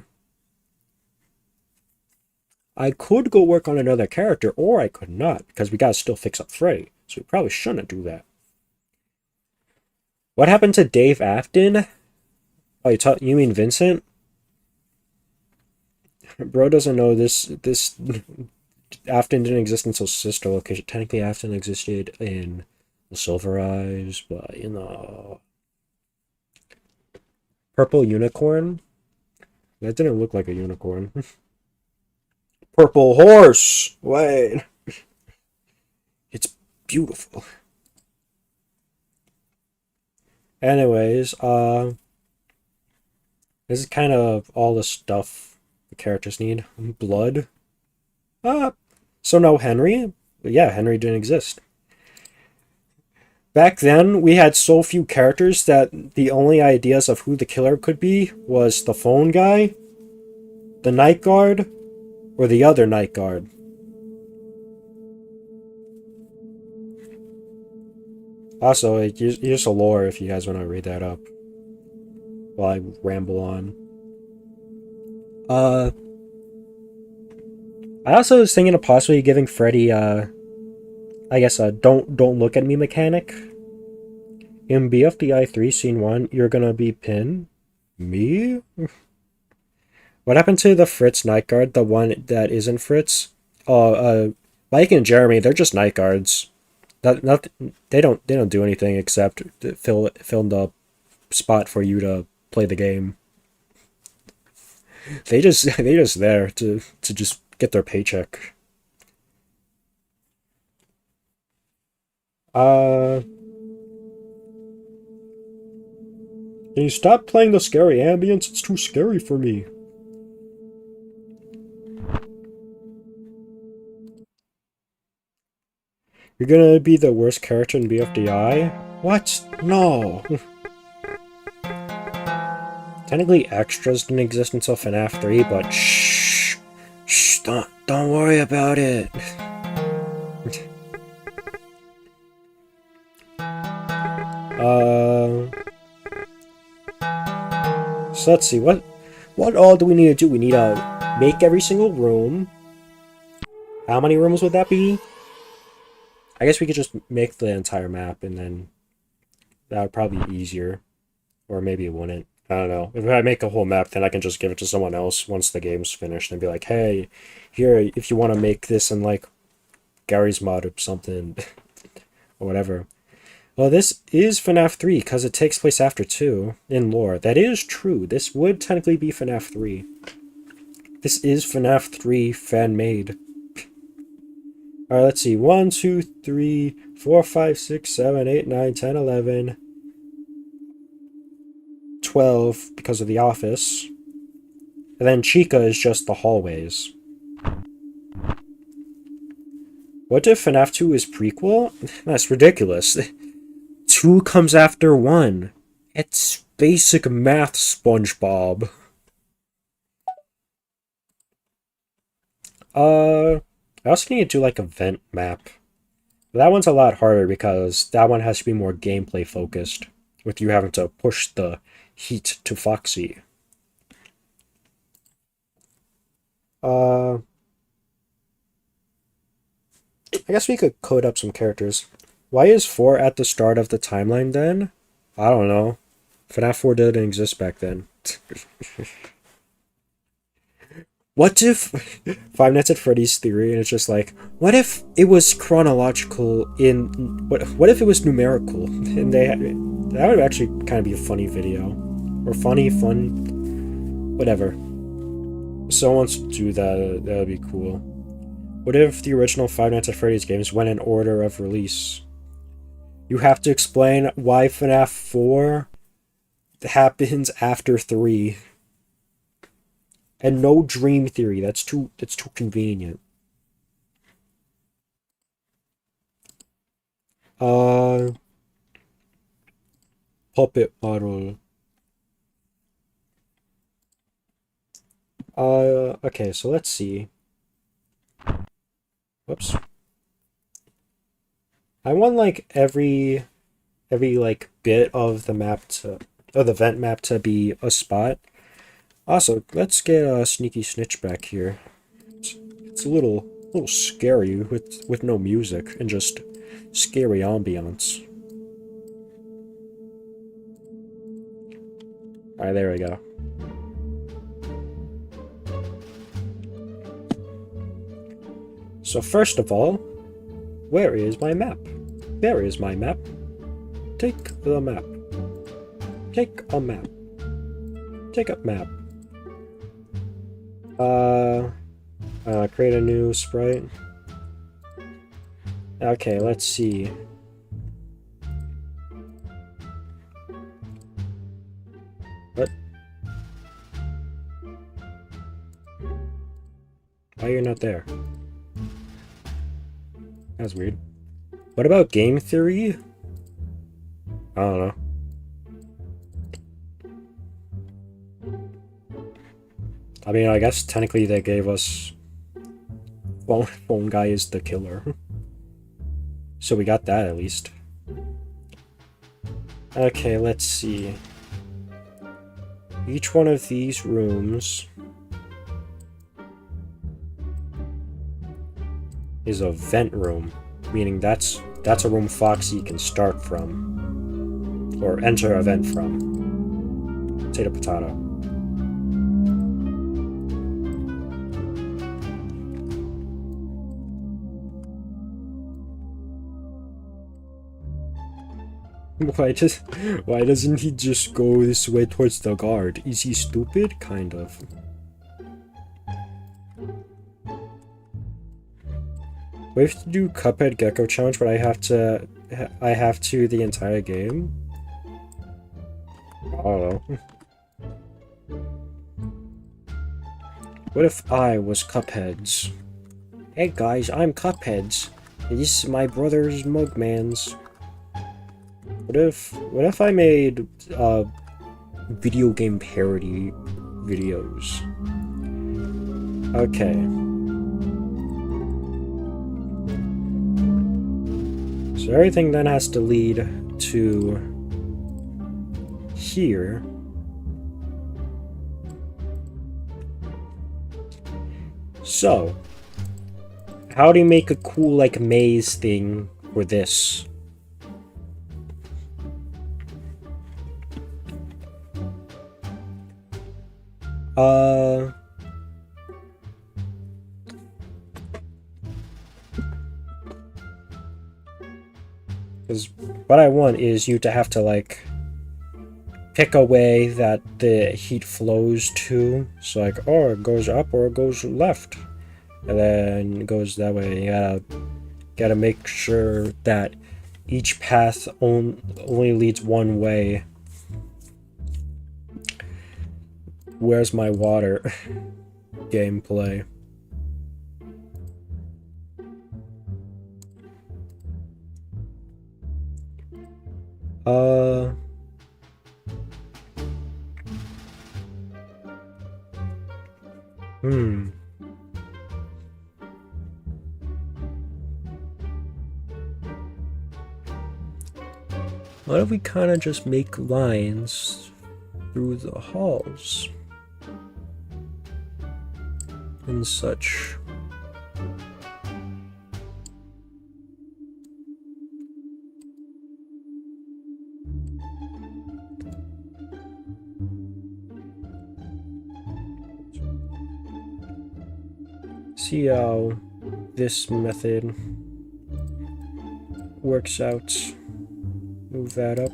I could go work on another character, or I could not, because we gotta still fix up Freddy. So we probably shouldn't do that. What happened to Dave Afton? Oh, you mean Vincent? Bro doesn't know this Afton didn't exist until Sister Location. Technically, Afton existed in the Silver Eyes, but you know. Purple unicorn? That didn't look like a unicorn. Purple horse! Wait. It's beautiful. Anyways, this is kind of all the stuff the characters need. Blood. So no Henry? Yeah, Henry didn't exist. Back then, we had so few characters that the only ideas of who the killer could be was the phone guy, the night guard, or the other night guard. Also, here's a lore if you guys want to read that up while I ramble on. I also was thinking of possibly giving Freddy, I guess a don't look at me mechanic. In BFDI 3 Scene 1, you're gonna be Pin. Me? What happened to the Fritz night guard, the one that isn't Fritz? Mike and Jeremy, they're just night guards. They don't do anything except fill the spot for you to play the game. They just there to just get their paycheck. Can you stop playing the scary ambience? It's too scary for me. You're gonna be the worst character in BFDI? What? No! Technically, extras didn't exist until FNAF 3, but shh! Shh! Don't worry about it! So let's see, what all do we need to do? We need to make every single room. How many rooms would that be? I guess we could just make the entire map, and then that would probably be easier. Or maybe it wouldn't. I don't know. If I make a whole map, then I can just give it to someone else once the game's finished and be like, hey, here, if you want to make this in, like, Gary's mod or something, or whatever. Well, this is FNAF 3, because it takes place after 2, in lore. That is true. This would technically be FNAF 3. This is FNAF 3 fan-made. Alright, let's see. 1, 2, 3, 4, 5, 6, 7, 8, 9, 10, 11, 12, because of the office. And then Chica is just the hallways. What if FNAF 2 is prequel? That's ridiculous. 2 comes after 1. It's basic math, SpongeBob. I also need to do like a vent map. That one's a lot harder because that one has to be more gameplay focused, with you having to push the heat to Foxy. I guess we could code up some characters. Why is 4 at the start of the timeline then? I don't know. FNAF 4 didn't exist back then. What if Five Nights at Freddy's theory, and it's just like, what if it was chronological in what if it was numerical? And that would actually kind of be a funny video, or fun, whatever. If someone wants to do that, that would be cool. What if the original Five Nights at Freddy's games went in order of release? You have to explain why FNAF 4 happens after 3. And no dream theory. That's too convenient. Puppet model. Okay, so let's see. Whoops. I want like every like bit of the map the vent map to be a spot. Also, let's get a Sneaky Snitch back here. It's a little scary with no music and just scary ambiance. Alright, there we go. So first of all, where is my map? There is my map. Take the map. Take a map. Take a map. Create a new sprite. Okay, let's see. What? Why you're not there? That's weird. What about game theory? I don't know. I mean, I guess technically they gave us phone guy is the killer. So we got that at least. Okay, let's see. Each one of these rooms is a vent room, meaning that's a room Foxy can start from, or enter a vent from. Potato, potato. Why doesn't he just go this way towards the guard? Is he stupid? Kind of. We have to do Cuphead Gecko Challenge, but I have to the entire game? I don't know. What if I was Cupheads? Hey guys, I'm Cupheads. These my brother's Mugmans. What if I made video game parody videos? Okay. So everything then has to lead to here. So, how do you make a cool, like, maze thing for this? Because what I want is you to have to, like, pick a way that the heat flows to. So, like, oh, it goes up or it goes left. And then it goes that way. You gotta make sure that each path only leads one way. Where's my water? Gameplay. What if we kind of just make lines through the halls and such? See how this method works out. Move that up.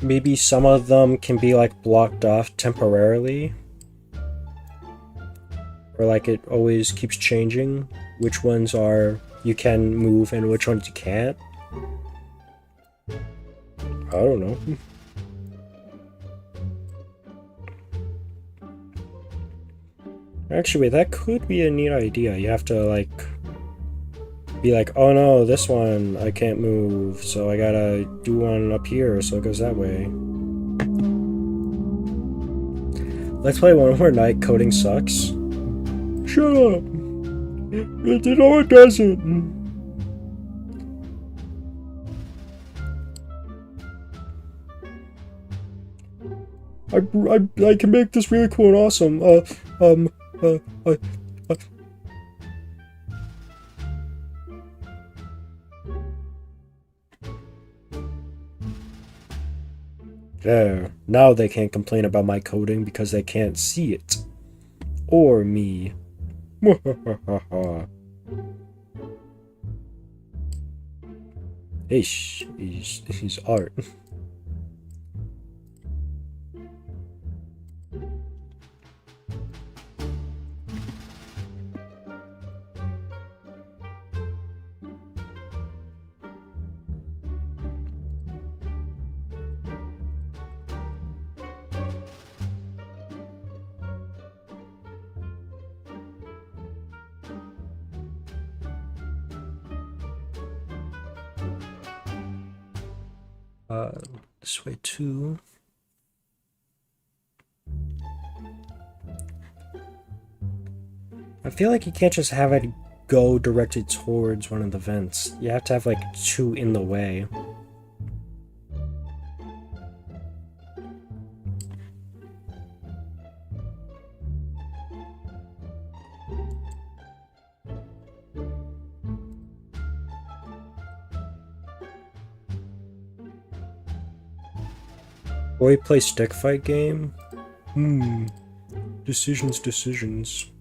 Maybe some of them can be like blocked off temporarily. Or like it always keeps changing which ones are you can move and which ones you can't. I don't know. Actually, that could be a neat idea. You have to, like, be like, oh no, this one I can't move, so I gotta do one up here, so it goes that way. Let's play one more night. Coding sucks. Shut up! No, it doesn't! I can make this really cool and awesome. There. Now they can't complain about my coding because they can't see it. Or me. He's art. This way too. I feel like you can't just have it go directed towards one of the vents. You have to have like two in the way. Or we play stick fight game? Decisions.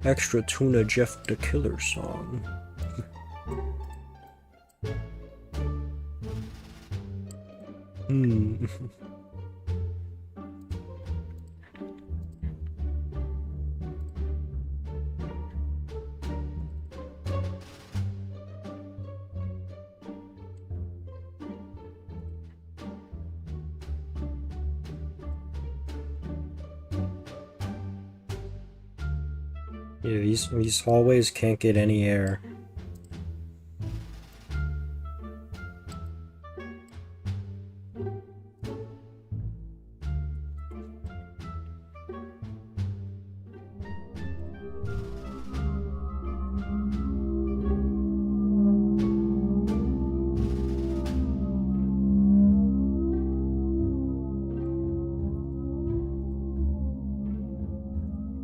Extra Tuna Jeff the Killer song. Yeah, these hallways can't get any air.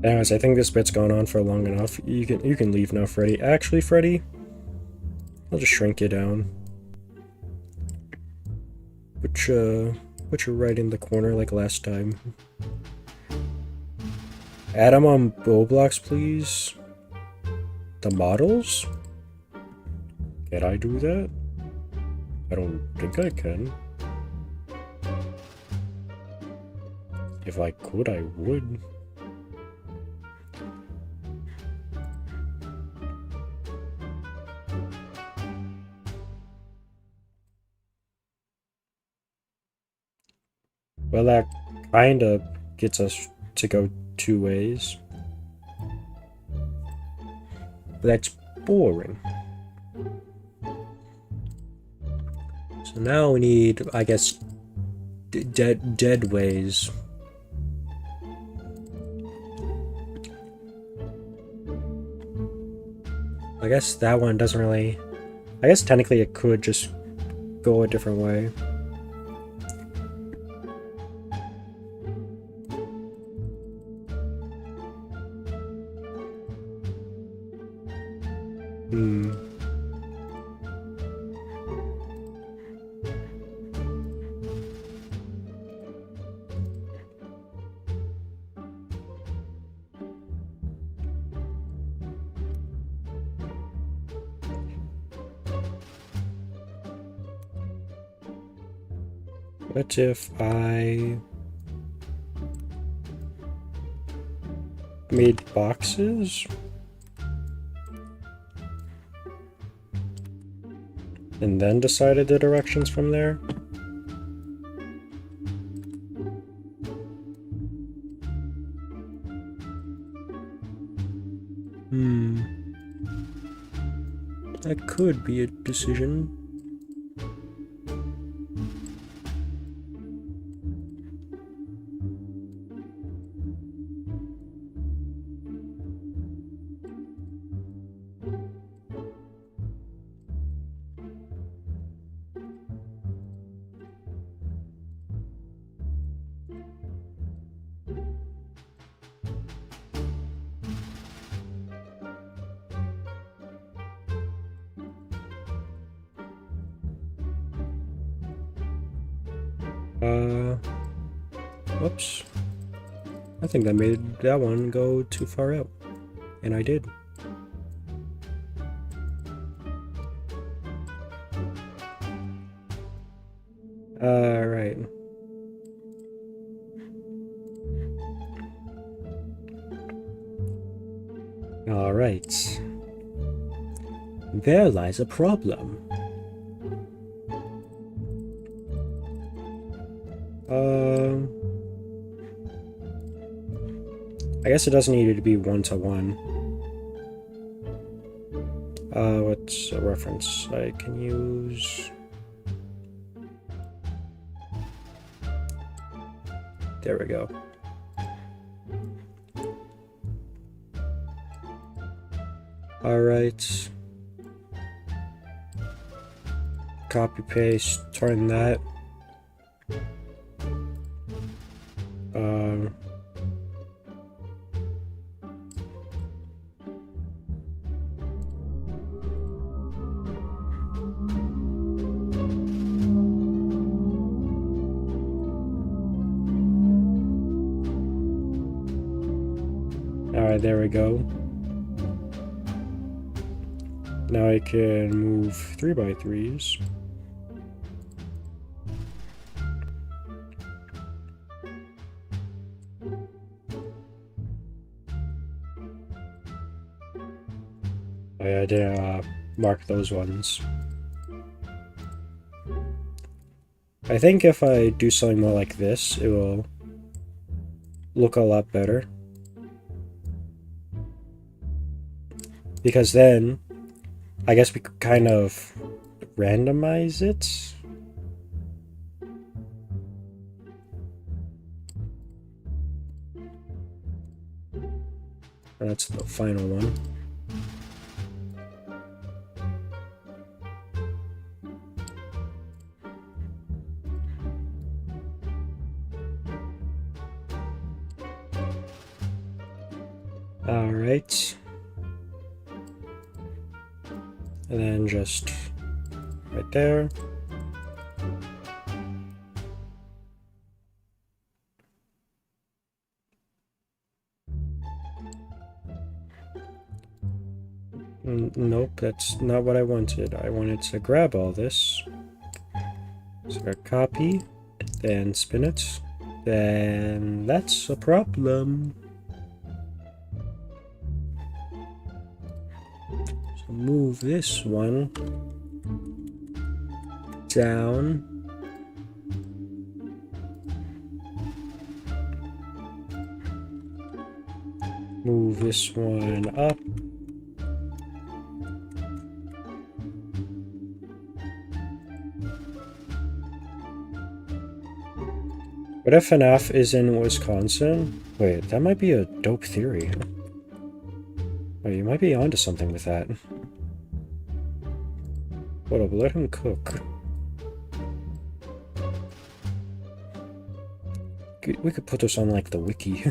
Anyways, I think this bit's gone on for long enough. You can leave now, Freddy. Actually, Freddy, I'll just shrink you down. Put you right in the corner like last time. Add them on Roblox, please. The models? Can I do that? I don't think I can. If I could, I would. Well, that kinda gets us to go two ways. But that's boring. So now we need, I guess, dead ways. I guess that one doesn't really... I guess technically it could just go a different way. What if I made boxes and then decided the directions from there? That could be a decision. Whoops. I think I made that one go too far out. And I did. Alright. Alright. There lies a problem. I guess it doesn't need to be one-to-one. What's a reference I can use? There we go. Alright. Copy paste, turn that. Alright, there we go. Now I can move 3x3s. I didn't mark those ones. I think if I do something more like this, it will look a lot better. Because then, I guess we could kind of randomize it. That's the final one. Alright. And then just right there. Nope, that's not what I wanted. I wanted to grab all this. So I copy, then spin it. Then that's a problem. So move this one down. Move this one up. What if FNAF is in Wisconsin? Wait, that might be a dope theory. Wait, you might be onto something with that. Hold up, let him cook. We could put this on, like, the wiki.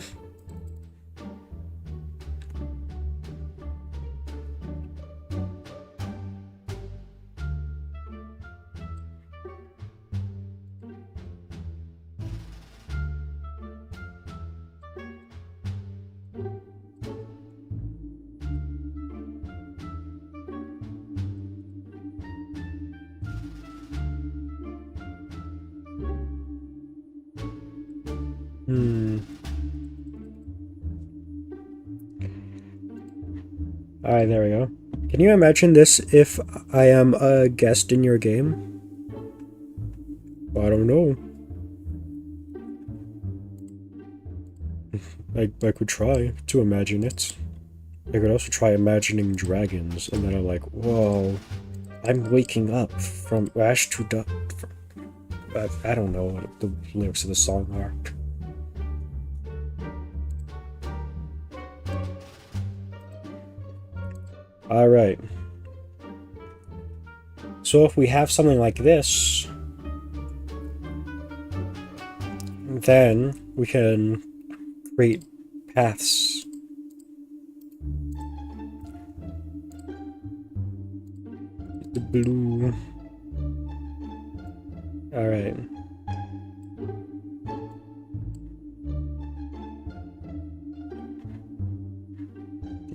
Alright, there we go. Can you imagine this if I am a guest in your game? I don't know. I could try to imagine it. I could also try imagining dragons, and then I'm like, whoa, I'm waking up from ash to dust. I don't know what the lyrics of the song are. Alright. So if we have something like this, then we can create paths. The blue. Alright.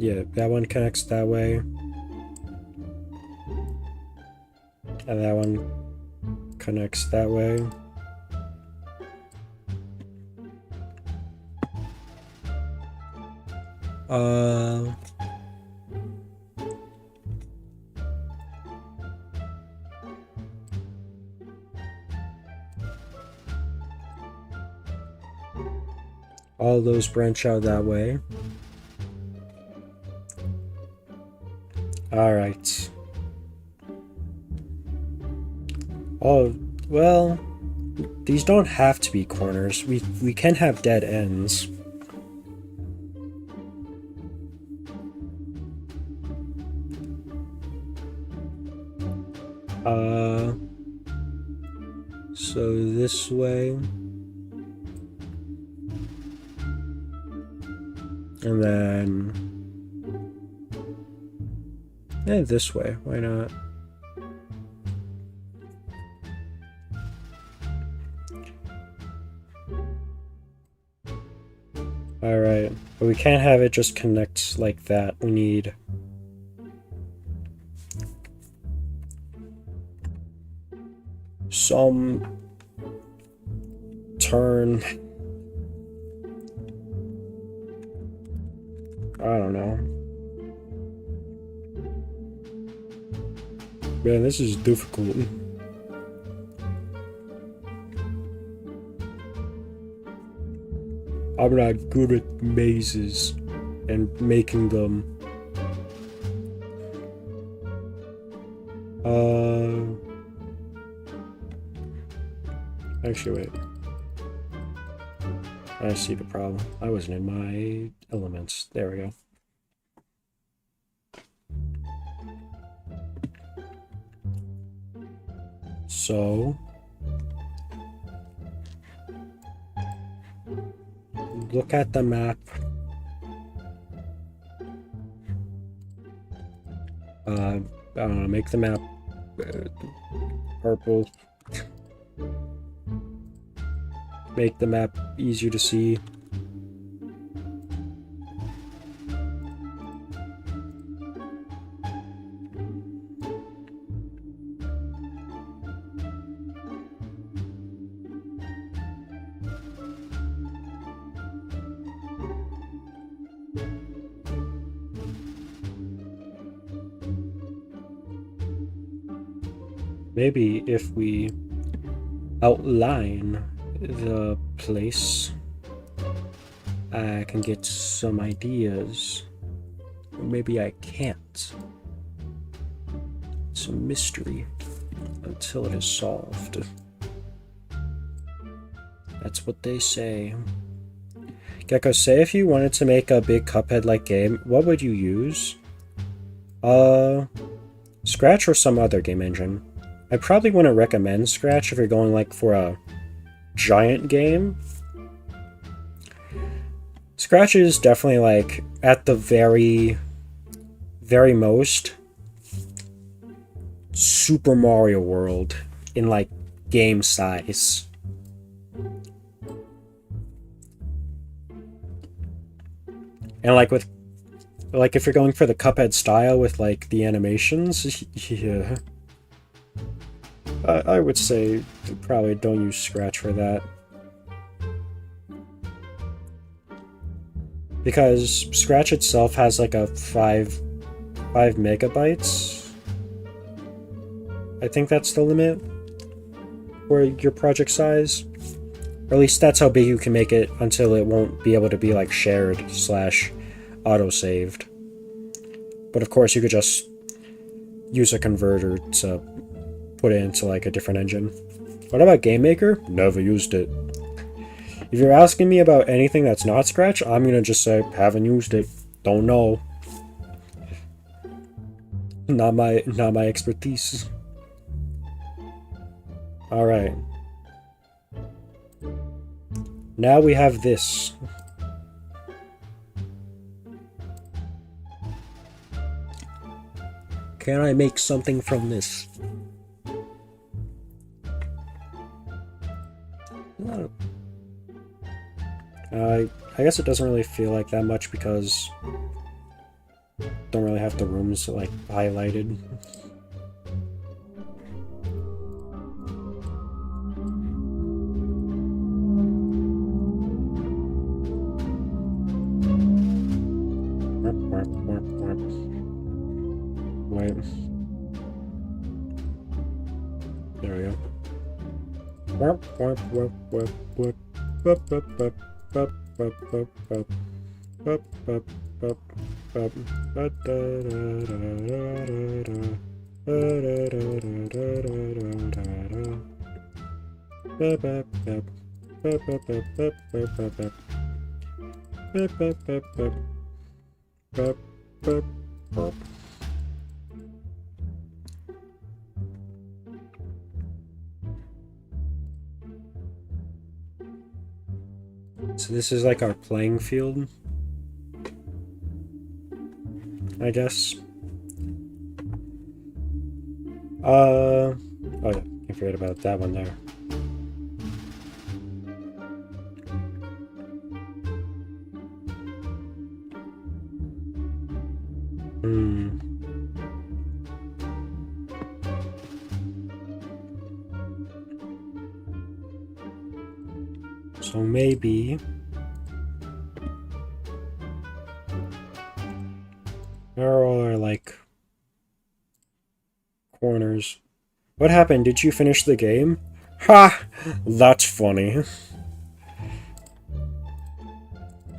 Yeah, that one connects that way. And that one connects that way. All those branch out that way. Alright. Oh, well, these don't have to be corners. We can have dead ends. So this way. And then this way, why not? Alright, but we can't have it just connect like that. We need some turn. I don't know. Man, this is difficult. I'm not good at mazes and making them Actually, wait. I see the problem. I wasn't in my elements. There we go. So, look at the map. I don't know, make the map purple. Make the map easier to see. Maybe if we outline the place, I can get some ideas. Or maybe I can't. It's a mystery until it is solved. That's what they say. Gecko, say if you wanted to make a big Cuphead-like game, what would you use? Scratch or some other game engine? I probably wouldn't recommend Scratch if you're going like for a giant game. Scratch is definitely like at the very most Super Mario World in like game size. And like if you're going for the Cuphead style with like the animations, yeah. I would say probably don't use Scratch for that. Because Scratch itself has like a 5 megabytes. I think that's the limit for your project size. Or at least that's how big you can make it until it won't be able to be like shared / auto-saved. But of course you could just use a converter to put it into like a different engine. What about Game Maker? Never used it. If you're asking me about anything that's not Scratch, I'm gonna just say haven't used it. Don't know. Not my expertise. Alright. Now we have this. Can I make something from this? I guess it doesn't really feel like that much because don't really have the rooms like highlighted. Wait. There we go. So this is like our playing field, I guess. Oh yeah, I forget about that one there. So maybe there are all our like corners. What happened? Did you finish the game? Ha! That's funny.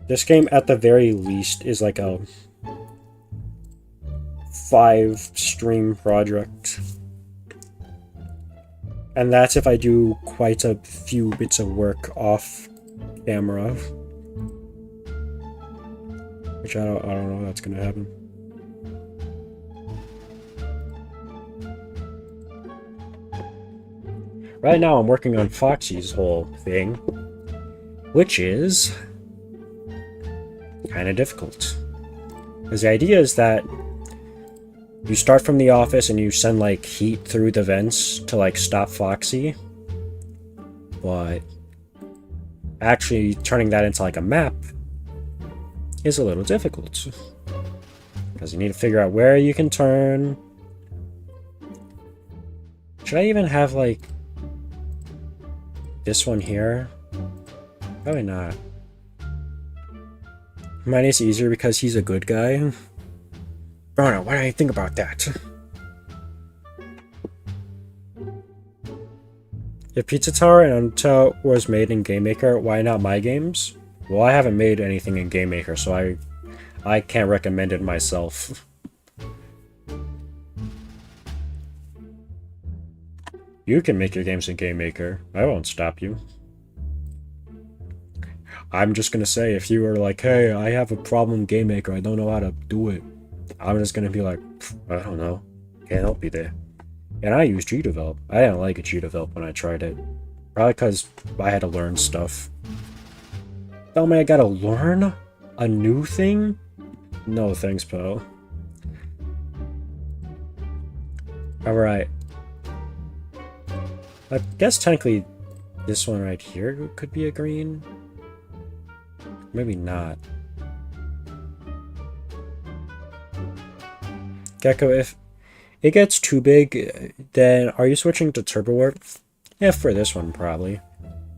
This game at the very least is like a 5-stream project. And that's if I do quite a few bits of work off camera. Which I don't know if that's gonna happen. Right now I'm working on Foxy's whole thing, which is kind of difficult. Because the idea is that you start from the office and you send like heat through the vents to like stop Foxy. But actually turning that into like a map is a little difficult. Because you need to figure out where you can turn. Should I even have like this one here? Probably not. Mine is easier because he's a good guy. Bruno, what do you think about that? If Pizza Tower and Until was made in GameMaker, why not my games? Well, I haven't made anything in GameMaker, so I can't recommend it myself. You can make your games in GameMaker. I won't stop you. I'm just gonna say, if you were like, hey, I have a problem in GameMaker, I don't know how to do it. I'm just gonna be like, I don't know. Can't help you there. And I use GDevelop. I didn't like GDevelop when I tried it. Probably because I had to learn stuff. Tell me I gotta learn a new thing? No thanks, pal. Alright. I guess technically this one right here could be a green. Maybe not. Gecko, if it gets too big, then are you switching to Turbo Warp? Yeah, for this one, probably.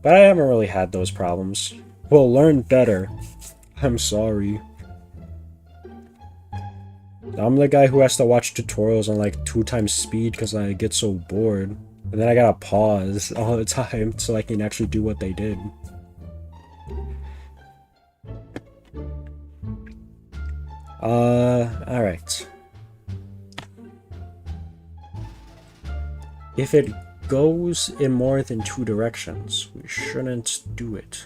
But I haven't really had those problems. We'll learn better. I'm sorry. I'm the guy who has to watch tutorials on like 2 times speed because I get so bored. And then I gotta pause all the time so I can actually do what they did. Alright. If it goes in more than 2 directions, we shouldn't do it.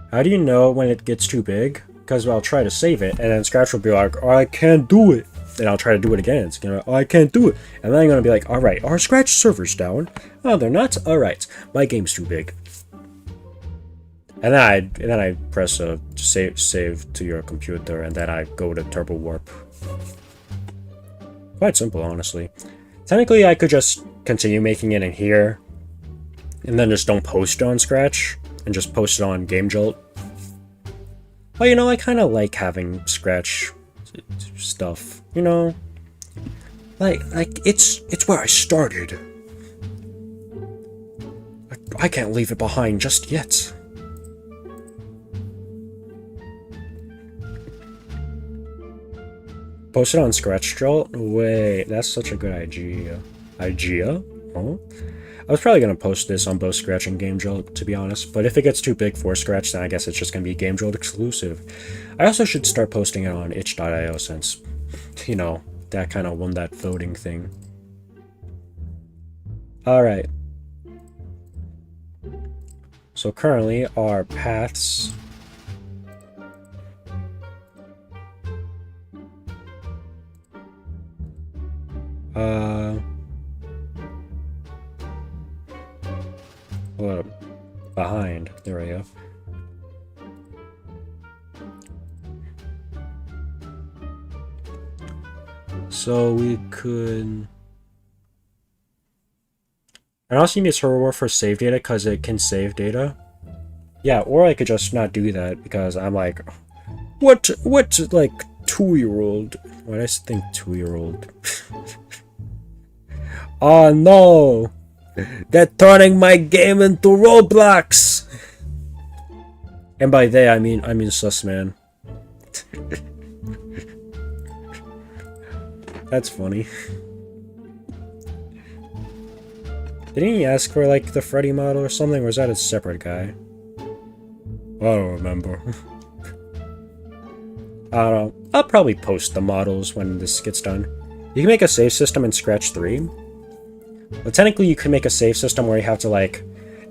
How do you know when it gets too big? Because I'll try to save it, and then Scratch will be like, oh, I can't do it. Then I'll try to do it again. It's gonna, oh, I can't do it. And then I'm gonna be like, alright, our Scratch server's down. Oh, they're not? Alright, my game's too big. And then I press save to your computer, and then I go to Turbo Warp. Quite simple, honestly. Technically, I could just continue making it in here, and then just don't post it on Scratch, and just post it on Game Jolt. But you know, I kind of like having Scratch stuff, you know? Like it's where I started. I can't leave it behind just yet. Post it on Scratch Jolt? Wait, that's such a good idea. Idea? Huh? I was probably going to post this on both Scratch and Game Jolt, to be honest, but if it gets too big for Scratch, then I guess it's just going to be Game Jolt exclusive. I also should start posting it on itch.io since, you know, that kind of won that voting thing. Alright. So currently, our paths... Well, behind. There we go. So we could... I also need Turbo Warp for save data because it can save data. Yeah, or I could just not do that because I'm like, what like 2-year-old? Why did I think 2-year-old? Oh no! They're turning my game into Roblox! And by they, I mean Sussman. That's funny. Didn't he ask for, like, the Freddy model or something, or was that a separate guy? I don't remember. I don't know. I'll probably post the models when this gets done. You can make a save system in Scratch 3. But technically you could make a save system where you have to like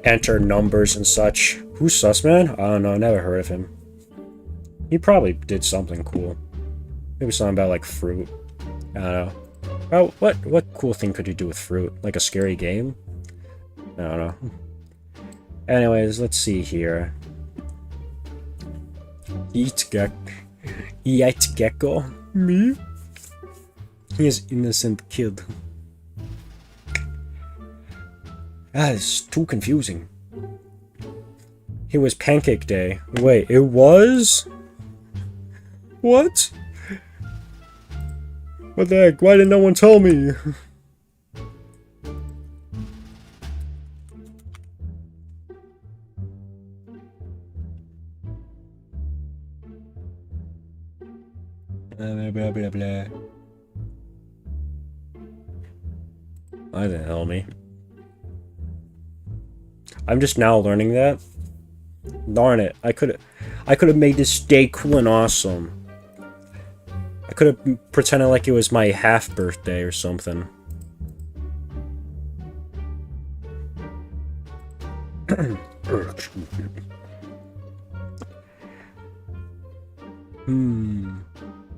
enter numbers and such. Who's Sussman? I don't know, never heard of him. He probably did something cool. Maybe something about like fruit. I don't know. Oh, what cool thing could you do with fruit? Like a scary game? I don't know. Anyways, let's see here. Eat gecko. Me? He is innocent kid. That is too confusing. It was Pancake Day. Wait, it was? What? What the heck? Why did no one tell me? Blah, blah, blah, blah. Why didn't tell me? I'm just now learning that. Darn it! I could have made this day cool and awesome. I could have pretended like it was my half birthday or something.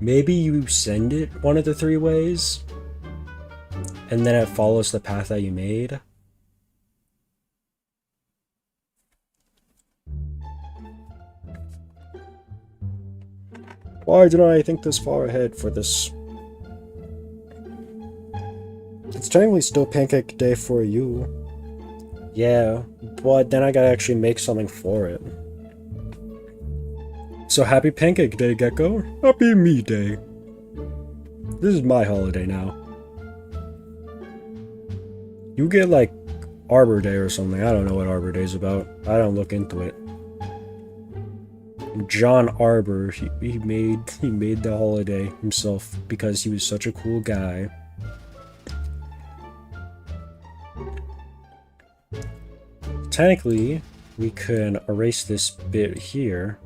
Maybe you send it one of the 3 ways, and then it follows the path that you made. Why did I think this far ahead for this? It's technically still Pancake Day for you. Yeah, but then I gotta actually make something for it. So happy Pancake Day, Gecko. Happy Me Day. This is my holiday now. You get like Arbor Day or something. I don't know what Arbor Day is about. I don't look into it. John Arbor, he made the holiday himself because he was such a cool guy. Technically, we can erase this bit here.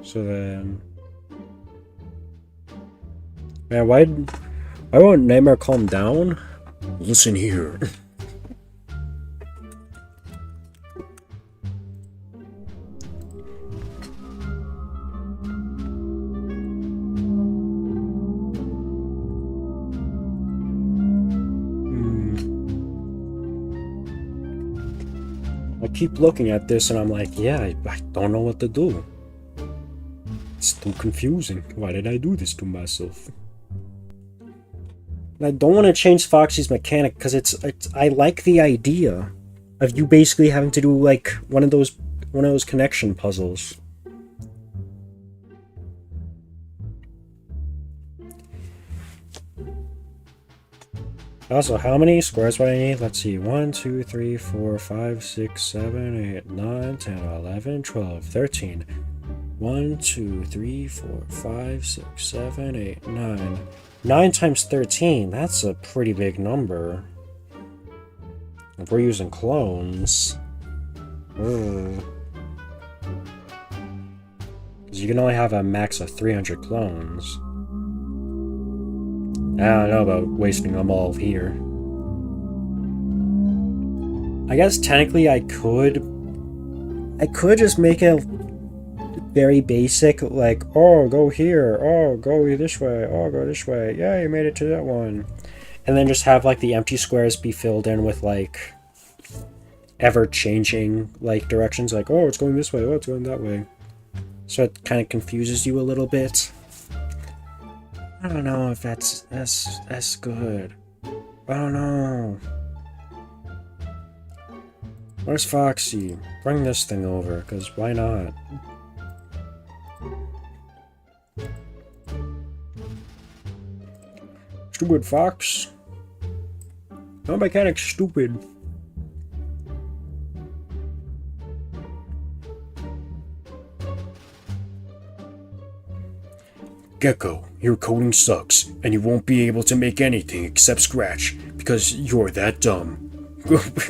So then, man, why won't Nightmare calm down? Listen here. I keep looking at this and I'm like, yeah, I don't know what to do. It's too confusing. Why did I do this to myself? And I don't want to change Foxy's mechanic because I like the idea of you basically having to do like one of those connection puzzles. Also, how many squares do I need? Let's see. 1, 2, 3, 4, 5, 6, 7, 8, 9, 10, 11, 12, 13. 1, 2, 3, 4, 5, 6, 7, 8, 9. 9 times 13, that's a pretty big number. If we're using clones. Because you can only have a max of 300 clones. I don't know about wasting them all here. I guess technically I could just make it very basic, like, oh, go here, oh, go this way, oh, go this way, yeah, you made it to that one. And then just have, like, the empty squares be filled in with, like, ever-changing, like, directions, like, oh, it's going this way, oh, it's going that way. So it kind of confuses you a little bit. I don't know if that's good. I don't know. Where's Foxy? Bring this thing over, because why not? Stupid fox. My mechanic's stupid. Gecko, your coding sucks, and you won't be able to make anything except Scratch, because you're that dumb.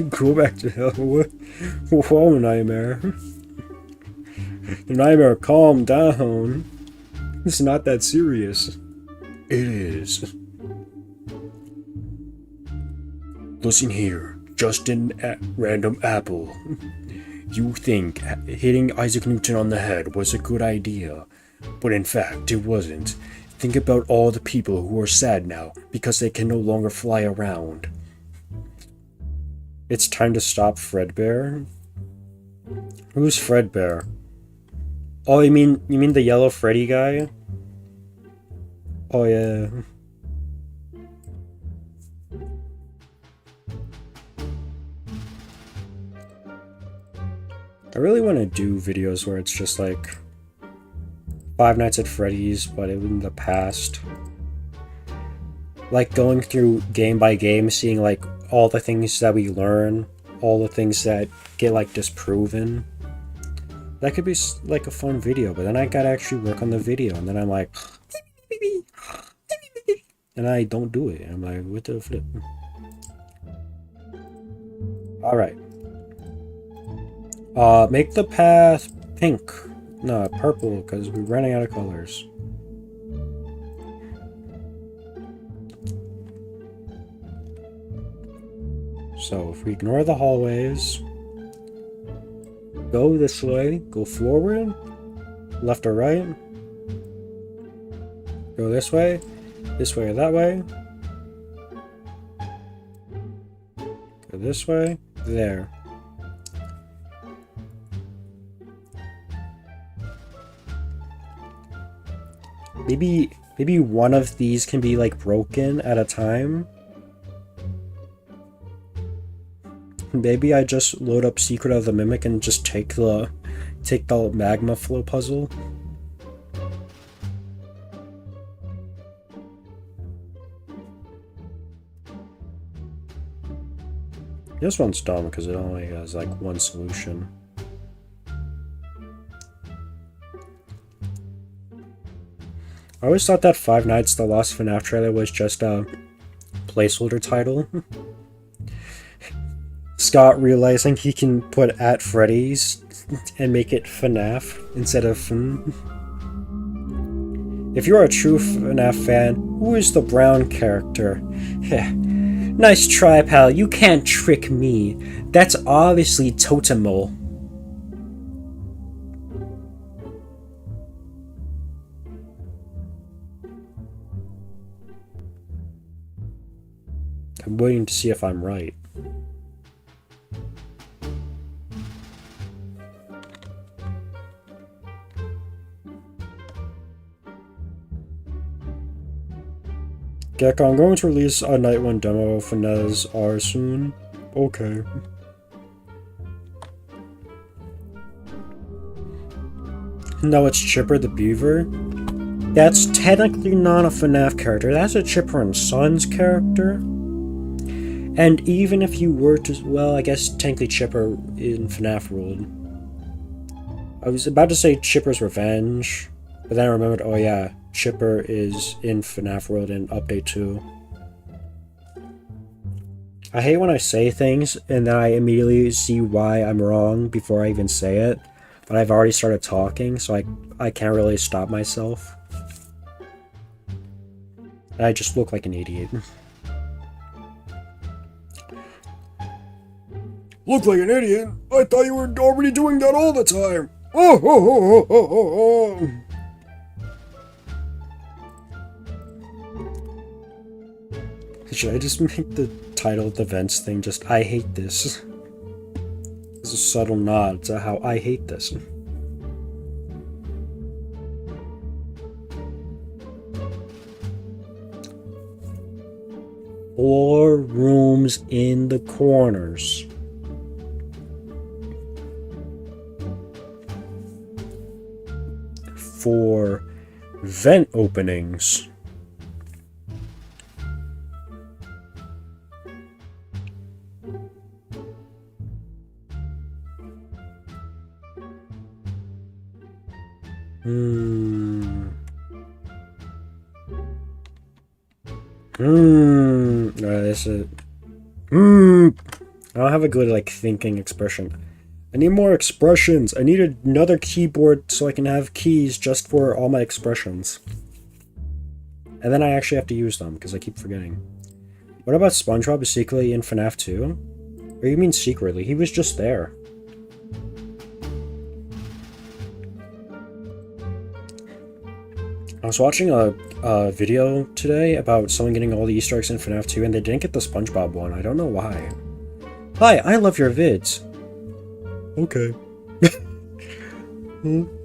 Go back to hell. Whoa, Nightmare. Nightmare, calm down. It's not that serious. It is. Listen here, Justin at Random Apple. You think hitting Isaac Newton on the head was a good idea, but in fact it wasn't. Think about all the people who are sad now because they can no longer fly around. It's time to stop Fredbear? Who's Fredbear? Oh, you mean the yellow Freddy guy? Oh yeah. I really want to do videos where it's just like Five Nights at Freddy's, but in the past. Like going through game by game, seeing like all the things that we learn, all the things that get like disproven. That could be like a fun video, but then I gotta actually work on the video, and then I'm like, and I don't do it. I'm like, what the flip? Alright. Make the path pink. No, purple, because we're running out of colors. So, if we ignore the hallways, go this way, go forward, left or right, go this way or that way, go this way, there. Maybe one of these can be like broken at a time. Maybe I just load up Secret of the Mimic and just take the magma flow puzzle. This one's dumb because it only has like one solution. I always thought that Five Nights the Lost FNAF trailer was just a placeholder title. Scott realizing he can put at Freddy's and make it FNAF instead of FN. If you're a true FNAF fan, who is the brown character? Nice try, pal. You can't trick me. That's obviously Totemo. I'm waiting to see if I'm right. Gecko, I'm going to release a Night 1 demo of FNAF R soon. Okay. No, it's Chipper the Beaver. That's technically not a FNAF character. That's a Chipper and Sons character. And even if you were to... Well, I guess technically Chipper in FNAF World. I was about to say Chipper's Revenge, but then I remembered, oh yeah, Chipper is in FNAF World in Update 2. I hate when I say things and then I immediately see why I'm wrong before I even say it. But I've already started talking, so I can't really stop myself. I just look like an idiot. Look like an idiot? I thought you were already doing that all the time! Oh, oh, oh, oh, oh, oh. Should I just make the title of the vents thing just I hate this? It's a subtle nod to how I hate this. 4 rooms in the corners. For vent openings. This is. I don't have a good like thinking expression. I need more expressions. I need another keyboard so I can have keys just for all my expressions. And then I actually have to use them, because I keep forgetting. What about SpongeBob secretly in FNAF 2? Or you mean secretly? He was just there. I was watching a video today about someone getting all the Easter eggs in FNAF 2, and they didn't get the SpongeBob one. I don't know why. Hi, I love your vids. Okay.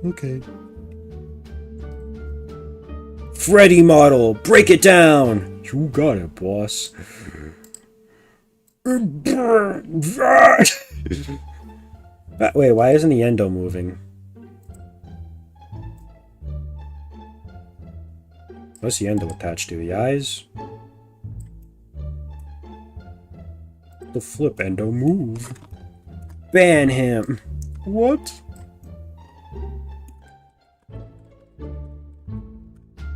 Okay. Freddy model, break it down! You got it, boss. Wait, why isn't the endo moving? What's the endo attached to? The eyes? The flip endo move. Ban him! What?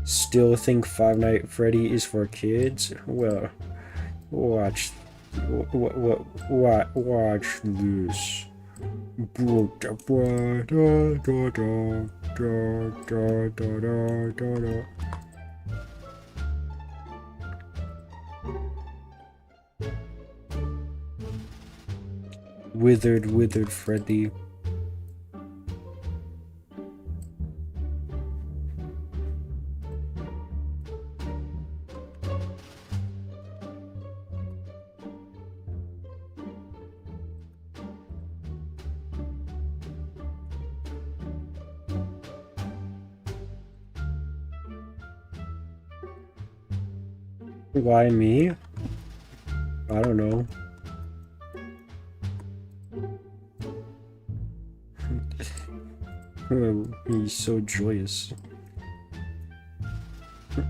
Still think Five Nights at Freddy is for kids? Well, watch this. Withered Freddy. Why me? I don't know. He's so joyous. I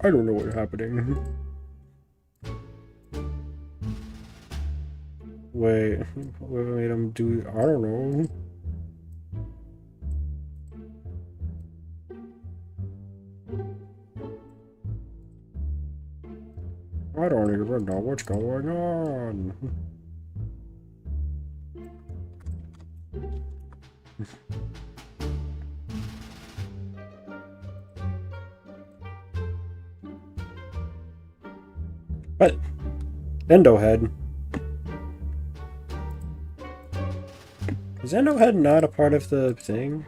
don't know what's happening. Wait, what made him do? I don't know. I don't even know what's going on. What? Endo Head. Is Endo Head not a part of the thing?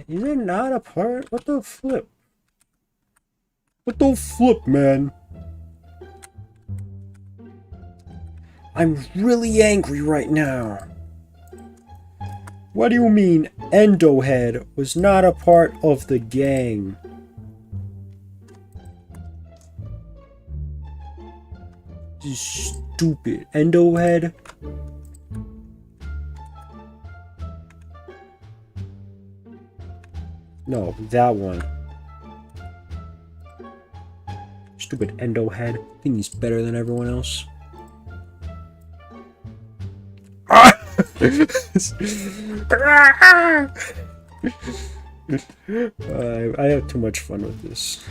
Is it not a part? What the flip? What the flip, man? I'm really angry right now. What do you mean Endo Head was not a part of the gang? This is stupid. Endo Head? No, that one. Stupid Endo Head. Think he's better than everyone else. I have too much fun with this.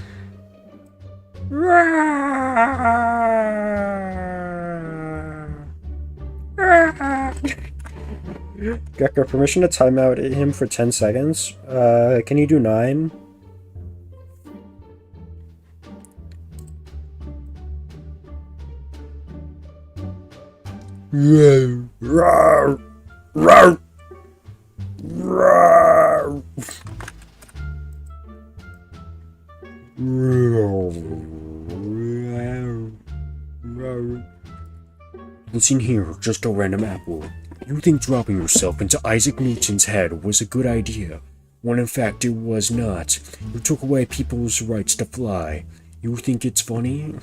Gecko, permission to time out him for 10 seconds. Can you do 9? Listen here, just a random apple. You think dropping yourself into Isaac Newton's head was a good idea, when in fact it was not. You took away people's rights to fly. You think it's funny?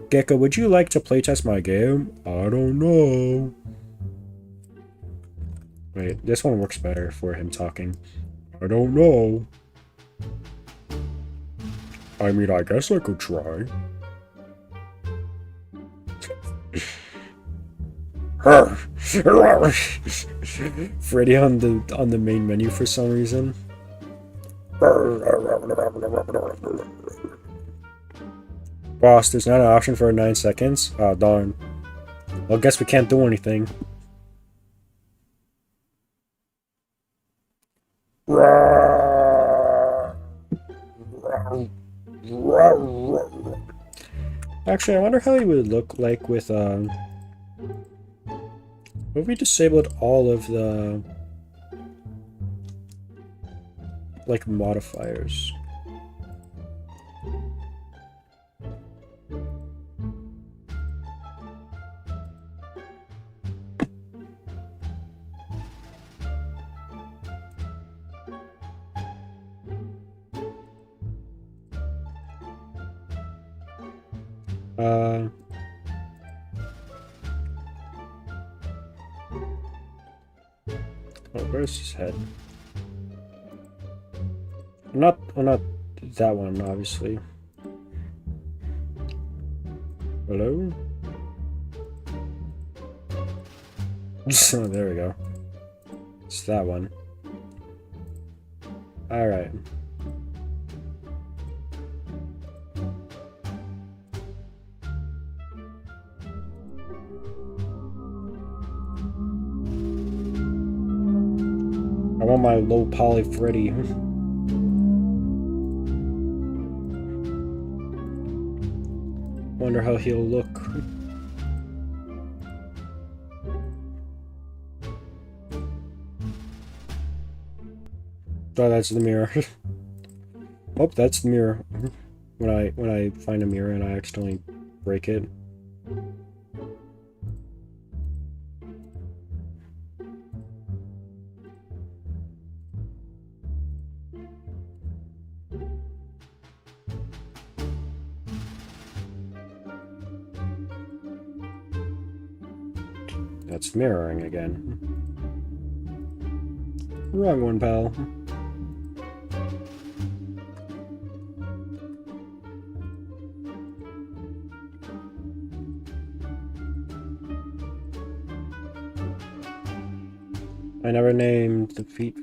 Gecko, would you like to playtest my game? I don't know. Wait, this one works better for him talking. I don't know. I mean, I guess I could try. Freddy on the main menu for some reason. Boss, there's not an option for 9 seconds? Oh, darn. Well, I guess we can't do anything. Actually, I wonder how he would look like with, what if we disabled all of the, like, modifiers? Oh, where's his head? Not that one, obviously. Hello? Oh, there we go. It's that one. Alright. I want my low poly Freddy. Wonder how he'll look. Oh, that's the mirror. Oh, that's the mirror. When I find a mirror and I accidentally break it. That's mirroring again. Wrong one, pal. I never named the feet.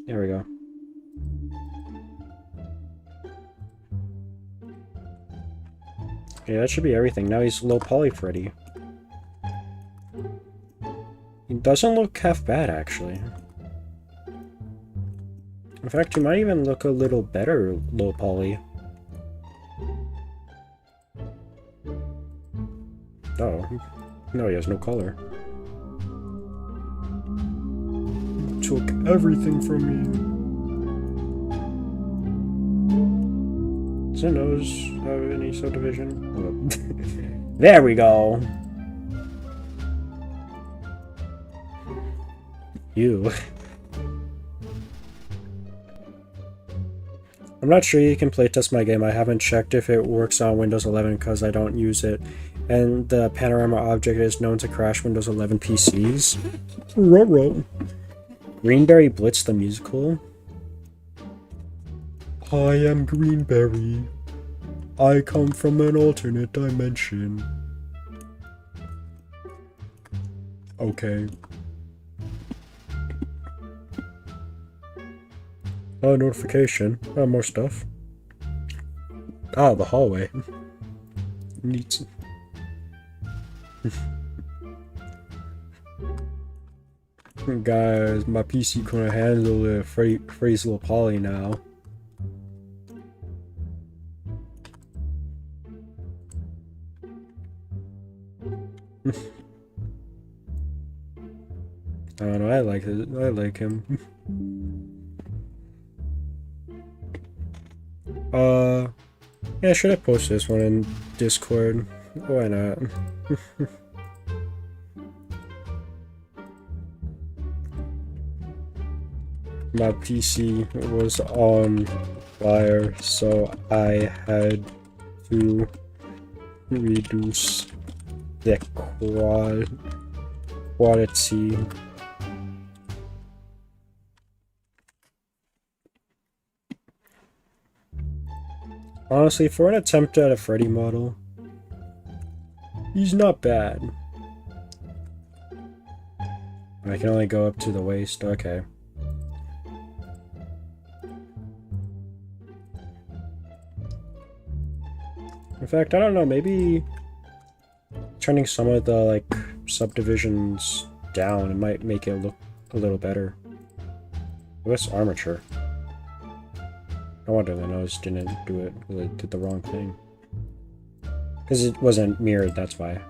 There we go. Okay, that should be everything. Now he's low poly Freddy. He doesn't look half bad, actually. In fact, he might even look a little better low poly. Oh. No, he has no color. Took everything from me. Does the nose have any subdivision? Oh. There we go! You. I'm not sure you can playtest my game. I haven't checked if it works on Windows 11 because I don't use it. And the panorama object is known to crash Windows 11 PCs. Ruh-roh. Greenberry Blitz the musical? I am Greenberry. I come from an alternate dimension. Okay. Oh, notification. Oh, more stuff. Ah, the hallway. Neat. Guys, my PC couldn't handle the Freddy's little poly now. I don't know, I like it. I like him. Yeah, should I post this one in Discord? Why not? My PC was on fire, so I had to reduce the quality. Honestly, for an attempt at a Freddy model, he's not bad. I can only go up to the waist. Okay. In fact, I don't know, maybe turning some of the, like, subdivisions down, it might make it look a little better. What's armature? No wonder the nose didn't do it, because it did the wrong thing. Because it wasn't mirrored, that's why.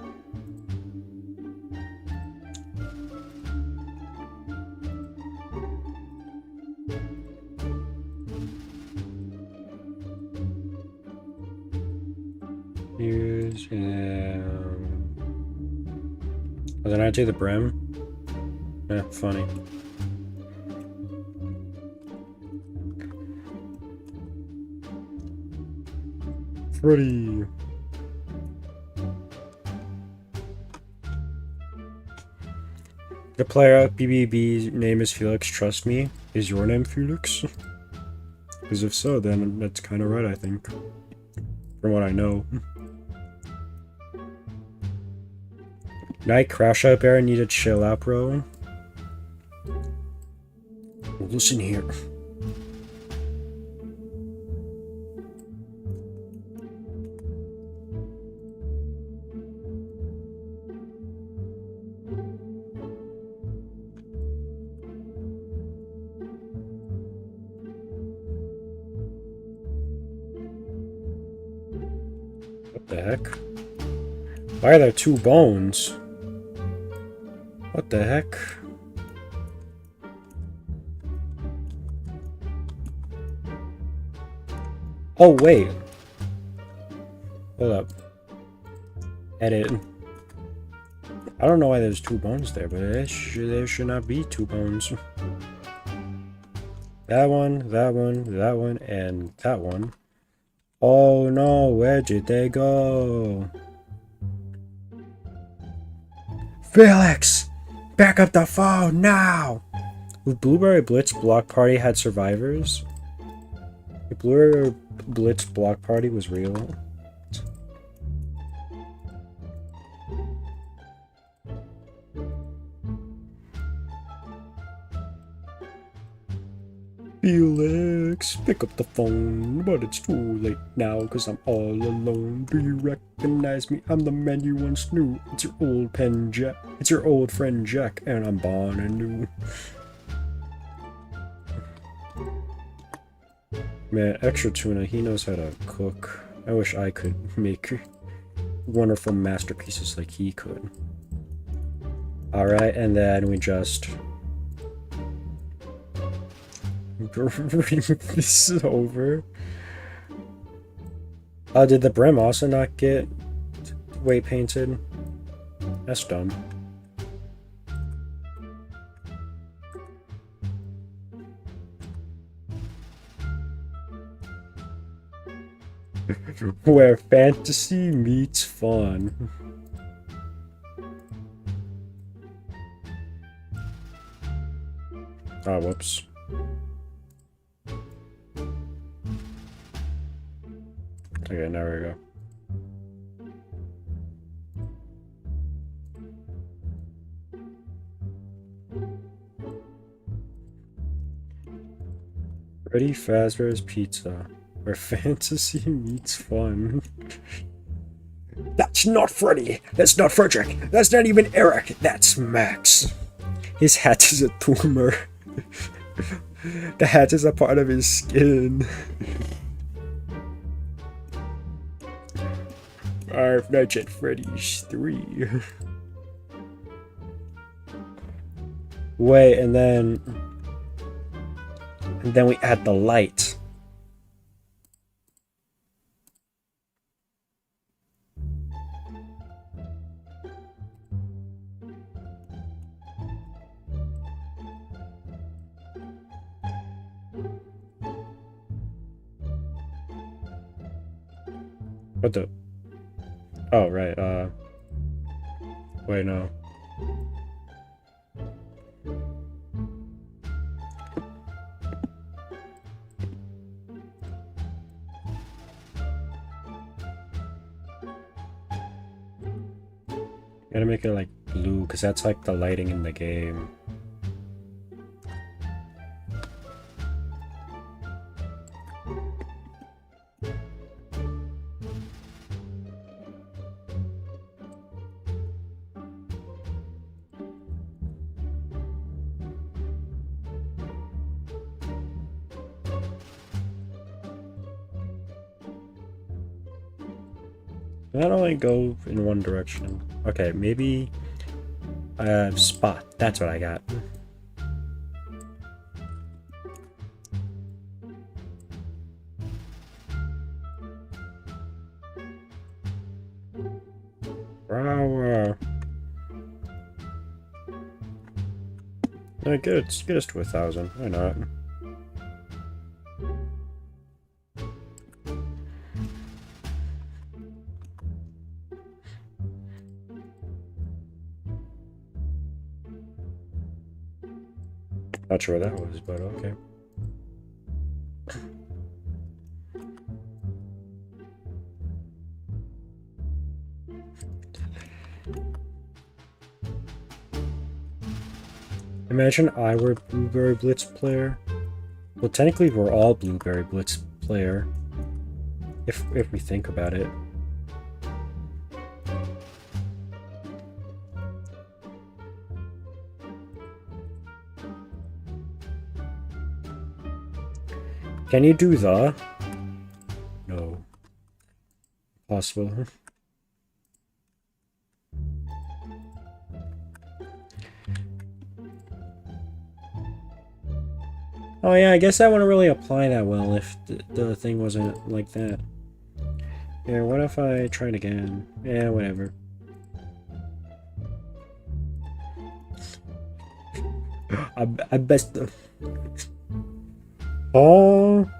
Use, oh, then I do the brim? Yeah, funny. Freddy! The player BBB's name is Felix, trust me. Is your name Felix? Because if so, then that's kind of right, I think. From what I know. Night Crash Out Bear, need to chill out, bro. Listen here. What the heck? Why are there two bones? What the heck? Oh, wait. Hold up. Edit. I don't know why there's two bones there, but there should not be two bones. That one, that one, that one, and that one. Oh no, where did they go? Felix! Back up the phone now! If Blueberry Blitz Block Party had survivors? If Blueberry Blitz Block Party was real? Felix, pick up the phone, but it's too late now, cause I'm all alone. Do you recognize me? I'm the man you once knew. It's your old pen Jack. It's your old friend Jack, and I'm born anew. Man, Extra Tuna, he knows how to cook. I wish I could make wonderful masterpieces like he could. Alright, and then we just this is over. Oh, did the brim also not get weight painted? That's dumb. Where fantasy meets fun. Oh, whoops. Okay, now we go. Freddy Fazber's Pizza, where fantasy meets fun. That's not Freddy! That's not Frederick! That's not even Eric! That's Max! His hat is a tumor. The hat is a part of his skin. Five Nights at Freddy's 3. Wait, and then we add the light. What the? Oh, right, wait, no. Gotta make it like blue, because that's like the lighting in the game. That only go in one direction. Okay, maybe spot. That's what I got. Wow. Get us to 1,000. Why not? Not sure what that was, but okay. Imagine I were Blueberry Blitz player. Well, technically we're all Blueberry Blitz player. If we think about it. Can you do the? No. Possible. Oh yeah, I guess that wouldn't really apply that well if the thing wasn't like that. Yeah, what if I tried again? Yeah, whatever. I best. Oh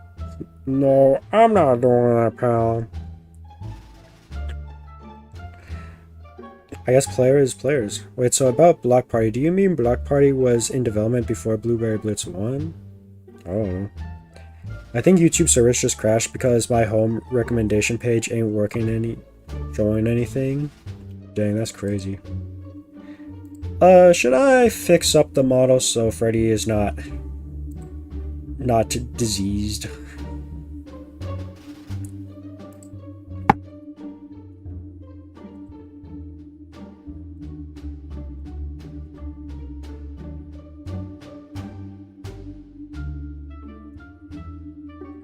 no, I'm not doing that, pal. I guess player is players. Wait, so about Block Party, do you mean Block Party was in development before Blueberry Blitz 1? I don't know. I think YouTube service just crashed because my home recommendation page ain't working showing anything. Dang, that's crazy. Should I fix up the model so Freddy is not diseased?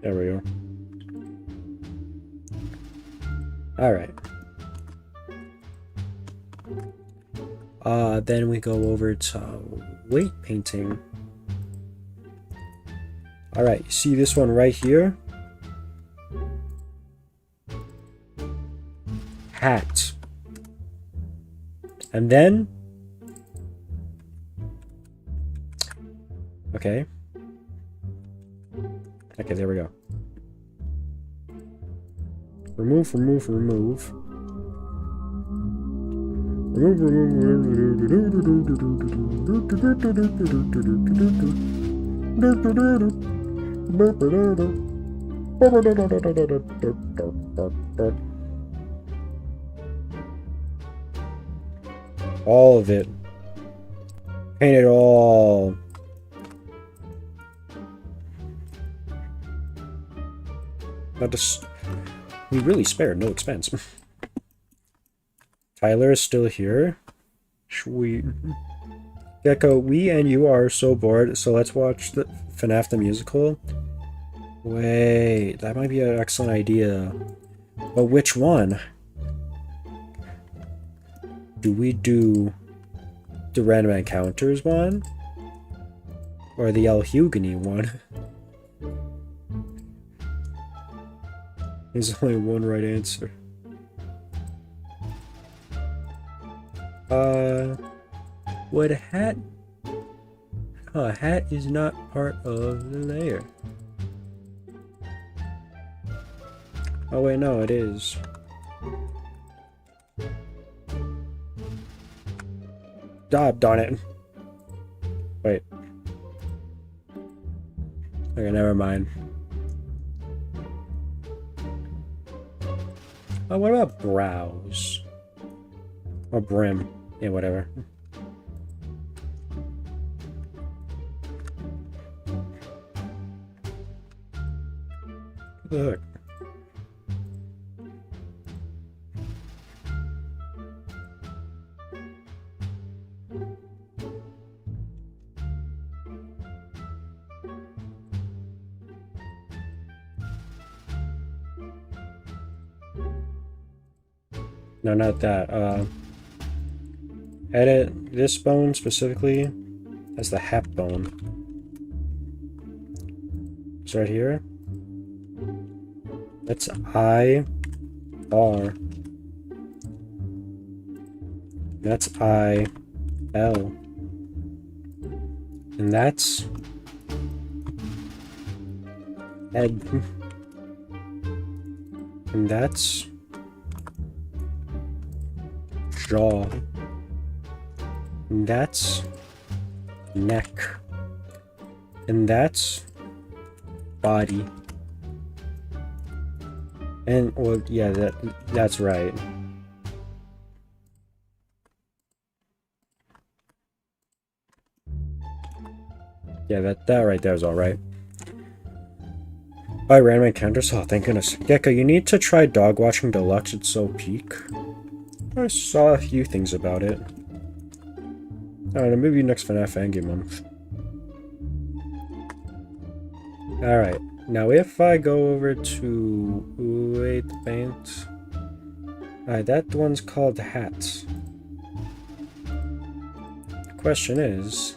There we go. Alright. Then we go over to weight painting. Alright, you see this one right here? Hat. And then... Okay. Okay, there we go. Remove. All of it. Paint it all. We really spared no expense. Tyler is still here. Sweet. Gecko, we and you are so bored, so let's watch the FNAF the musical. Wait, that might be an excellent idea. But which one? Do we do the random encounters one? Or the El Hugany one? There's only one right answer. Would hat? Oh, hat is not part of the layer. Oh wait, no, it is. Darn it. Wait. Okay, never mind. Oh, what about brows? Or brim. Yeah, whatever. What the heck? No, not that. Edit this bone specifically as the hat bone. It's right here. That's I-R. That's I-L. And that's head. And that's jaw. And that's neck. And that's body. And well, yeah, that's right. Yeah, that right there is all right. By random encounters, oh thank goodness. Gecko, you need to try Dog Watching Deluxe. It's so peak. I saw a few things about it. Alright, maybe next FNAF Fangame month. Alright, now if I go over to... Wait, paint. Alright, that one's called hats. The question is...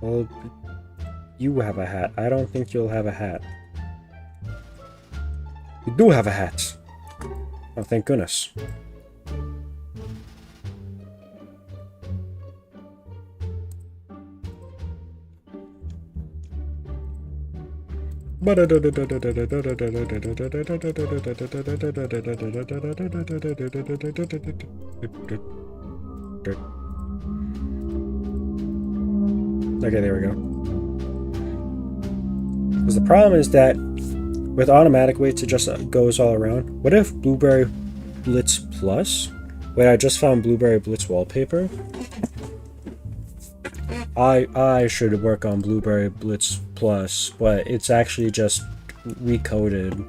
Well, you have a hat. I don't think you'll have a hat. You do have a hat! Oh, thank goodness. Okay, there we go. Because the problem is that with automatic weights, it just goes all around. What if Blueberry Blitz Plus? Wait, I just found Blueberry Blitz wallpaper. I should work on Blueberry Blitz Plus, but it's actually just recoded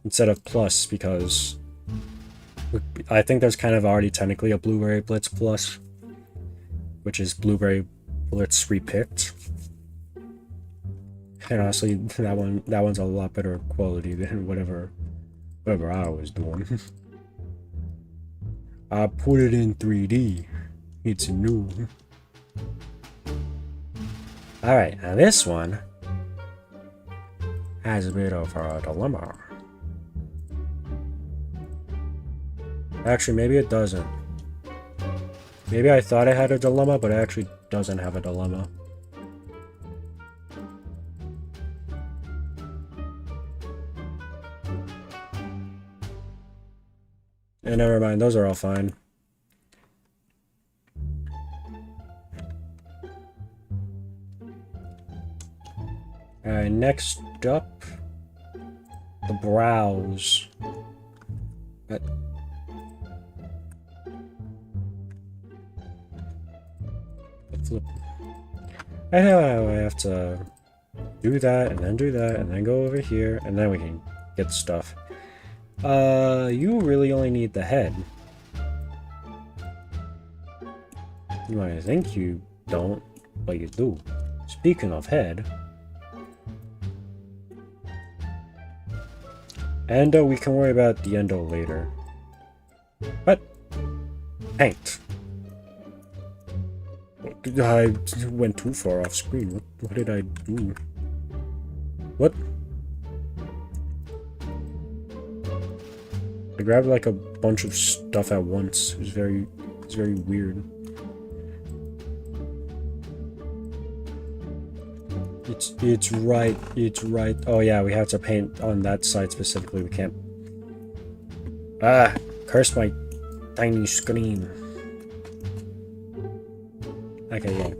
instead of Plus because I think there's kind of already technically a Blueberry Blitz Plus, which is Blueberry Blitz repicked. And honestly, that one's a lot better quality than whatever I was doing. I put it in 3D. It's new. Alright, now this one has a bit of a dilemma. Actually, maybe it doesn't. Maybe I thought it had a dilemma, but it actually doesn't have a dilemma. And never mind, those are all fine. Alright, next up, the brows. Flip. I know I have to do that, and then go over here, and then we can get stuff. You really only need the head. You might think you don't, but you do. Speaking of head... Endo, we can worry about the endo later. What? Paint. I went too far off screen. What did I do? What? I grabbed like a bunch of stuff at once. It was very weird. It's right. Oh yeah, we have to paint on that side specifically. We can't. Ah, curse my tiny screen. Okay, yeah.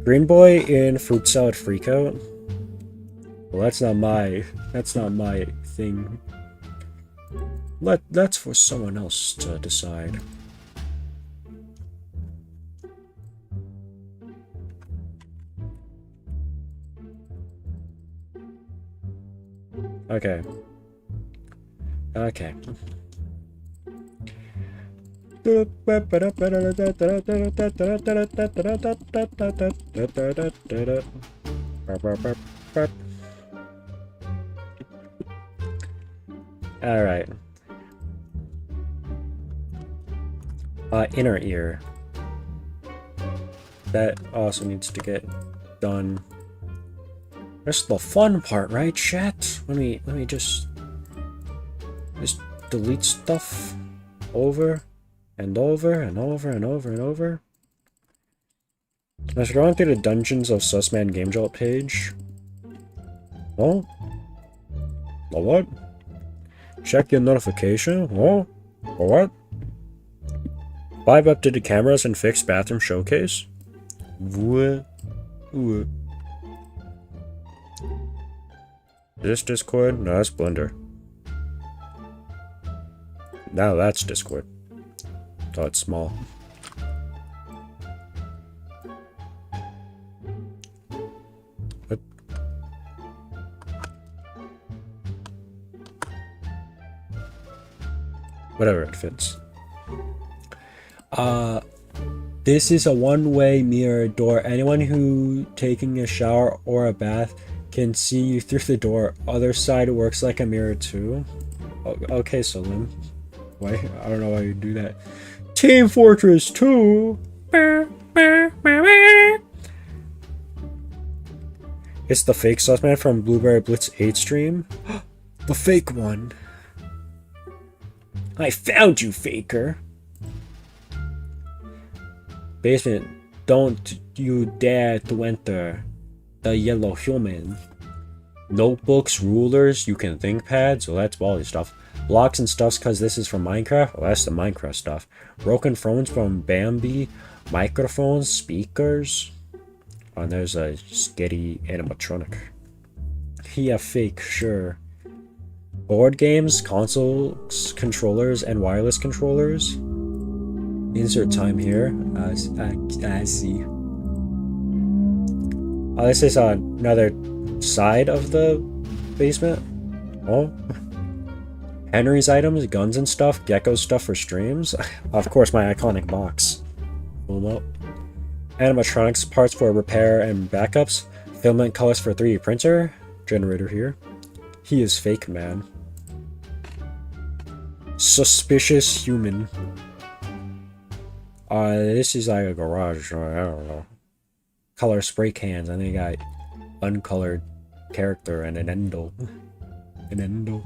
Green boy in fruit salad freakout. Well, that's not my thing. That's for someone else to decide. Okay. Okay. Alright. Inner ear. That also needs to get done. That's the fun part, right, chat? Let me just delete stuff over and over and over and over and over. I was going through the Dungeons of Sussman Game Jolt page. Oh? What? Check your notification? Oh? What? 5 updated cameras and fixed bathroom showcase? What? Is this Discord? No, that's Blender. Now that's Discord. Oh, it's small. What? Whatever, it fits. This is a one-way mirror door. Anyone who taking a shower or a bath can see you through the door. Other side works like a mirror too. Okay, Salim. Why? I don't know why you do that. Team Fortress 2! It's the fake Sussman from Blueberry Blitz 8 stream. The fake one. I found you, faker. Basement, don't you dare to enter. The yellow human. Notebooks, rulers, you can think pads, so that's Wally stuff. Blocks and stuffs because this is from Minecraft, well that's the Minecraft stuff. Broken phones from Bambi, microphones, speakers. Oh, and there's a skitty animatronic. Yeah, fake, sure. Board games, consoles, controllers, and wireless controllers. Insert time here. I see. Oh, this is another side of the basement. Oh. Henry's items, guns and stuff, Gecko stuff for streams. Of course, my iconic box. Pull them up. Animatronics parts for repair and backups. Filament colors for 3D printer. Generator here. He is fake, man. Suspicious human. This is like a garage. I don't know. Color spray cans, and they got uncolored character and an endo. An endo.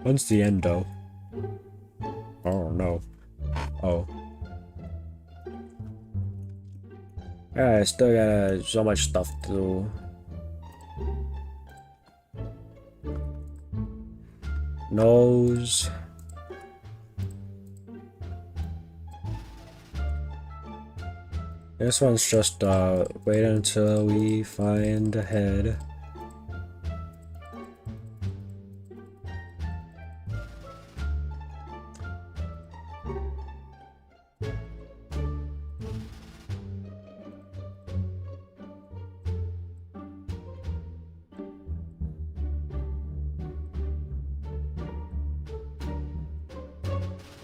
When's the endo? Oh no. Oh. I still got so much stuff to do. Nose. This one's just wait until we find a head.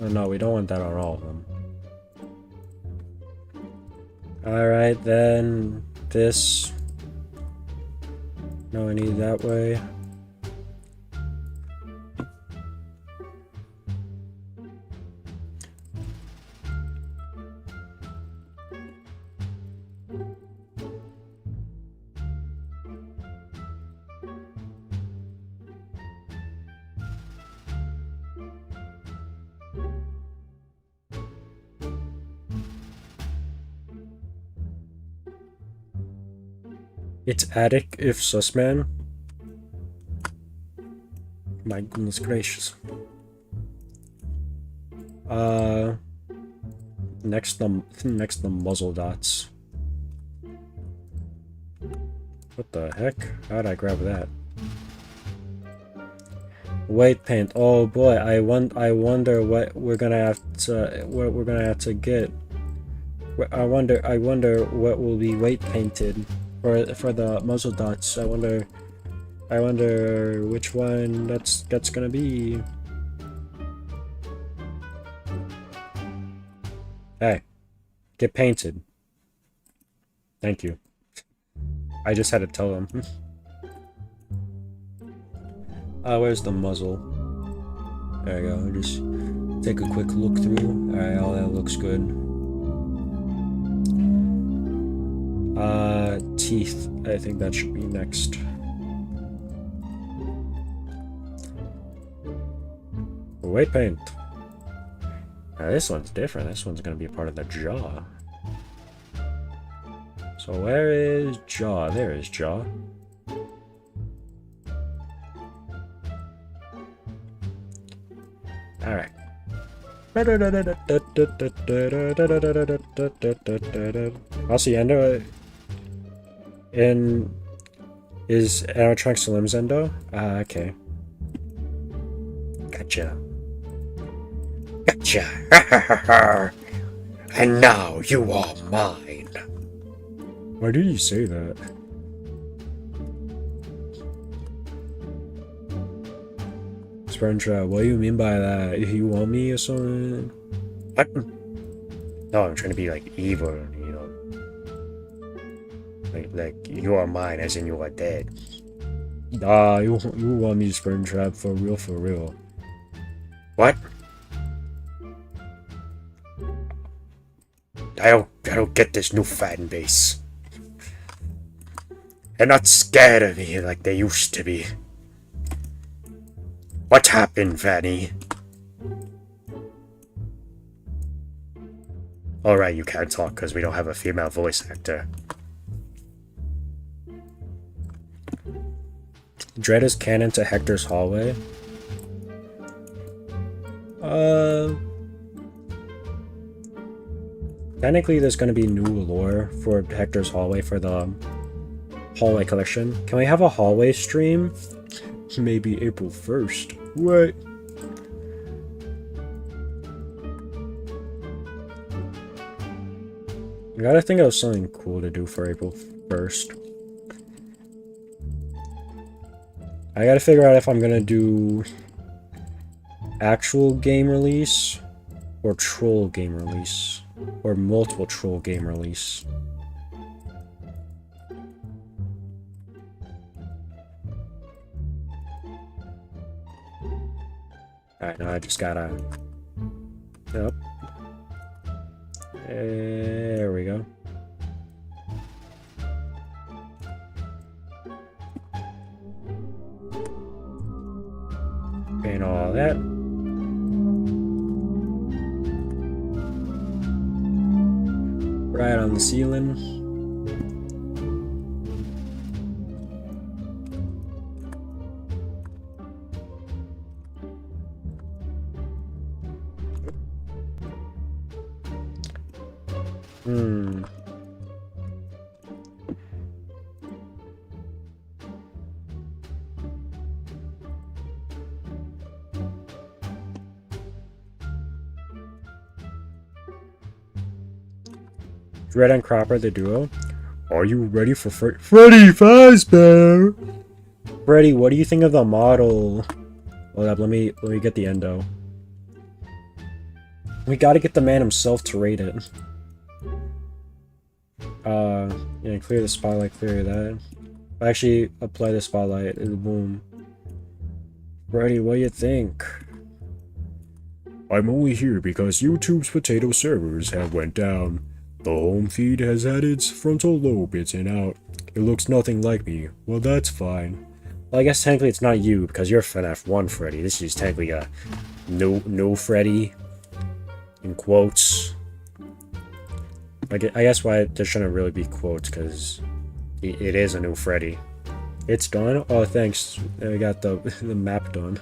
Oh, no, we don't want that on all of them. Alright, then this. No, I need that way. It's attic if Sussman. My goodness gracious. Next the muzzle dots. What the heck? How'd I grab that? White paint. Oh boy, I wonder what we're gonna have to get. I wonder what will be white painted. For the muzzle dots, I wonder which one that's gonna be. Hey, get painted. Thank you. I just had to tell them. Where's the muzzle? There you go. Just take a quick look through. Alright, all that looks good. Teeth. I think that should be next. White paint. Now this one's different. This one's gonna be a part of the jaw. So where is jaw? There is jaw. Alright. Also, Endo is animatronic Slim's Endo? Okay. Gotcha. Gotcha! And now you are mine. Why did you say that? Springtrap, what do you mean by that? You want me or something? What? No, I'm trying to be like evil, you know. Like you are mine, as in you are dead. You want me, Springtrap, for real, for real. What? I don't get this new fan base. They're not scared of me like they used to be. What happened, Fanny? Alright, you can't talk because we don't have a female voice actor. Dredd is canon to Hector's hallway. Technically, there's going to be new lore for Hector's hallway for the hallway collection. Can we have a hallway stream? Maybe April 1st. What? I gotta think of something cool to do for April 1st. I gotta figure out if I'm gonna do actual game release or troll game release or multiple troll game release. Alright, now I just gotta... Yep. There we go. Paint all that. Right on the ceiling. Red and Cropper, the duo. Are you ready for Freddy Fazber? Freddy, what do you think of the model? Hold up, let me get the endo. We gotta get the man himself to rate it. Yeah, clear the spotlight, clear that. Actually, apply the spotlight, boom. Freddy, what do you think? I'm only here because YouTube's potato servers have went down. The home feed has had its frontal lobe bitten out. It looks nothing like me. Well, that's fine. Well, I guess technically it's not you, because you're FNAF 1 Freddy. This is technically a no Freddy. In quotes. I guess why there shouldn't really be quotes, because it is a new Freddy. It's done? Oh, thanks. I got the map done.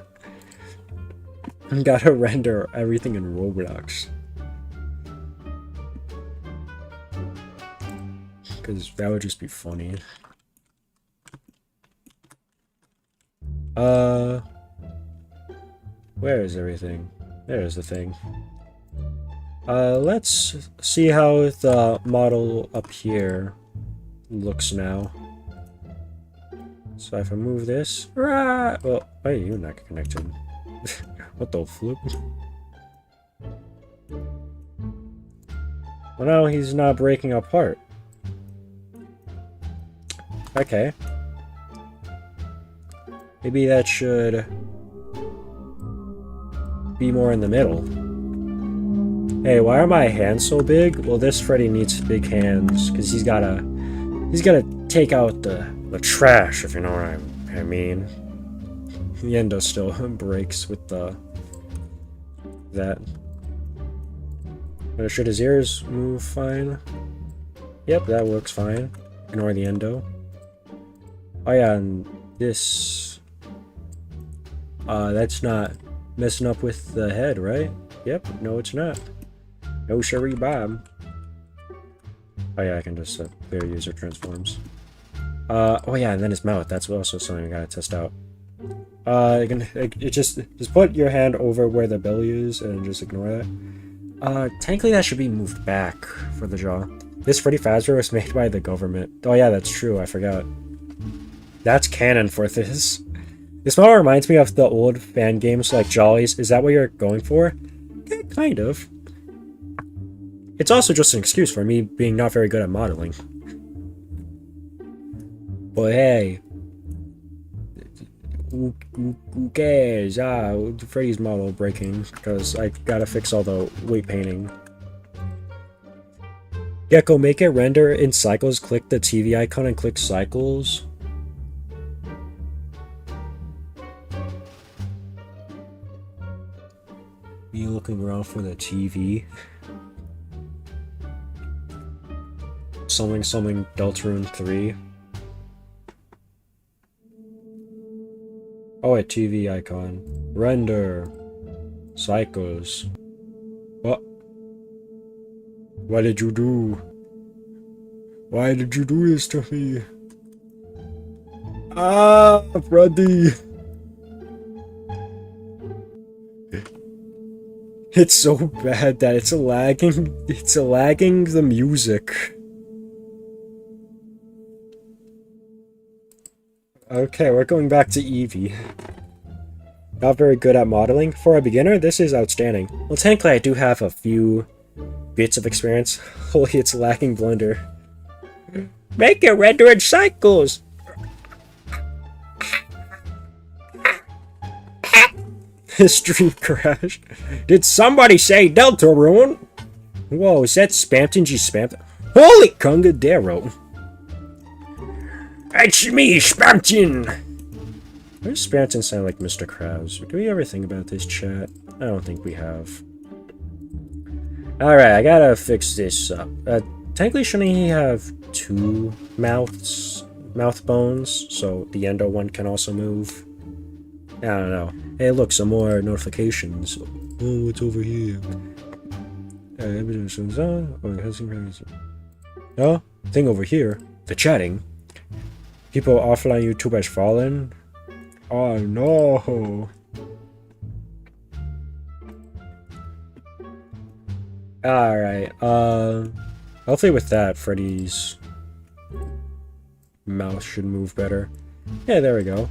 Gotta render everything in Roblox. Because that would just be funny. Where is everything? There's the thing. Let's see how the model up here looks now. So if I move this... Well, hey, you're not connected. What the flip? Well, no, he's not breaking apart. Maybe that should be more in the middle. Hey, why are my hands so big? Well, this Freddy needs big hands because he's gotta take out the trash, if you know what I mean. The endo still breaks with that. Should his ears move fine? Yep, that works fine. Ignore the endo. Oh yeah, and this... that's not messing up with the head, right? Yep, no it's not. No sherry Bob. Oh yeah, I can just clear user transforms. Oh yeah, and then his mouth. That's also something I gotta test out. Just put your hand over where the belly is and just ignore that. Technically that should be moved back for the jaw. This Freddy Fazber was made by the government. Oh yeah, that's true, I forgot. That's canon for this. This model reminds me of the old fan games like Jollies. Is that what you're going for? Yeah, kind of. It's also just an excuse for me being not very good at modeling. But hey, who cares? Freddy's model breaking because I gotta fix all the weight painting. Gecko, make it render in cycles. Click the TV icon and click cycles. Me looking around for the TV. Something Deltarune 3. Oh, a TV icon. Render. Cycles. What? What did you do? Why did you do this to me? Ah, Freddy! It's so bad that it's lagging the music. Okay, we're going back to Eevee. Not very good at modeling. For a beginner, this is outstanding. Well, technically I do have a few bits of experience. Holy, it's lacking Blender. Make it render in cycles! History crash. Did somebody say Deltarune? Whoa, is that Spamton G Spamton? Holy Congadero! It's me, Spamton! Why does Spamton sound like Mr. Krabs? Do we ever think about this, chat? I don't think we have. Alright, I gotta fix this up. Technically, shouldn't he have two mouth bones, so the endo one can also move? I don't know. Hey, look, some more notifications. Oh, what's over here? Oh, thing over here. The chatting. People offline YouTube has fallen. Oh no. Alright, hopefully with that, Freddy's mouth should move better. Yeah, there we go.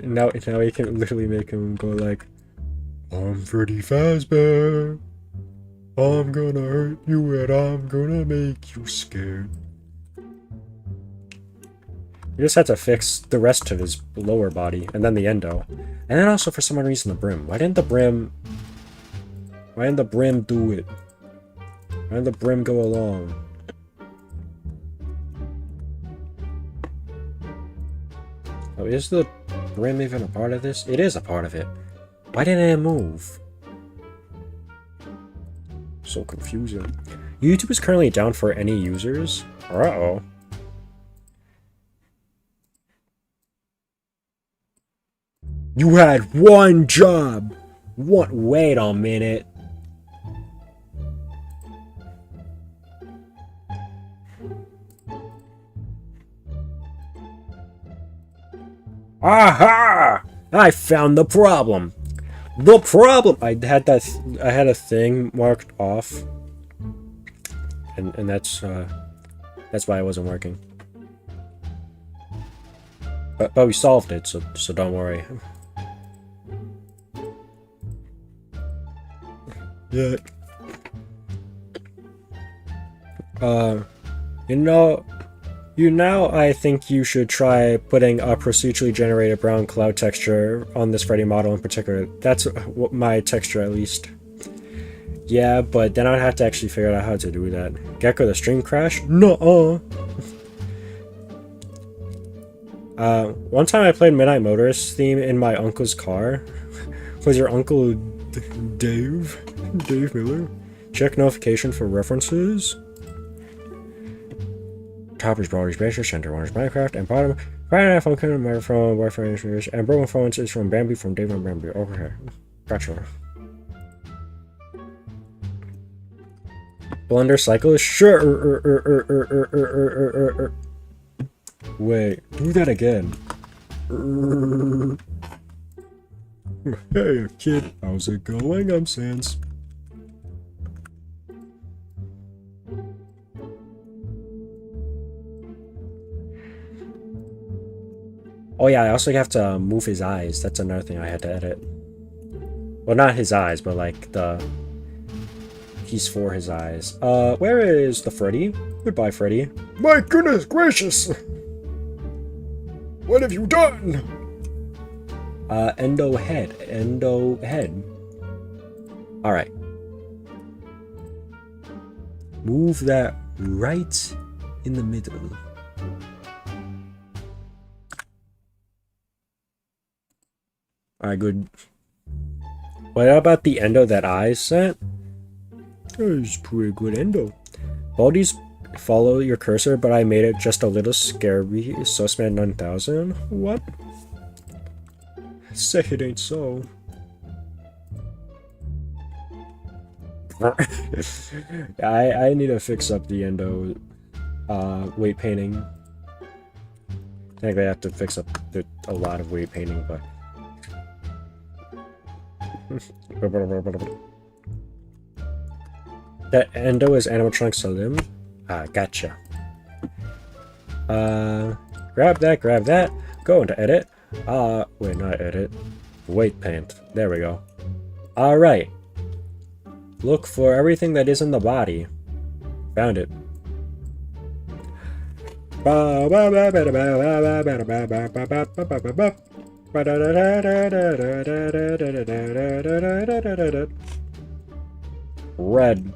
now we can literally make him go like, I'm Freddy Fazber. I'm gonna hurt you and I'm gonna make you scared. You just have to fix the rest of his lower body, and then the endo. And then also, for some reason, the brim. Why didn't the brim do it? Why didn't the brim go along? Oh, is the brim even a part of this? It is a part of it. Why didn't it move? So confusing. YouTube is currently down for any users. Uh-oh. You had one job! Wait a minute. Aha! I found the problem. I had a thing marked off, and that's why it wasn't working. But we solved it, so don't worry. Yeah. You know, I think you should try putting a procedurally generated brown cloud texture on this Freddy model in particular. That's what my texture, at least. Yeah, but then I'd have to actually figure out how to do that. Gecko, the stream crash? Nuh-uh. One time I played Midnight Motorist theme in my uncle's car. Was your uncle Dave? Dave Miller? Check notification for references. Top is Brody's Basher, center one is Minecraft, and bottom, right phone can matter from boyfriend issues, and broken phones is from Bambi from Dave and Bambi. Okay, gotcha. Blender cyclist? Sure. Wait, do that again. Hey, kid, how's it going? I'm Sans. Oh yeah, I also have to move his eyes. That's another thing I had to edit. Well, not his eyes, but like the piece for his eyes. Where is the Freddy? Goodbye, Freddy. My goodness gracious! What have you done? Endo head. Endo head. Alright. Move that right in the middle. Alright, good. What about the endo that I sent? It's pretty good endo. Baldi's follow your cursor, but I made it just a little scary. Sussman 9000? What? Say it ain't so. I need to fix up the endo weight painting. I think I have to fix up a lot of weight painting, but that endo is animatronic Salim. Gotcha. Grab that. Go into edit. Wait, not edit. Weight paint. There we go. Alright. Look for everything that is in the body. Found it. Red.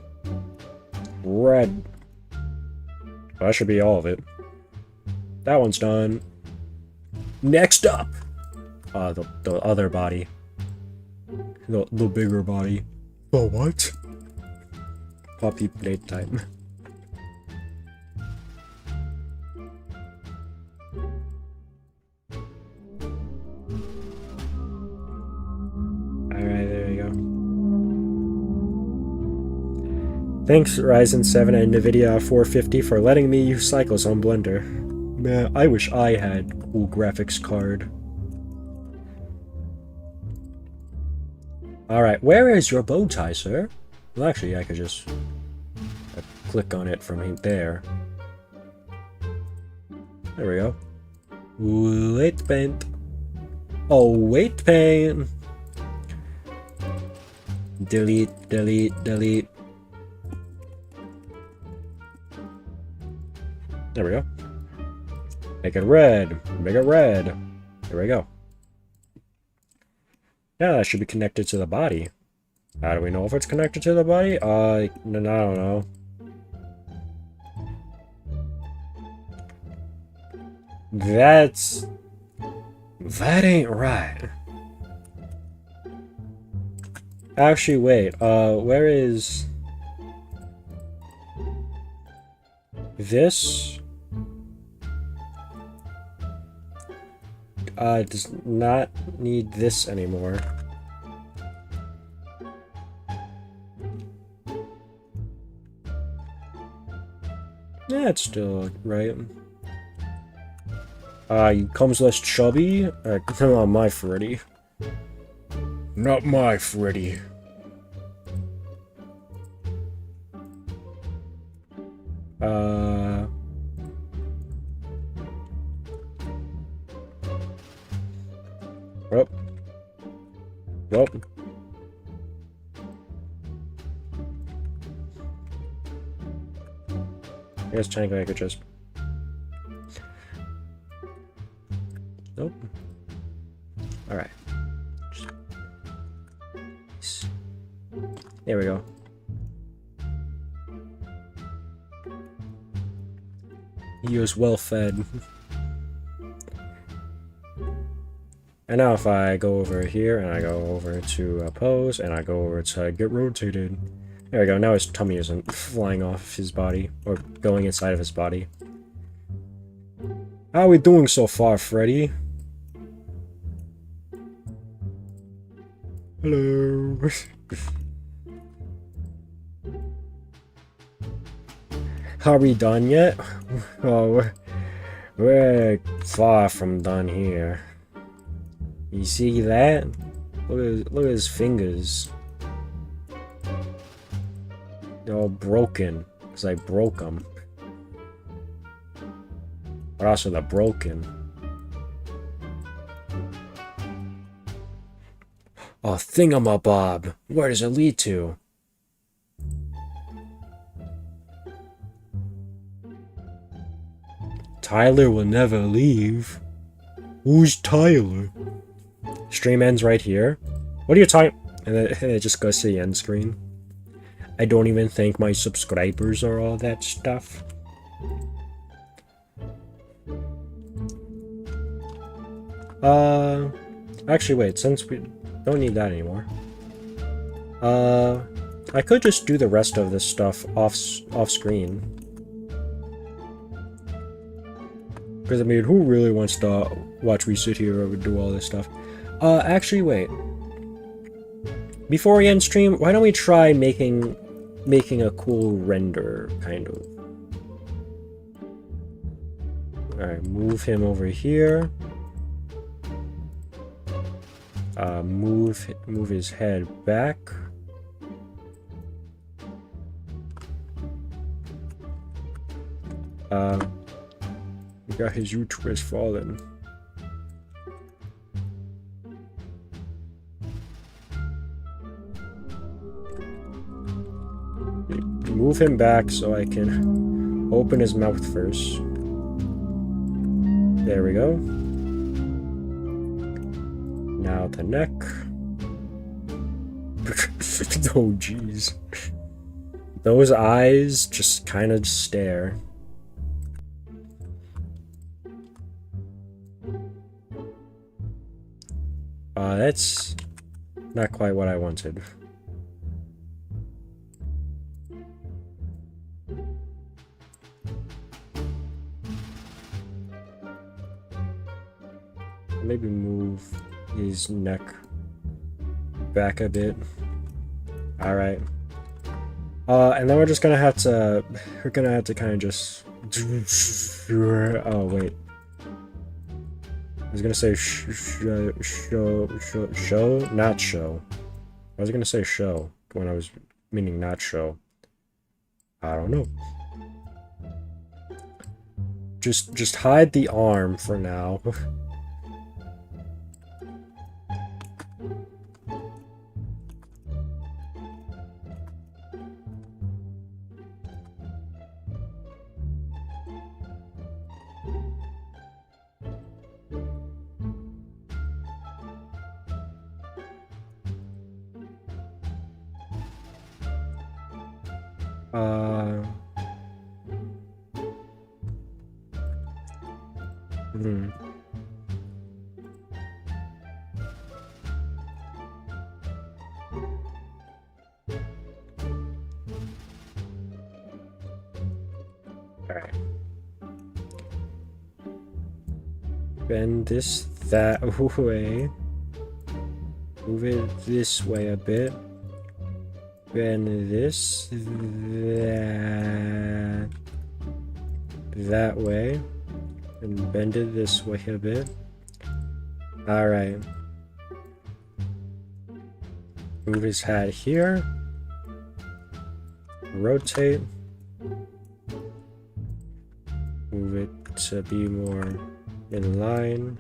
Red. Well, that should be all of it. That one's done. Next up! The other body. The bigger body. The what? Puppy playtime. Alright, there you go. Thanks Ryzen 7 and Nvidia 450 for letting me use cycles on Blender. Man, I wish I had a cool graphics card. Alright, where is your bow tie, sir? Well, actually, I could just click on it from there. There we go. Weight paint. Oh, weight paint. Delete, delete, delete. There we go. Make it red. Make it red. There we go. Yeah, that should be connected to the body. How do we know if it's connected to the body? I don't know. That ain't right. Actually, wait. Where is this? Does not need this anymore. Yeah, it's still right. He comes less chubby. Come on, my Freddy. Not my Freddy. Well. I guess technically I could just go. Alright. There we go. He was well fed. And now if I go over here and I go over to pose and I go over to get rotated. There we go, now his tummy isn't flying off his body or going inside of his body. How are we doing so far, Freddy? Hello. Are we done yet? Oh, we're far from done here. You see that? Look at his fingers. They're all broken because I broke them. But also they're broken. Oh, thingamabob! Where does it lead to? Tyler will never leave. Who's Tyler? Stream ends right here. What are you talking? And it just goes to the end screen. I don't even think my subscribers are all that stuff. Actually wait, since we don't need that anymore. I could just do the rest of this stuff off screen. Because I mean, who really wants to watch me sit here and do all this stuff? Actually wait. Before we end stream, why don't we try making a cool render, kind of. Alright, move him over here. Move his head back. We got his uterus fallen. Move him back so I can open his mouth first. There we go. Now the neck. Oh jeez. Those eyes just kind of stare. That's not quite what I wanted. Maybe move his neck back a bit. Alright. And then we're just gonna have to kind of just oh wait. I was gonna say show, not show. I was gonna say show when I was meaning not show. I don't know. Just hide the arm for now. Alright. Bend this that way. Move it this way a bit. Bend this that way. And bend it this way a bit. Alright. Move his hat here. Rotate. Move it to be more in line.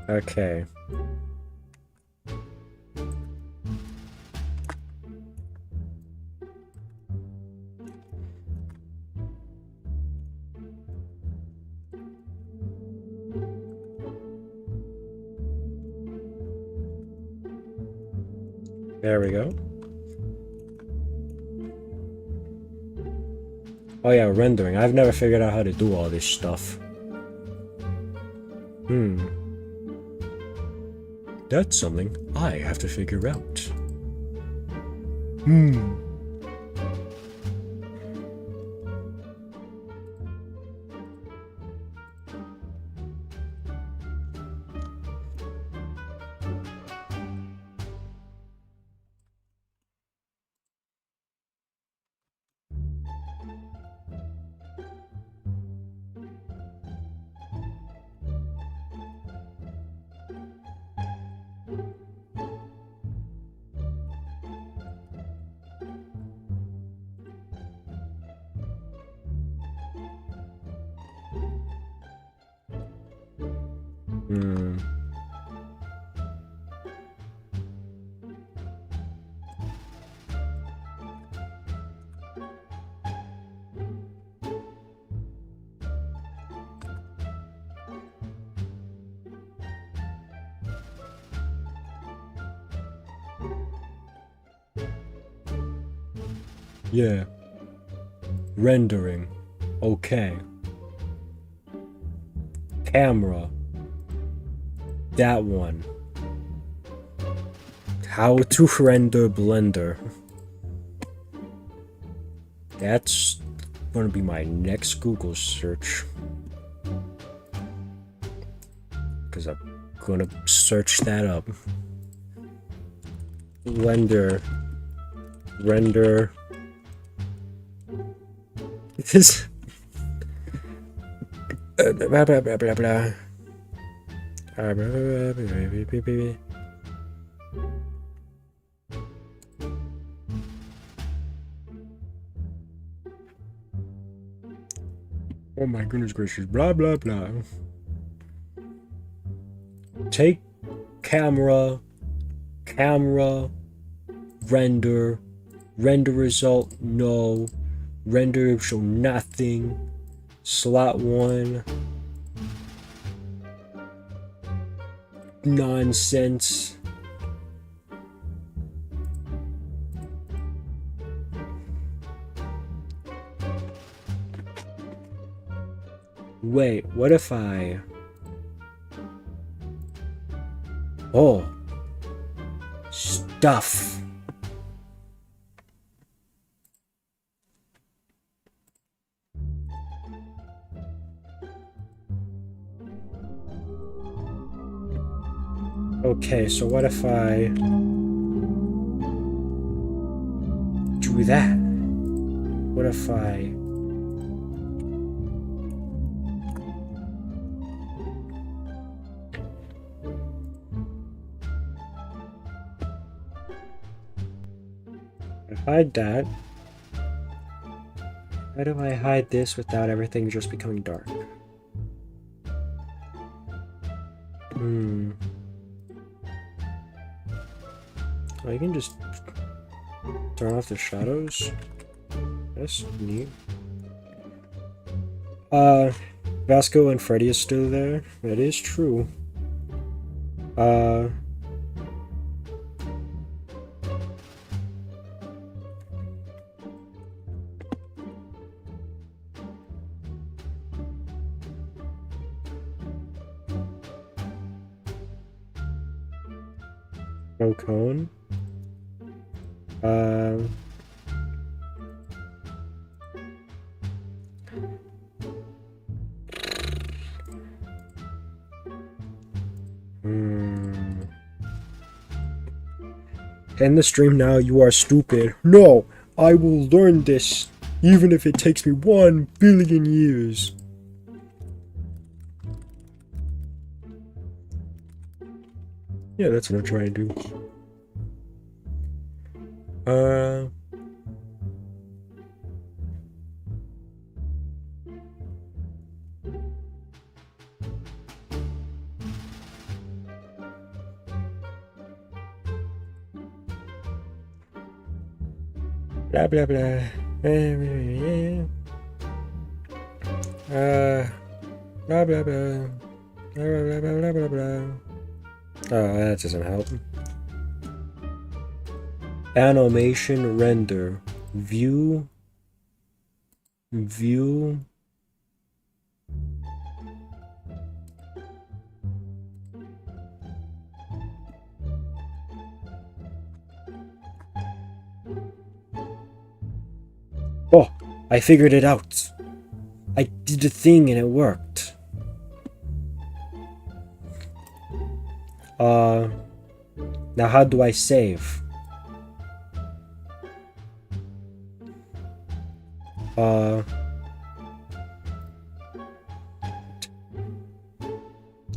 Okay. There we go. Oh yeah, rendering. I've never figured out how to do all this stuff. That's something I have to figure out. Yeah. Rendering. Okay. Camera. That one. How to render Blender. That's gonna be my next Google search. Because I'm gonna search that up. Blender. Render. This. Blah, blah, blah, blah, blah. Oh my goodness gracious, blah blah blah. Take camera, render result, no, render show nothing, slot 1, nonsense. Wait, what if I... Oh. Stuff. Okay, so what if I... do that? What if I... hide that. How do I hide this without everything just becoming dark? I can just turn off the shadows. That's neat. Vasco and Freddy is still there. That is true. No cone. End the stream now, you are stupid. No, I will learn this, even if it takes me 1 billion years. Yeah, that's what I'm trying to do. Blah blah blah. Blah blah blah. Blah blah blah blah blah. Oh, that doesn't help. Animation render. View. Oh, I figured it out. I did the thing and it worked. Now how do I save?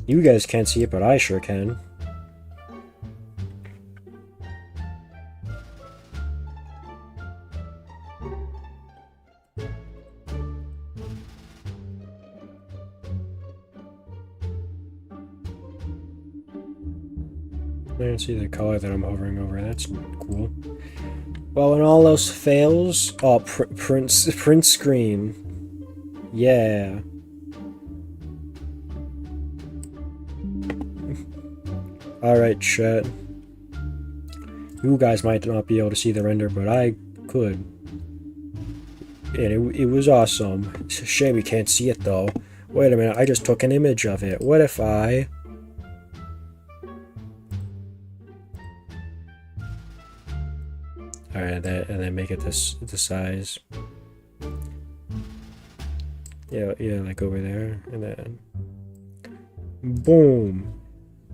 You guys can't see it, but I sure can. I can see the color that I'm hovering over. That's cool. Well, when all else fails, oh, print screen. Yeah. Alright, chat. You guys might not be able to see the render, but I could. And it was awesome. It's a shame you can't see it, though. Wait a minute, I just took an image of it. What if I... Alright, and then make it this size. Yeah, like over there, and then... Boom!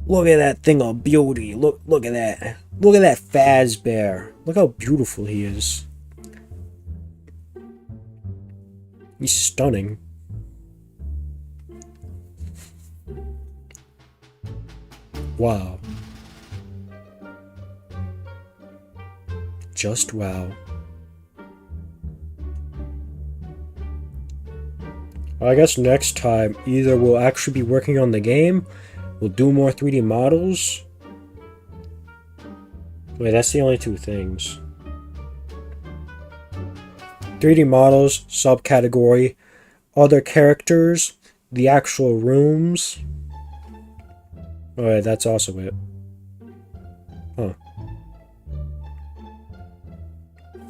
Look at that thing of beauty. Look at that. Look at that Fazbear. Look how beautiful he is. He's stunning. Wow. Just wow. I guess next time either we'll actually be working on the game, we'll do more 3D models. Wait, that's the only two things. 3D models, subcategory, other characters, the actual rooms. Alright, that's also it. Huh.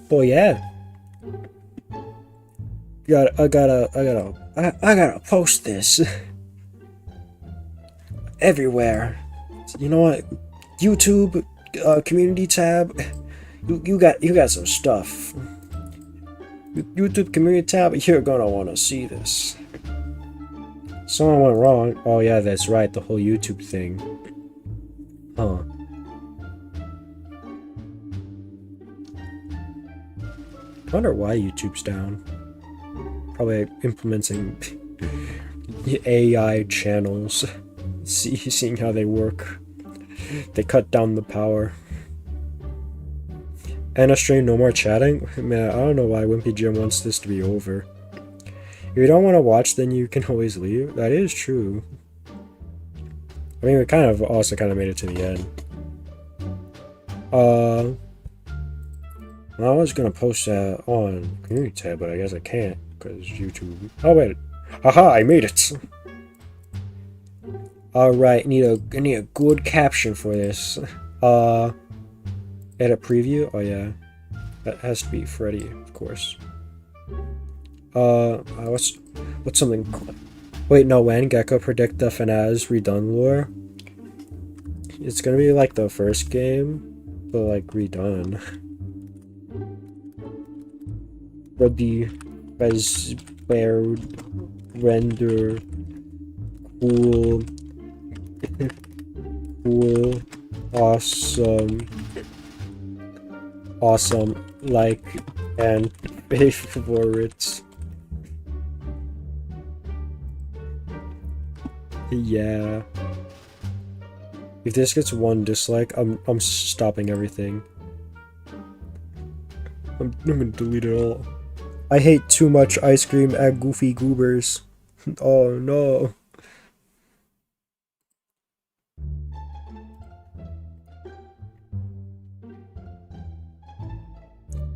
Well, yeah. I gotta post this everywhere. You know what? YouTube, community tab. You got some stuff. YouTube community tab. You're gonna want to see this. Something went wrong. Oh yeah, that's right. The whole YouTube thing. Huh. I wonder why YouTube's down. Probably implementing AI channels. Seeing how they work. They cut down the power. And a stream, no more chatting? Man, I don't know why Wimpy Jim wants this to be over. If you don't want to watch, then you can always leave. That is true. I mean, we kind of also made it to the end. I was gonna post that on community tab, but I guess I can't because YouTube. Oh wait, haha! I made it. All right, I need a good caption for this. Edit preview. Oh yeah, that has to be Freddy, of course. What's something? Wait, no. When Gecko predict the FNAF redone lore? It's gonna be like the first game, but like redone. Freddy Fazber render cool, awesome, like and favorites. Yeah. If this gets one dislike, I'm stopping everything. I'm gonna delete it all. I hate too much ice cream at Goofy Goobers. Oh no.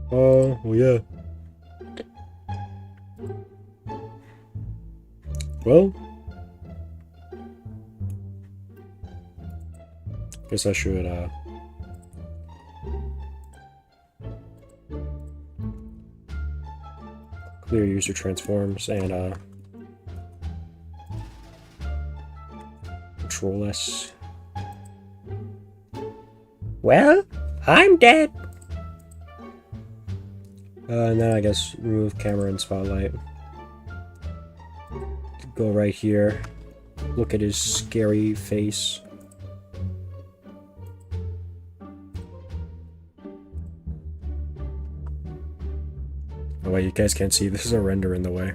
Oh, well, yeah. Well, guess I should clear user transforms and Control S. Well, I'm dead. And then I guess remove camera and spotlight. Go right here. Look at his scary face. Oh wait, you guys can't see. This is a render in the way.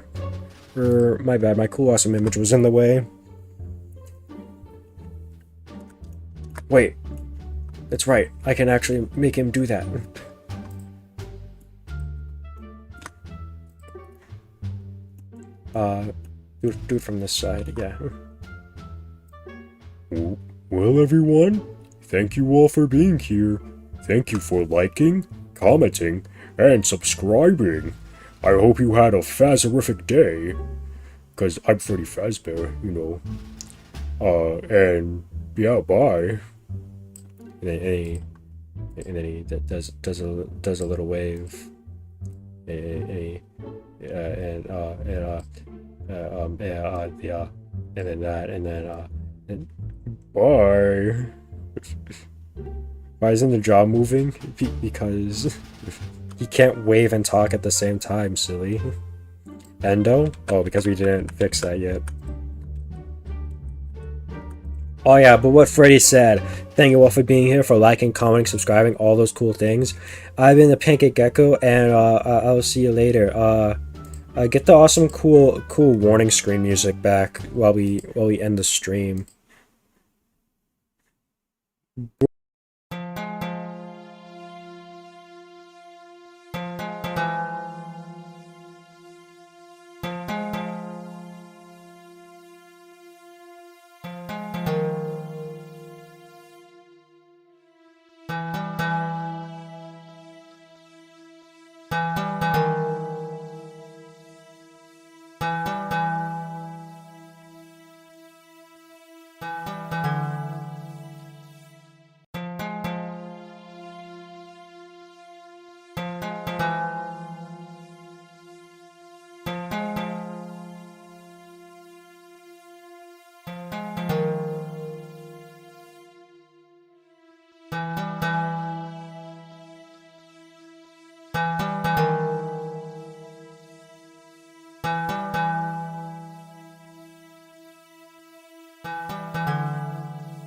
My bad. My cool awesome image was in the way. Wait. That's right. I can actually make him do that. Do it from this side, yeah. Well, everyone, thank you all for being here. Thank you for liking, commenting, and subscribing. I hope you had a Fazerific day. Because I'm Freddy Fazber, you know. And yeah, bye. And then he does a little wave. And then that, and then bye. Why isn't the jaw moving? Because he can't wave and talk at the same time, silly. Endo? Oh, because we didn't fix that yet. Oh yeah, but what Freddy said. Thank you all for being here, for liking, commenting, subscribing, all those cool things. I've been the Pancake Gecko, and I'll see you later. Get the awesome, cool warning screen music back while we end the stream.